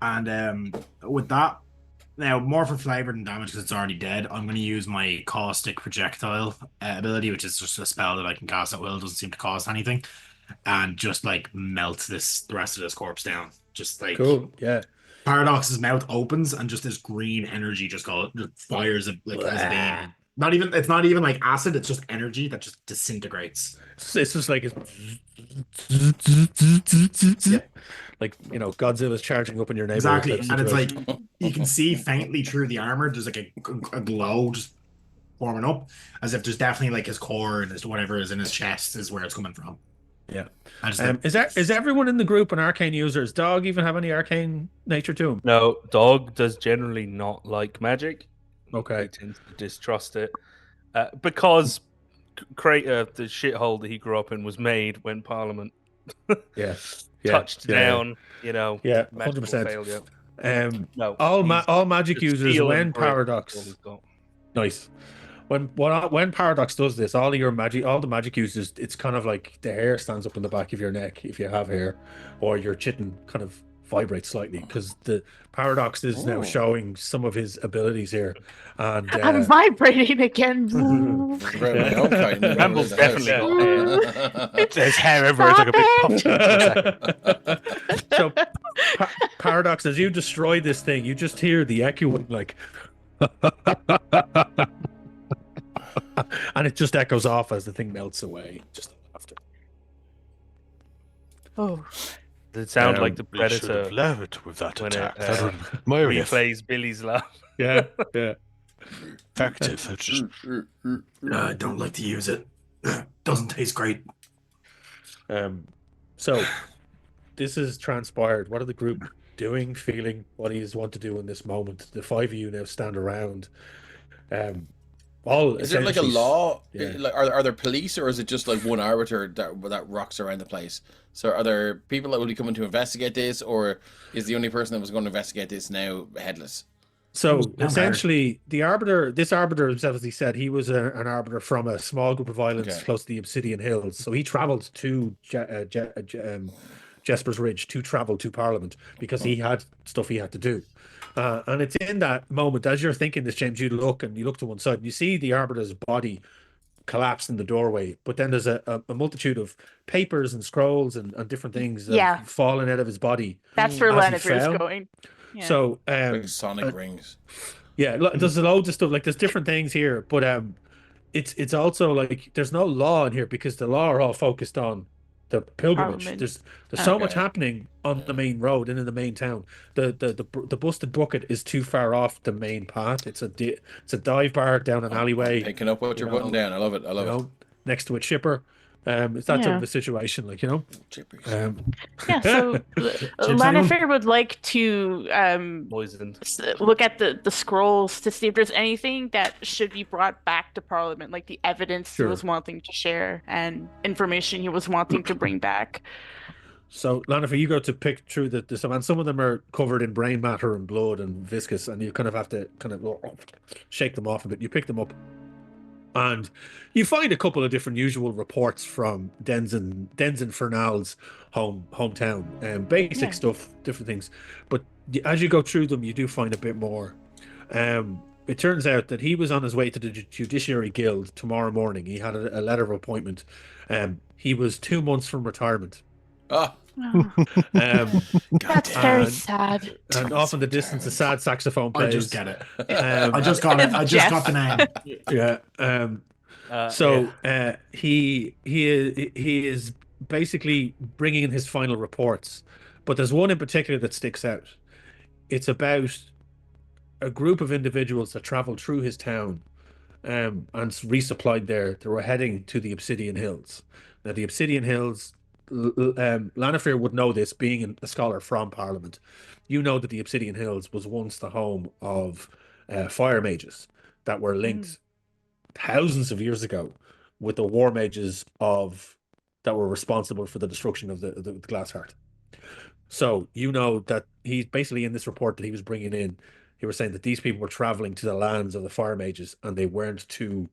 And with that, now more for flavor than damage because it's already dead. I'm going to use my caustic projectile ability, which is just a spell that I can cast at will. Doesn't seem to cost anything, and just like melt the rest of this corpse down. Just like Cool. Yeah. Paradox's mouth opens and just this green energy just fires it like as being. Not even it's not even like acid. It's just energy that just disintegrates. It's just like Yeah. like, you know, Godzilla's charging up in your neighborhood. Exactly, type and it's like situation. you can see faintly through the armor. There's like a glow just forming up, as if there's definitely like his core and his whatever is in his chest is where it's coming from. Yeah. I just Is everyone in the group an arcane user? Does Dog even have any arcane nature to him? No, dog does generally not like magic. Okay. He tends to distrust it because Crater, the shithole that he grew up in, was made when Parliament Yeah. touched down. You know, Yeah. magical 100%. failure. No, All magic just users steel when and brick is all Paradox. he's got. Nice. When Paradox does this, all the magic users, it's kind of like the hair stands up in the back of your neck if you have hair, or your chitin kind of vibrates slightly because the Paradox is now showing some of his abilities here, and I'm vibrating again. Ramble's definitely got hair. There's hair everywhere. It's like a big puff. so Paradox, as you destroy this thing, you just hear the echoing like, and it just echoes off as the thing melts away. Just after. Oh, Does it sound like the We should have Predator led with that when attack. it That would maybe replays Billy's laugh? Yeah. effective. It's just I don't like to use it. Doesn't taste great. So this has transpired. What are the group doing, feeling? What do you want to do in this moment? The five of you now stand around. All Is there like a essentially- law? Yeah. Like, are there police, or is it just like one arbiter that rocks around the place? So are there people that will be coming to investigate this, or is the only person that was going to investigate this now headless? So Down essentially, this arbiter himself, as he said, he was an arbiter from a small group of islands Okay. close to the Obsidian Hills. So he travelled to Jesper's Ridge to travel to Parliament because he had stuff he had to do. And it's in that moment, as you're thinking this, James, you look to one side and you see the arbiter's body collapsed in the doorway, but then there's a multitude of papers and scrolls and different things that Yeah. have fallen out of his body. that's where As he Lanifer's fell. going. Yeah. So Like sonic rings. yeah, there's loads of stuff, like there's different things here, but it's also like there's no law in here because the law are all focused on the pilgrimage. Parliament. There's so much Okay. happening on the main road and in the main town. The busted bucket is too far off the main path. It's a dive bar down an alleyway, Picking up what you're you putting know, down. I love it. I you love know, next to a chipper. It's that type Yeah. of a situation, like, you know. it. Chippers. Yeah, so anyone? Lanifer would like to Poisoned. look at the scrolls to see if there's anything that should be brought back to Parliament, like the evidence Sure. he was wanting to share and information he was wanting to bring back. So, Lanifer, you go to pick through the some, and some of them are covered in brain matter and blood and viscous, and you kind of have to shake them off a bit. You pick them up, and you find a couple of different usual reports from Denzen Fernal's hometown, basic Yeah. stuff, different things. But as you go through them, you do find a bit more. It turns out that he was on his way to the Judiciary Guild tomorrow morning. He had a letter of appointment. He was 2 months from retirement. Ah, Oh, that's very And- sad. And off in the distance, a sad saxophone I plays. just get it. Um, I just got it. I just Jeff. got the name. yeah. So he is basically bringing in his final reports, but there's one in particular that sticks out. It's about a group of individuals that traveled through his town and resupplied there. They were heading to the Obsidian Hills. Now, the Obsidian Hills, Lannifer would know this, being a scholar from Parliament. You know that the Obsidian Hills was once the home of fire mages that were linked thousands of years ago with the war mages that were responsible for the destruction of the Glass Heart. So you know that he's basically in this report that he was bringing in. He was saying that these people were traveling to the lands of the fire mages and they weren't too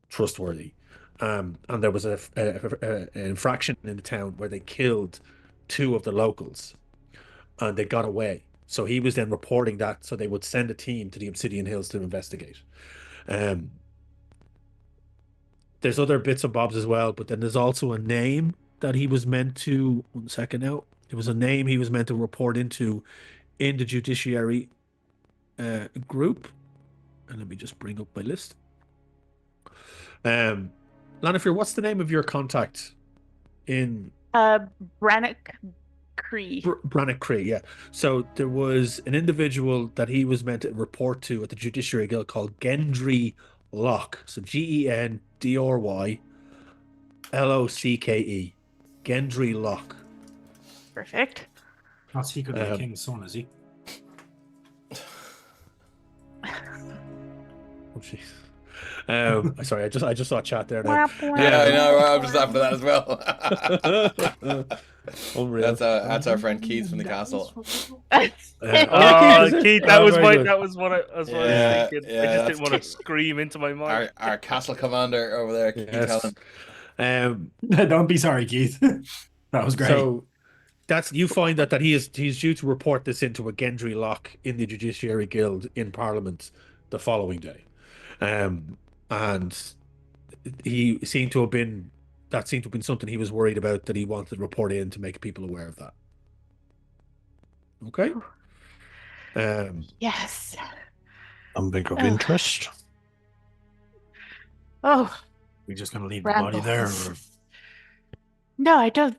trustworthy. And there was an infraction in the town where they killed 2 of the locals and they got away. So he was then reporting that, so they would send a team to the Obsidian Hills to investigate. There's other bits and bobs as well, but then there's also a name that he was meant to, one second now, it was a name he was meant to report into in the judiciary group. And let me just bring up my list. Lannifer, what's the name of your contact in Brannock Cree. Brannock Cree, yeah. So there was an individual that he was meant to report to at the Judiciary Guild called Gendry Locke. So Gendry Locke. Gendry Locke. Perfect. Not secretly the king's son, is he? Oh, jeez. Sorry, I just saw a chat there now. Yeah, I know. I'm just after that as well. Unreal. That's our friend Keith from the castle. Keith, Keith, that was very what I good. was Yeah, thinking. yeah, I just that's didn't want to Keith. scream into my mic. Our castle commander over there, Keith Yes. Allen. Don't be sorry, Keith. That was great. So you find that he's due to report this into a Gendry Locke in the Judiciary Guild in Parliament the following day. And he seemed to have been something he was worried about, that he wanted to report in to make people aware of that. Okay. Yes. Something of interest. Oh We're just gonna leave the body there. Or... no, I don't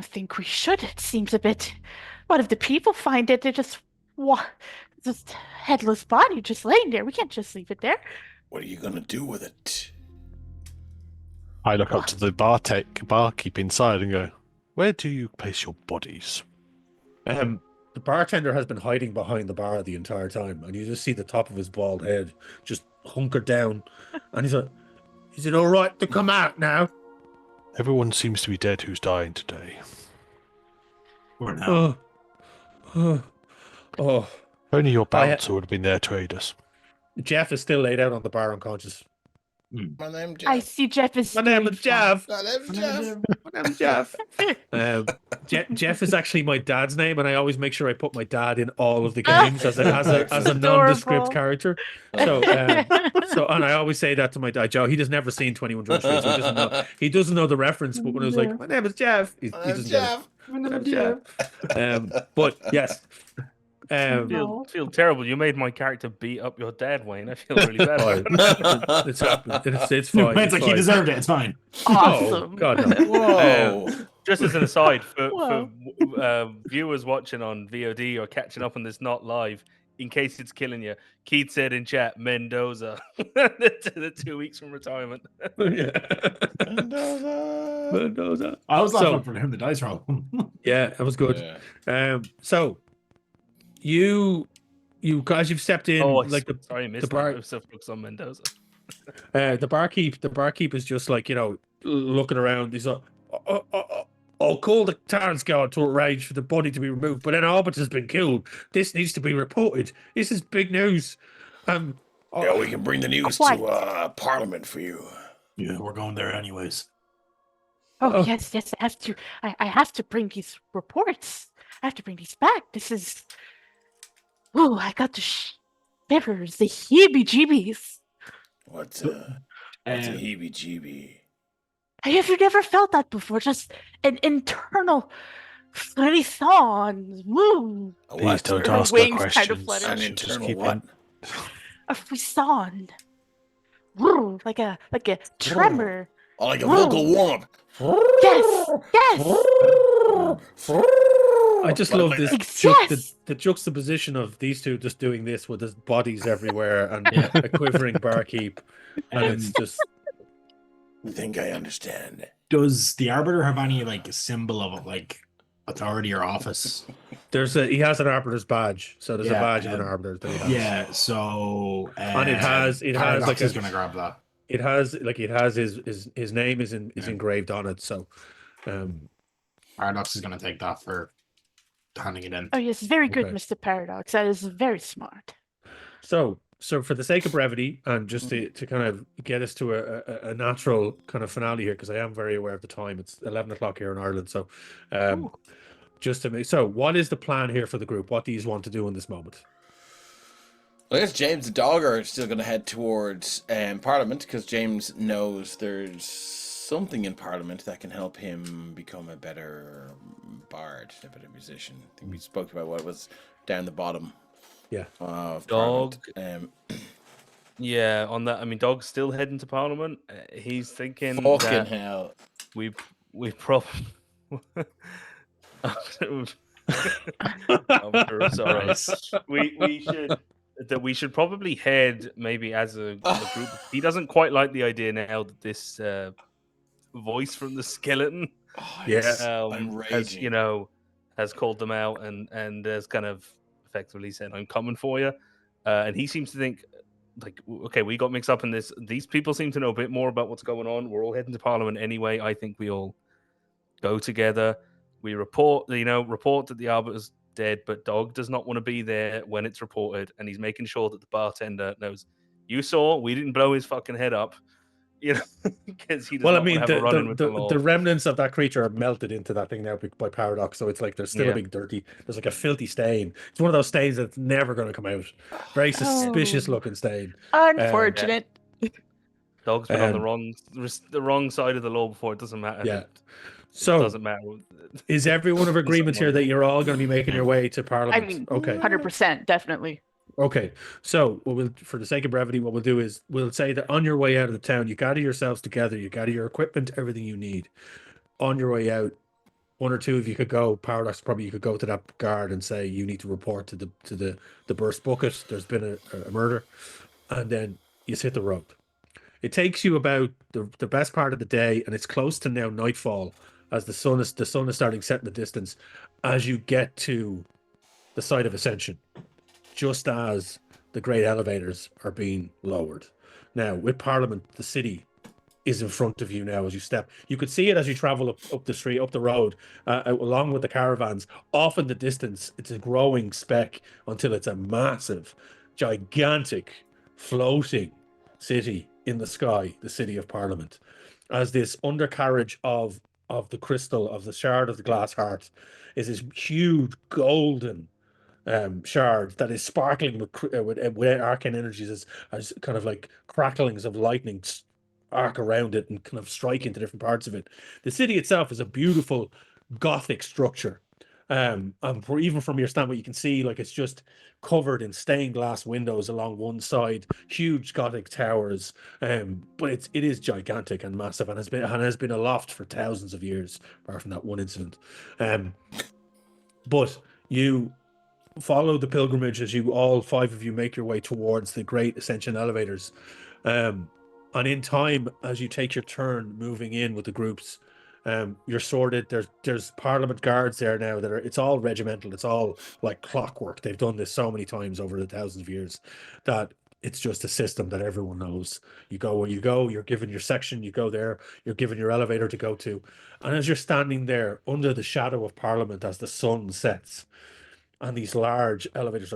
think we should. It seems a bit. What if the people find it? They're just headless body just laying there. We can't just leave it there. What are you gonna do with it? I look up to the barkeep inside and go, "Where do you place your bodies?" The bartender has been hiding behind the bar the entire time, and you just see the top of his bald head just hunkered down. And he's like, "Is it all right to come out now?" Everyone seems to be dead who's dying today. Or now. Oh. Only your bouncer would have been there to aid us. Jeff is still laid out on the bar unconscious. My name's Jeff. I see Jeff is. My name is Jeff. My name's Jeff. My name's Jeff. Jeff is actually my dad's name, and I always make sure I put my dad in all of the games as a nondescript character. So, and I always say that to my dad, Joe. He has never seen 21 Jump Street, so he doesn't know. He doesn't know the reference. But when I was like, "My name is Jeff," he doesn't get it. My name is Jeff. But yes. Feel terrible. You made my character beat up your dad, Wayne. I feel really bad. It's happened. It's fine. It's like he deserved it. It's fine. Awesome. Oh, God, no. Whoa. Just as an aside, for viewers watching on VOD or catching up on this not live, in case it's killing you, Keith said in chat, Mendoza. The 2 weeks from retirement. Mendoza. I was laughing for him, the dice roll. Yeah, that was good. Yeah. So you guys, you've stepped in. Sorry, I missed the bar. that. So focused on Mendoza. The barkeep is just like, looking around. He's like, I'll call the town's guard to arrange for the body to be removed, but then Albert has been killed. This needs to be reported. This is big news. Yeah, we can bring the news to Parliament for you. Yeah, we're going there anyways. Oh, yes, I have to. I have to bring these reports. I have to bring these back. This is. Oh, I got the shivers, the heebie-jeebies. What's a heebie-jeebie? Have you never felt that before? Just an internal frisson. Woo! Please don't Her ask her wings kind of questions. flutter. An Just internal keep what? A frisson. Woo! Like a tremor. Oh, like a vocal warm-up. Yes! I just Like- love like this Yes! the juxtaposition of these two just doing this with his bodies everywhere and Yeah. a quivering barkeep, and it's just I think I understand. Does the Arbiter have any like symbol of like authority or office? he has an arbiter's badge, so there's a Yeah, badge of an arbiter that he has. Yeah, so And it has Paradox like is a- gonna grab that. It has his name is engraved on it, so Paradox is gonna take that for handing it in. Oh, yes, very good, Okay. Mr. Paradox. That is very smart. So for the sake of brevity and just to kind of get us to a natural kind of finale here, because I am very aware of the time. It's 11 o'clock here in Ireland. So just to make, so what is the plan here for the group? What do you want to do in this moment? Well, I guess James the dog are still going to head towards Parliament because James knows there's something in Parliament that can help him become a better bard, a better musician. I think we spoke about what was down the bottom. Yeah. Of Dog. Parliament. Yeah, on that. I mean, Dog's still heading to Parliament. He's thinking Fucking that hell. we probably. I'm sorry. We should probably head maybe as a group. He doesn't quite like the idea now that this voice from the skeleton Oh, Yes. I'm has raging. has called them out and has kind of effectively said, "I'm coming for you," and he seems to think like, okay, we got mixed up in this. These people seem to know a bit more about what's going on. We're all heading to Parliament anyway. I think we all go together. We report that the Arbiter's dead, but Dog does not want to be there when it's reported, and he's making sure that the bartender knows. You saw, we didn't blow his fucking head up, because he does Well, I not mean, want to have a run-in with the law. the remnants of that creature are melted into that thing now by Paradox, so it's like there's still a Yeah. big dirty. There's like a filthy stain. It's one of those stains that's never going to come out. Very suspicious looking stain. Unfortunate. Dog's been on the Um, wrong side of the law before. It doesn't matter. Yeah. It So doesn't matter. is everyone of agreement here that you're all going to be making your way to I Parliament? mean, Okay. 100%, definitely. Okay, so what we'll, for the sake of brevity, what we'll do is we'll say that on your way out of the town, you gather yourselves together, you gather your equipment, everything you need. On your way out, one or two of you could go. Paradox, probably you could go to that guard and say you need to report to the burst bucket. There's been a murder, and then you hit the road. It takes you about the best part of the day, and it's close to now nightfall as the sun is starting to set in the distance. As you get to the site of Ascension, just as the great elevators are being lowered. Now, with Parliament, the city is in front of you now as you step. You could see it as you travel up the street, up the road, along with the caravans. Off in the distance, it's a growing speck until it's a massive, gigantic, floating city in the sky, the city of Parliament. As this undercarriage of the crystal, of the shard of the glass heart, is this huge golden shard that is sparkling with arcane energies as kind of like cracklings of lightning arc around it and kind of strike into different parts of it. The city itself is a beautiful Gothic structure. And even from your standpoint, you can see like it's just covered in stained glass windows along one side, huge Gothic towers. But it is gigantic and massive, and has been aloft for thousands of years, apart from that one incident. But you follow the pilgrimage as you all five of you make your way towards the great Ascension elevators. And in time, as you take your turn moving in with the groups, you're sorted. There's Parliament guards there now it's all regimental. It's all like clockwork. They've done this so many times over the thousands of years that it's just a system that everyone knows. You go where you go, you're given your section, you go there, you're given your elevator to go to. And as you're standing there under the shadow of Parliament as the sun sets, and these large elevators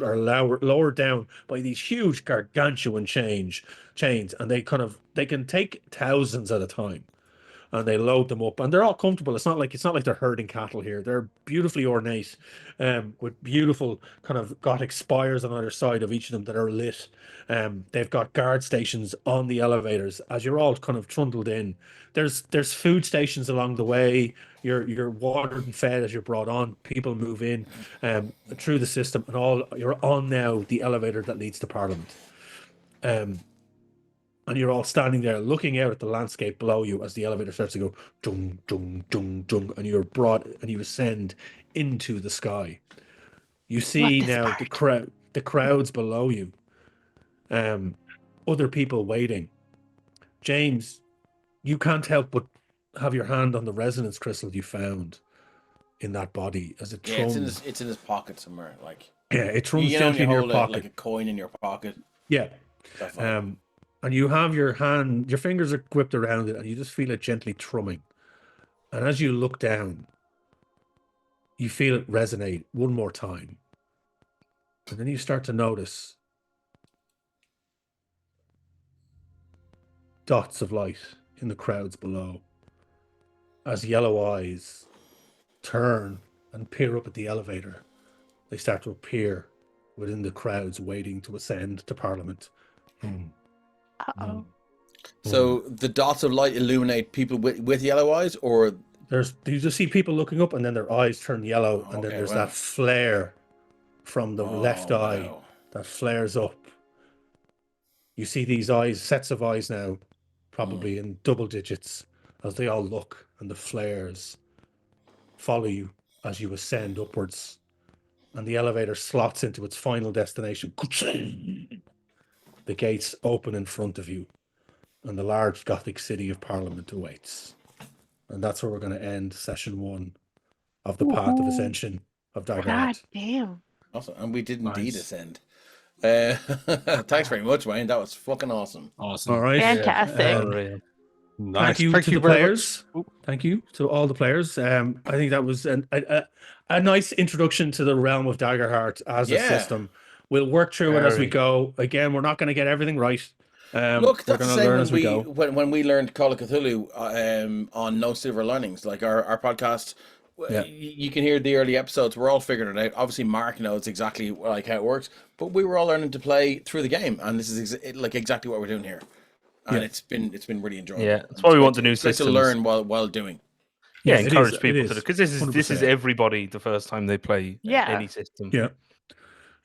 are lowered down by these huge gargantuan chains, and they can take thousands at a time, and they load them up, and they're all comfortable. It's not like they're herding cattle here. They're beautifully ornate, with beautiful kind of Gothic spires on either side of each of them that are lit. They've got guard stations on the elevators as you're all kind of trundled in. There's food stations along the way. You're watered and fed as you're brought on. People move in through the system, and you're on now the elevator that leads to Parliament. and you're all standing there looking out at the landscape below you as the elevator starts to go dung dung dung dung, and you're brought and you ascend into the sky. You see this now part. the crowds below you, other people waiting. James, you can't help but have your hand on the resonance crystal you found in that body as it Yeah, thrums. it's in his pocket somewhere. Like It thrums you know, when gently you in your hold it pocket. like a coin in your pocket. Yeah. That vibe. And you have your fingers are gripped around it, and you just feel it gently thrumming. And as you look down, you feel it resonate one more time. And then you start to notice dots of light in the crowds below as yellow eyes turn and peer up at the elevator. They start to appear within the crowds waiting to ascend to Parliament. Uh-oh. So the dots of light illuminate people with yellow eyes, or You just see people looking up, and then their eyes turn yellow, and then Okay, there's wow. that flare from the left eye wow. that flares up. You see these eyes, sets of eyes now, probably in double digits, as they all look, and the flares follow you as you ascend upwards, and the elevator slots into its final destination. The gates open in front of you, and the large Gothic city of Parliament awaits. And that's where we're going to end session 1 of the Path of Woohoo. Ascension of God Daggerheart. damn. Awesome. And we did indeed Nice. ascend. Thanks very much, Wayne. That was fucking awesome. Awesome. All right. Fantastic. Unreal. Nice. Thank you Thank to you the very players. much. Thank you to all the players. I think that was a nice introduction to the realm of Daggerheart as a Yeah. system. We'll work through it as we Very. go. Again, we're not going to get everything right. Look, we're that's the going to same learn when as we go. when we learned Call of Cthulhu on No Silver Linings, like our podcast. Yeah. You can hear the early episodes. We're all figuring it out. Obviously, Mark knows exactly like how it works, but we were all learning to play through the game, and this is like exactly what we're doing here. And Yeah. it's been really enjoyable. Yeah, that's why we want the new It's great to systems. learn while doing. Yeah, Yes, it encourage is, people it to is, because this is 100%. everybody the first time they play Yeah. any system. Yeah.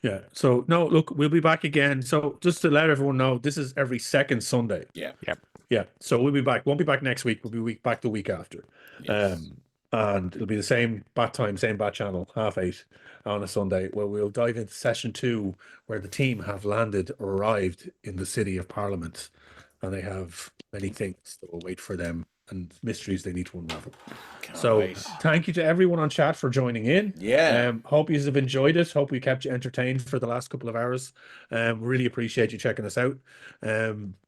Yeah. So no, look, we'll be back again. So just to let everyone know, this is every second Sunday. Yeah. Yeah. So we'll be back. Won't be back next week. We'll be back the week after. Yes. And it'll be the same bat time, same bat channel, 8:30 on a Sunday, where we'll dive into session 2, where the team have arrived in the city of Parliament, and they have many things that will wait for them and mysteries they need to unravel. Can't So wait. thank you to everyone on chat for joining in. Yeah. Hope you have enjoyed it. Hope we kept you entertained for the last couple of hours. Really appreciate you checking us out.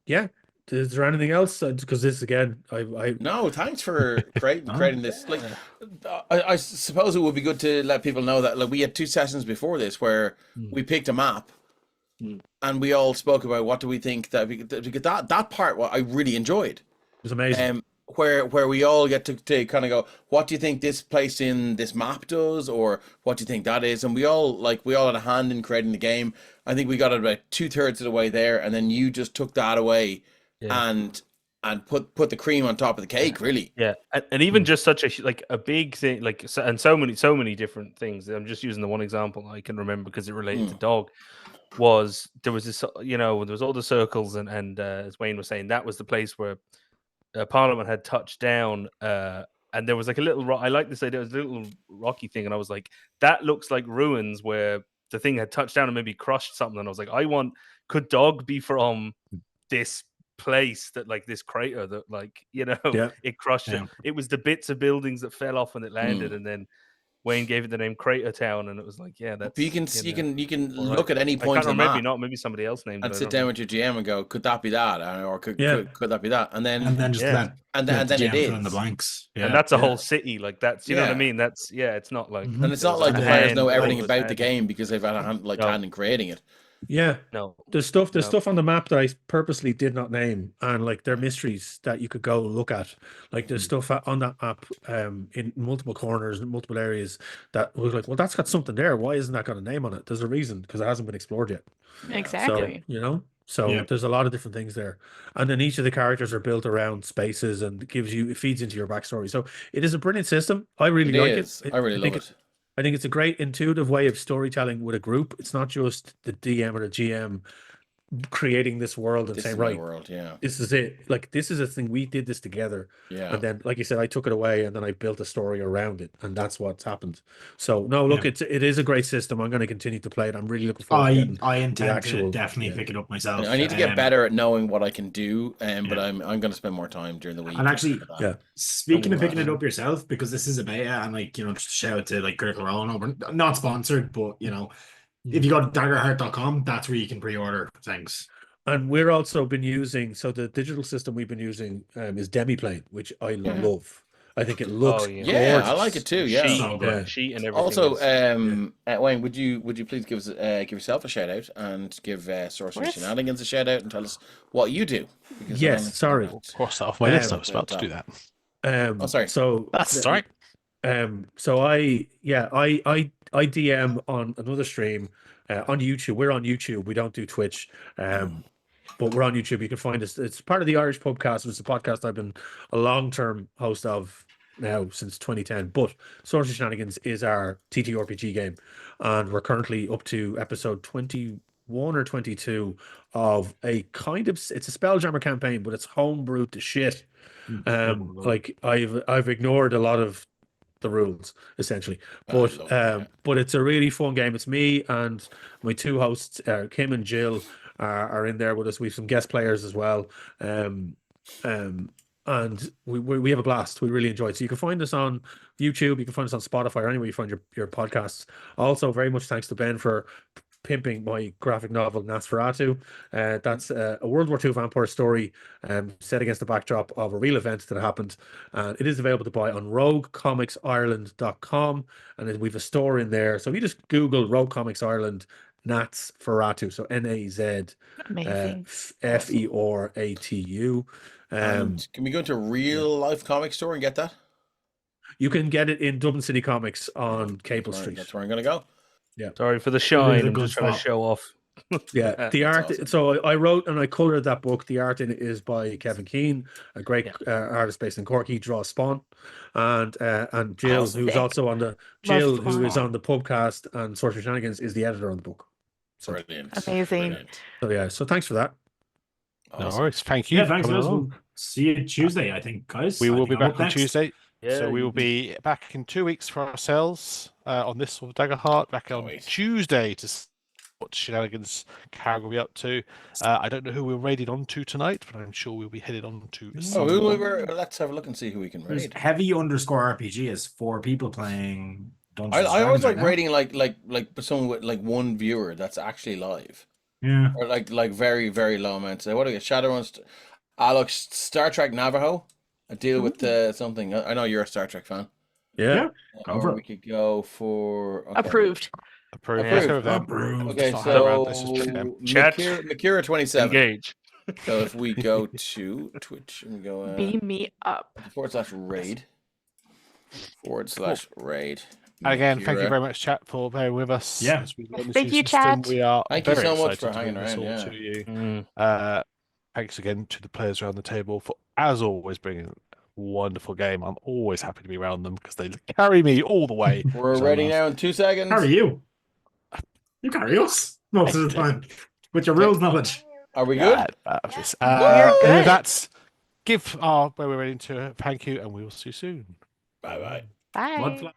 Yeah. Is there anything else? Because this again, I No, thanks for creating this. Like, I suppose it would be good to let people know that like we had 2 sessions before this where we picked a map, and we all spoke about what do we think because that part what I really enjoyed. It was amazing. Where we all get to kind of go, what do you think this place in this map does, or what do you think that is? And we all had a hand in creating the game. I think we got it about 2/3 of the way there, and then you just took that away. Yeah. And put the cream on top of the cake, really. Yeah, and even just such a big thing, like and so many different things. I'm just using the one example I can remember because it related to dog. There was this, there was all the circles, and as Wayne was saying, that was the place where Parliament had touched down, and there was like a little. I like this idea. It was a little rocky thing, and I was like, that looks like ruins where the thing had touched down and maybe crushed something. And I was like, could dog be from this place that like this crater that it crushed it. It was the bits of buildings that fell off when it landed, and then Wayne gave it the name Crater Town, and it was like, yeah, that's. But you can look at any I point can't on the remember, map maybe somebody else named and it. sit down with your GM and go, could that be that, or could that be that, and then just Yeah. let then the it GM fill in is. the blanks. Yeah. And that's a whole city, like that's you know what I Yeah. mean. That's it's not like And it's not there's like a the players hand, know all everything of a about the hand. game because they've had a hand in creating it. Yeah. No, There's stuff No. on the map that I purposely did not name, and like they're mysteries that you could go look at. Like there's stuff on that map in multiple corners and multiple areas that was like, well, that's got something there. Why isn't that got a name on it? There's a reason, because it hasn't been explored yet. Exactly. So Yeah. there's a lot of different things there, and then each of the characters are built around spaces and it feeds into your backstory. So it is a brilliant system. I really like is. it. I really love think it. I think it's a great intuitive way of storytelling with a group. It's not just the DM or the GM creating this world and This saying, is my right, world, yeah. this is it. Like, this is a thing. We did this together. Yeah. And then, like you said, I took it away and then I built a story around it. And that's what's happened. So, no, look, it is a great system. I'm going to continue to play it. I'm really looking forward to getting I the intend actual. to definitely pick it up myself. I need to get better at knowing what I can do, but I'm going to spend more time during the week. And actually, Yeah. speaking of picking it up yourself, because this is a beta, and like, you know, just shout out to like Critical Role, and over, not sponsored, but you know, if you go to daggerheart.com, that's where you can pre-order things. And we're also been using, so the digital system we've been using is Demiplane, which I love. I think it looks yeah, I like it too. Yeah, so good. Sheet and everything. Also, Wayne, would you please give us give yourself a shout out and give Sorcery Shenanigans a shout out and tell us what you do? Yes, sorry. Of course, that off my list. I was about to do that. Oh, sorry. So That's sorry. So I DM on another stream on YouTube. We're on YouTube. We don't do Twitch. But we're on YouTube. You can find us. It's part of the Irish Pubcast. It's a podcast I've been a long-term host of now since 2010. But Sorcery Shenanigans is our TTRPG game, and we're currently up to episode 21 or 22 of a kind of, it's a Spelljammer campaign, but it's homebrewed to shit. Like I've ignored a lot of the rules essentially, but it's a really fun game. It's me and my two hosts, Kim and Jill, are in there with us. We have some guest players as well, and we have a blast. We really enjoy it. So you can find us on YouTube, you can find us on Spotify, or anywhere you find your podcasts. Also, very much thanks to Ben for pimping my graphic novel Nosferatu. That's a World War II vampire story set against the backdrop of a real event that happened. And it is available to buy on roguecomicsIreland.com, and then we have a store in there. So if you just Google Rogue Comics Ireland Nosferatu, so NAZ FERATU. Can we go to a real life comic store and get that? You can get it in Dublin City Comics on Cable Street. That's where I'm going to go. Yeah. Sorry for the shine. I'm just trying to show off. Yeah, the art. Awesome. So I wrote and I colored that book. The art in it is by Kevin Keane, a great artist based in Cork. He draws Spawn, and Jill, who's also on the who is on the Pubcast and Sorcery Shenanigans, is the editor on the book. So, Brilliant. Amazing. Brilliant. So yeah, so thanks for that. No worries. Thank you. Yeah, thanks, guys. We'll see you Tuesday, I think, guys. We will be back on Tuesday. Yeah, so we will be back in 2 weeks for ourselves on this with Daggerheart. Back on Tuesday to see what Shenanigans Carrick will be up to. I don't know who we're raided on to tonight, but I'm sure we'll be headed on to. Let's have a look and see who we can raid. Heavy_RPG is 4 people playing Dungeons. I always like raiding like someone with like one viewer that's actually live. Yeah. Or like very, very low amounts. What do we get? Shadowrun, Alex, Star Trek Navajo. A deal with something. I know you're a Star Trek fan. Yeah. Or we could go for Approved. Approved. Okay, so Makira 27. Engage. So if we go to Twitch and we go Beam me up. /raid. /raid. And again, thank you very much, chat, for bearing with us. Yeah. Thank you, Chad. We are Thank you very so much excited for hanging to bring this around, all to you. Thanks again to the players around the table for, as always, bringing a wonderful game. I'm always happy to be around them because they carry me all the way. We're ready now in 2 seconds. Carry you. You carry us most of the time with your rules knowledge. Are we good? That's give our where we're ready to thank you, and we will see you soon. Bye. Bye. Blood